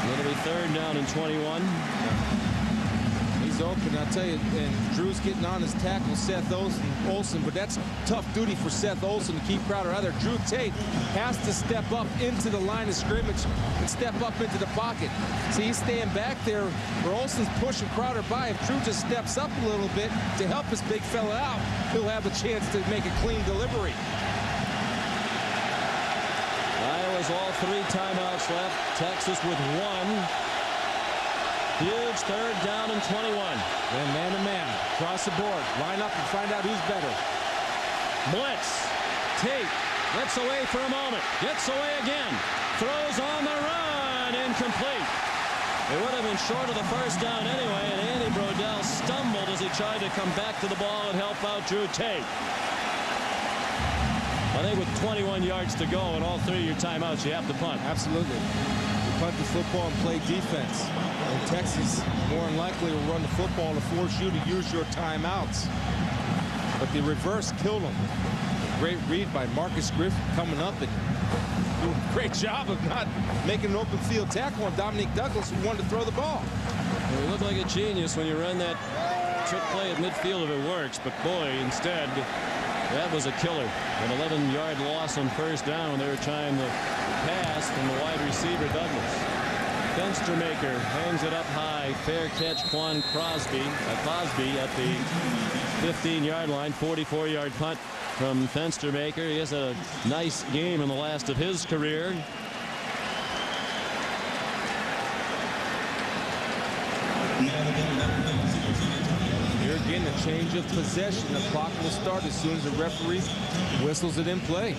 It'll be 3rd down and 21. He's open, I'll tell you, and Drew's getting on his tackle, Seth Olsen, but that's tough duty for Seth Olsen to keep Crowder out there. Drew Tate has to step up into the line of scrimmage and step up into the pocket. See, he's staying back there where Olsen's pushing Crowder by. If Drew just steps up a little bit to help his big fella out, he'll have a chance to make a clean delivery. Iowa has all 3 timeouts left. Texas with 1. Huge third down and 21. Then man-to-man, across the board. Line up and find out who's better. Blitz. Tate gets away for a moment. Gets away again. Throws on the run. Incomplete. It would have been short of the first down anyway, and Andy Brodell stumbled as he tried to come back to the ball and help out Drew Tate. I think with 21 yards to go and all 3 of your timeouts, you have to punt. Absolutely. You punt the football and play defense. And Texas more than likely will run the football to force you to use your timeouts. But the reverse killed them. Great read by Marcus Griffin coming up and doing a great job of not making an open field tackle on Dominique Douglas, who wanted to throw the ball. Well, you look like a genius when you run that trick play at midfield if it works, but boy, instead, that was a killer. An 11-yard loss on first down. They were trying to pass from the wide receiver Douglas. Fenstermaker hangs it up high. Fair catch, Quan Cosby at the 15-yard line. 44-yard punt from Fenstermaker. He has a nice game in the last of his career. Here again, a change of possession. The clock will start as soon as the referee whistles it in play.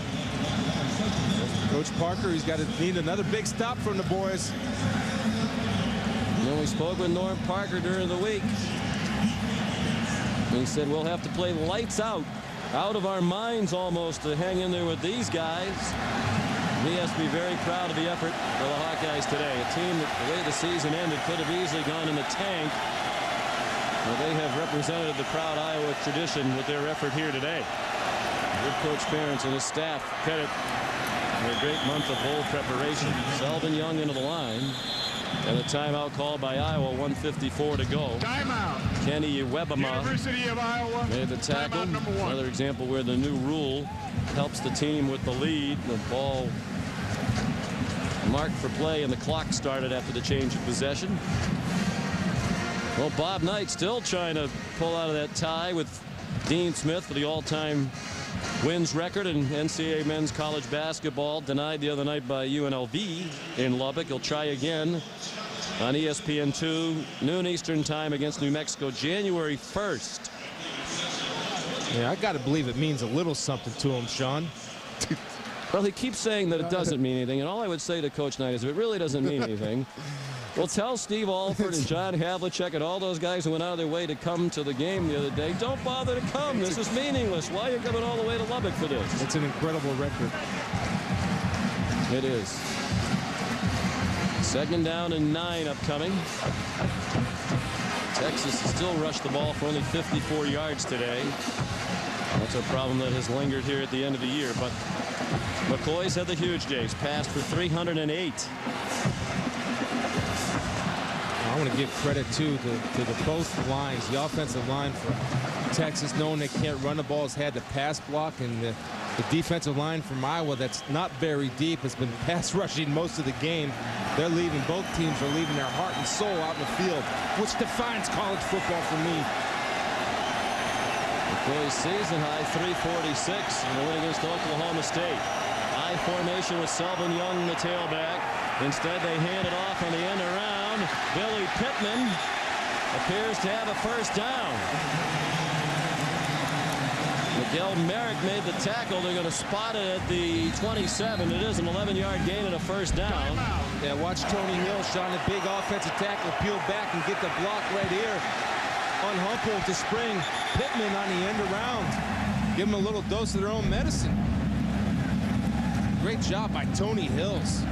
Coach Parker, he's got to need another big stop from the boys. You know, we spoke with Norm Parker during the week. He said we'll have to play lights out of our minds almost to hang in there with these guys. He has to be very proud of the effort for the Hawkeyes today. A team that the way the season ended could have easily gone in the tank. Well, they have represented the proud Iowa tradition with their effort here today. Good Coach Ferentz and his staff credit for a great month of bowl preparation. Selvin Young into the line. And a timeout called by Iowa, 1:54 to go. Timeout. Kenny Webama University of Iowa made the tackle. Another example where the new rule helps the team with the lead. The ball marked for play and the clock started after the change of possession. Well, Bob Knight still trying to pull out of that tie with Dean Smith for the all-time wins record in NCAA men's college basketball, denied the other night by UNLV in Lubbock. He'll try again on ESPN2, noon Eastern time against New Mexico, January 1st. Yeah, I got to believe it means a little something to him, Sean. Well, he keeps saying that it doesn't mean anything, and all I would say to Coach Knight is if it really doesn't mean anything, well, tell Steve Alford and John Havlicek and all those guys who went out of their way to come to the game the other day, don't bother to come. This is meaningless. Why are you coming all the way to Lubbock for this? It's an incredible record. It is. 2nd down and 9 upcoming. Texas has still rushed the ball for only 54 yards today. That's a problem that has lingered here at the end of the year. But McCoy's had the huge days. Passed for 308. I want to give credit too to the both lines. The offensive line for Texas, knowing they can't run the ball, has had to pass block, and the defensive line from Iowa that's not very deep has been pass rushing most of the game. They're leaving, both teams are leaving their heart and soul out in the field, which defines college football for me. McCoy's season high 346 in the win against Oklahoma State. High formation with Selvin Young, the tailback. Instead, they hand it off on the end around. Billy Pittman appears to have a first down. Miguel Merrick made the tackle. They're going to spot it at the 27. It is an 11-yard gain and a first down. Yeah, watch Tony Hill, Sean, a big offensive tackle, peel back and get the block right here. Unhumbled to spring. Pittman on the end around. Give them a little dose of their own medicine. Great job by Tony Hills.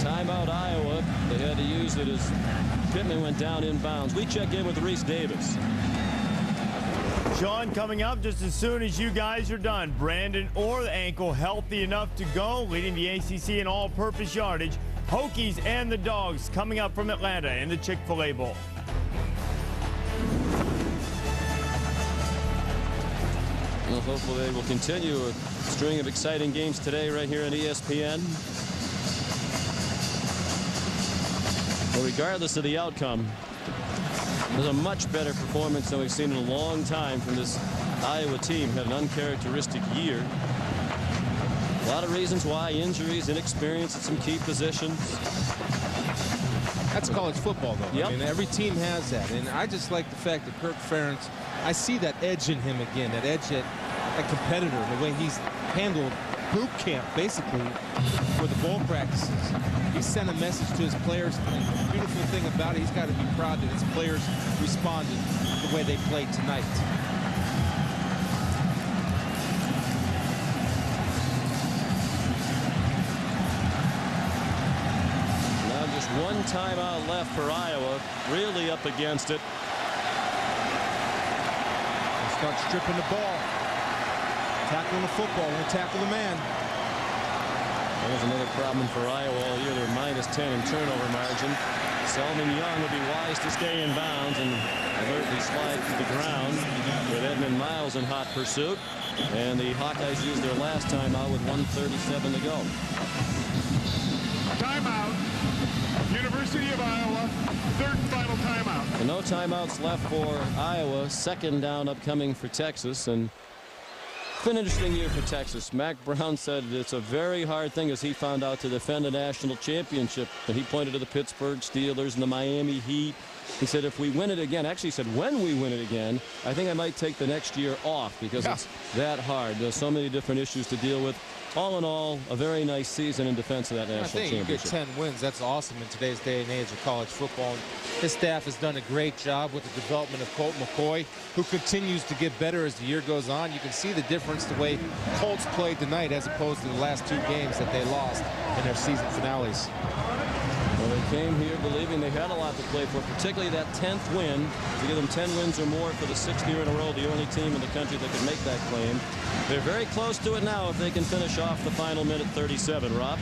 Timeout Iowa. They had to use it as Pittman went down inbounds. We check in with Reese Davis. Sean, coming up just as soon as you guys are done. Brandon Orr, the ankle, healthy enough to go, leading the ACC in all-purpose yardage. Hokies and the Dogs coming up from Atlanta in the Chick-fil-A Bowl. Well, hopefully they will continue a string of exciting games today right here on ESPN. Well, regardless of the outcome, there's a much better performance than we've seen in a long time from this Iowa team. Had an uncharacteristic year. lot of reasons why: injuries, inexperience at some key positions. That's college football, though. Yep. I mean, every team has that. And I just like the fact that Kirk Ferentz, I see that edge in him again, that edge at a competitor, the way he's handled boot camp, basically, for the bowl practices. He sent a message to his players. And the beautiful thing about it, he's got to be proud that his players responded the way they played tonight. One timeout left for Iowa, really up against it. They start stripping the ball, tackling the football, won't tackle the man. There's another problem for Iowa all year. They're -10 in turnover margin. Selman Young would be wise to stay in bounds and alertly slide to the ground with Edmund Miles in hot pursuit. And the Hawkeyes used their last timeout with 1:37 to go. Timeout. University of Iowa, third and final timeout. So no timeouts left for Iowa. Second down upcoming for Texas. And it's been an interesting year for Texas. Mac Brown said it's a very hard thing, as he found out, to defend a national championship. And he pointed to the Pittsburgh Steelers and the Miami Heat. He said if we win it again, actually he said when we win it again, I think I might take the next year off because it's that hard. There's so many different issues to deal with. All in all, a very nice season in defense of that national championship. I think you get 10 wins. That's awesome in today's day and age of college football. His staff has done a great job with the development of Colt McCoy, who continues to get better as the year goes on. You can see the difference the way Colts played tonight as opposed to the last 2 games that they lost in their season finales. Well, they came here believing they had a lot to play for, particularly that 10th win, to give them 10 wins or more for the 6th year in a row, the only team in the country that could make that claim. They're very close to it now if they can finish off the final minute 37, Rob.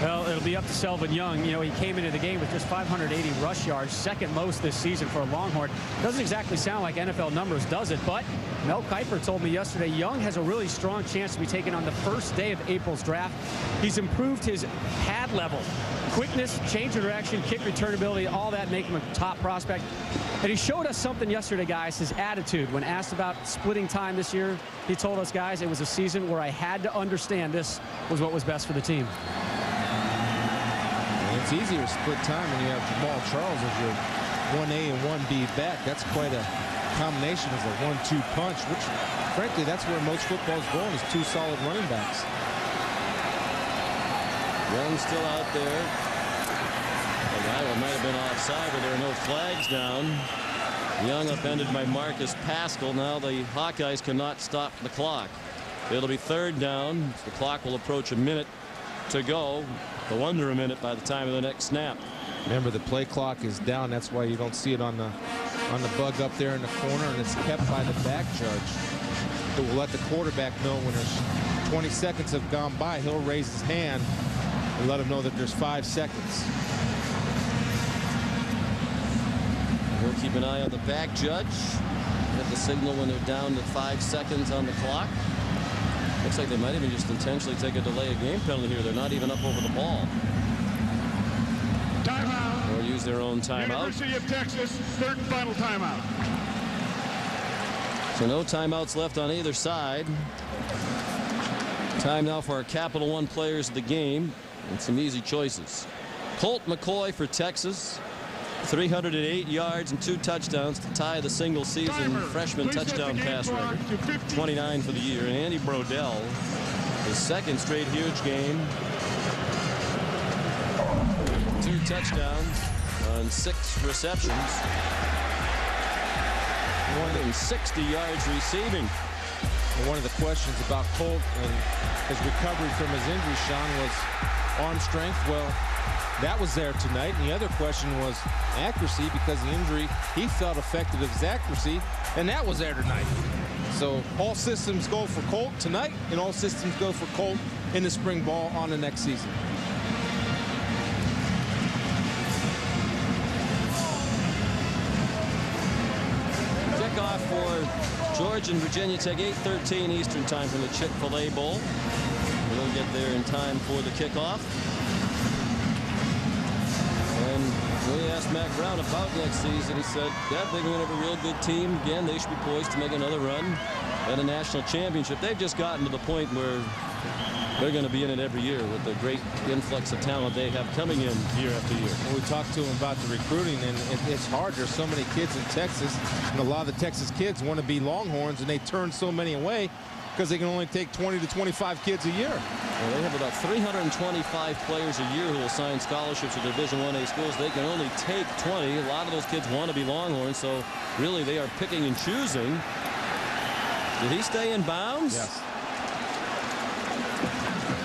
Well, it'll be up to Selman Young. You know, he came into the game with just 580 rush yards, second most this season for a Longhorn. Doesn't exactly sound like NFL numbers, does it? But Mel Kiper told me yesterday Young has a really strong chance to be taken on the first day of April's draft. He's improved his pad level. Quickness, change of direction, kick return ability, all that make him a top prospect. And he showed us something yesterday, guys, his attitude. When asked about splitting time this year, he told us, guys, it was a season where I had to understand this was what was best for the team. It's easier to split time when you have Jamal Charles as your 1A and 1B back. That's quite a combination as a 1-2 punch, which, frankly, that's where most football is going, is 2 solid running backs. Young still out there. Iowa might have been offside, but there are no flags down. Young upended by Marcus Pascal. Now the Hawkeyes cannot stop the clock. It'll be 3rd down. The clock will approach a minute to go. Go under a minute by the time of the next snap. Remember, the play clock is down. That's why you don't see it on the bug up there in the corner, and it's kept by the back judge. It will let the quarterback know when there's 20 seconds have gone by. He'll raise his hand and let him know that there's 5 seconds. We'll keep an eye on the back judge. Get the signal when they're down to 5 seconds on the clock. Looks like they might even just intentionally take a delay of game penalty here. They're not even up over the ball. Timeout. Or use their own timeout. University of Texas, 3rd and final timeout. So no timeouts left on either side. Time now for our Capital One players of the game. And some easy choices. Colt McCoy for Texas. 308 yards and 2 touchdowns to tie the single season freshman touchdown pass record. 29 for the year. And Andy Brodell, his 2nd straight huge game. 2 touchdowns on 6 receptions. 160 yards receiving. One of the questions about Colt and his recovery from his injury, Sean, was arm strength. Well, that was there tonight. And the other question was accuracy, because the injury, he felt affected of his accuracy, and that was there tonight. So all systems go for Colt tonight, and all systems go for Colt in the spring ball on the next season. Kickoff for Georgia and Virginia Tech, 8:13 Eastern time from the Chick-fil-A Bowl. We'll get there in time for the kickoff. And when we asked Mac Brown about next season, he said, yeah, they're going to have a real good team. Again, they should be poised to make another run at a national championship. They've just gotten to the point where they're going to be in it every year with the great influx of talent they have coming in year after year. Well, we talked to them about the recruiting, and it's hard. There's so many kids in Texas, and a lot of the Texas kids want to be Longhorns, and they turn so many away because they can only take 20 to 25 kids a year. Well, they have about 325 players a year who will sign scholarships at Division I-A schools. They can only take 20. A lot of those kids want to be Longhorns, so really they are picking and choosing. Did he stay in bounds? Yes.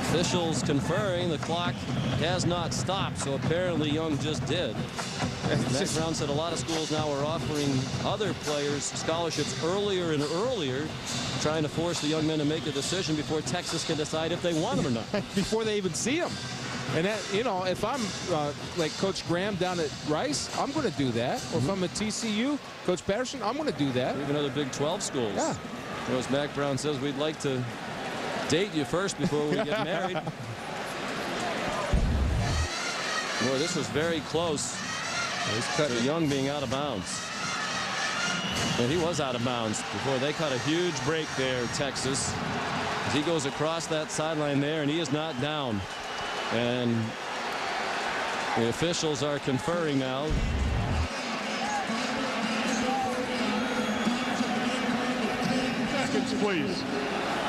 Officials conferring. The clock has not stopped, so apparently Young just did. Matt Brown said a lot of schools now are offering other players scholarships earlier and earlier, trying to force the young men to make a decision before Texas can decide if they want them or not. Before they even see them. And that, you know, if I'm like Coach Graham down at Rice, I'm going to do that. Or if I'm at TCU, Coach Patterson, I'm going to do that. Even other Big 12 schools. Yeah. As Mac Brown says, we'd like to date you first before we get married. Boy, this was very close. He's cut Young being out of bounds. And he was out of bounds before they cut a huge break there, Texas. As he goes across that sideline there, and he is not down. And the officials are conferring now. Seconds, please.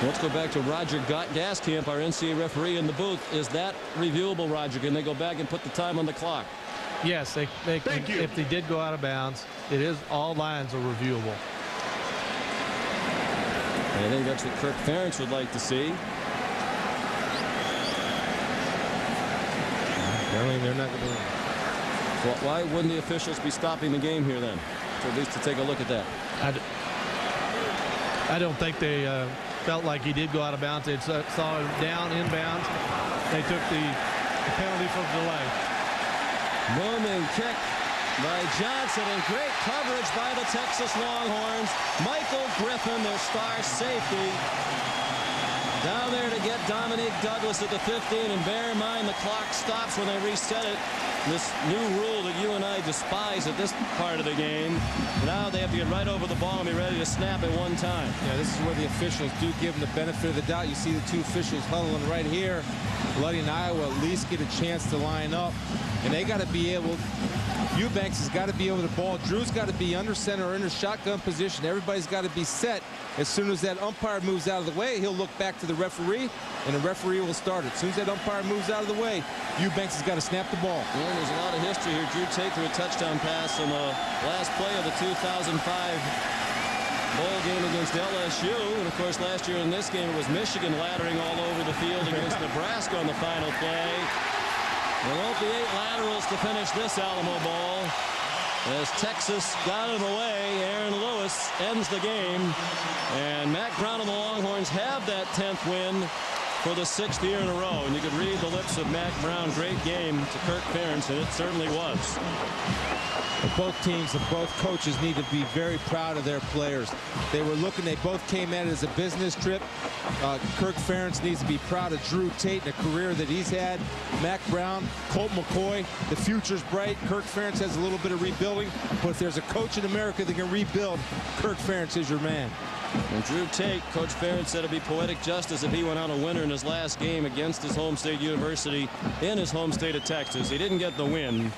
Let's go back to Roger Gaskamp, our NCAA referee in the booth. Is that reviewable, Roger? Can they go back and put the time on the clock? Yes, they can. If they did go out of bounds, it is, all lines are reviewable. And I think that's what Kirk Ferentz would like to see. They're not going to. Well, why wouldn't the officials be stopping the game here then? So at least to take a look at that. I don't think they felt like he did go out of bounds. They saw him down inbounds. They took the penalty for delay. Booming kick by Johnson, and great coverage by the Texas Longhorns. Michael Griffin, their star safety, down there to get Dominique Douglas at the 15. And bear in mind, the clock stops when they reset it. This new rule that you and I despise at this part of the game. Now they have to get right over the ball and be ready to snap at one time. Yeah, this is where the officials do give them the benefit of the doubt. You see the two officials huddling right here, letting Iowa at least get a chance to line up. And they got to be able, Eubanks has got to be over the ball. Drew's got to be under center or in a shotgun position. Everybody's got to be set. As soon as that umpire moves out of the way, he'll look back to the referee, and the referee will start it. As soon as that umpire moves out of the way, Eubanks has got to snap the ball. Well, there's a lot of history here. Drew Tate threw a touchdown pass on the last play of the 2005 bowl game against LSU. And, of course, last year in this game, it was Michigan laddering all over the field against Nebraska on the final play. There won't be 8 laterals to finish this Alamo Bowl. As Texas got him away, Aaron Lewis ends the game. And Mac Brown and the Longhorns have that 10th win for the 6th year in a row. And you could read the lips of Mac Brown. Great game to Kirk Ferentz, and it certainly was. Both teams and both coaches need to be very proud of their players. They were looking, they both came at it as a business trip. Kirk Ferentz needs to be proud of Drew Tate and the career that he's had. Mac Brown, Colt McCoy, the future's bright. Kirk Ferentz has a little bit of rebuilding, but if there's a coach in America that can rebuild, Kirk Ferentz is your man. And Drew Tate, Coach Ferentz said it'd be poetic justice if he went out a winner in his last game against his home state university in his home state of Texas. He didn't get the win,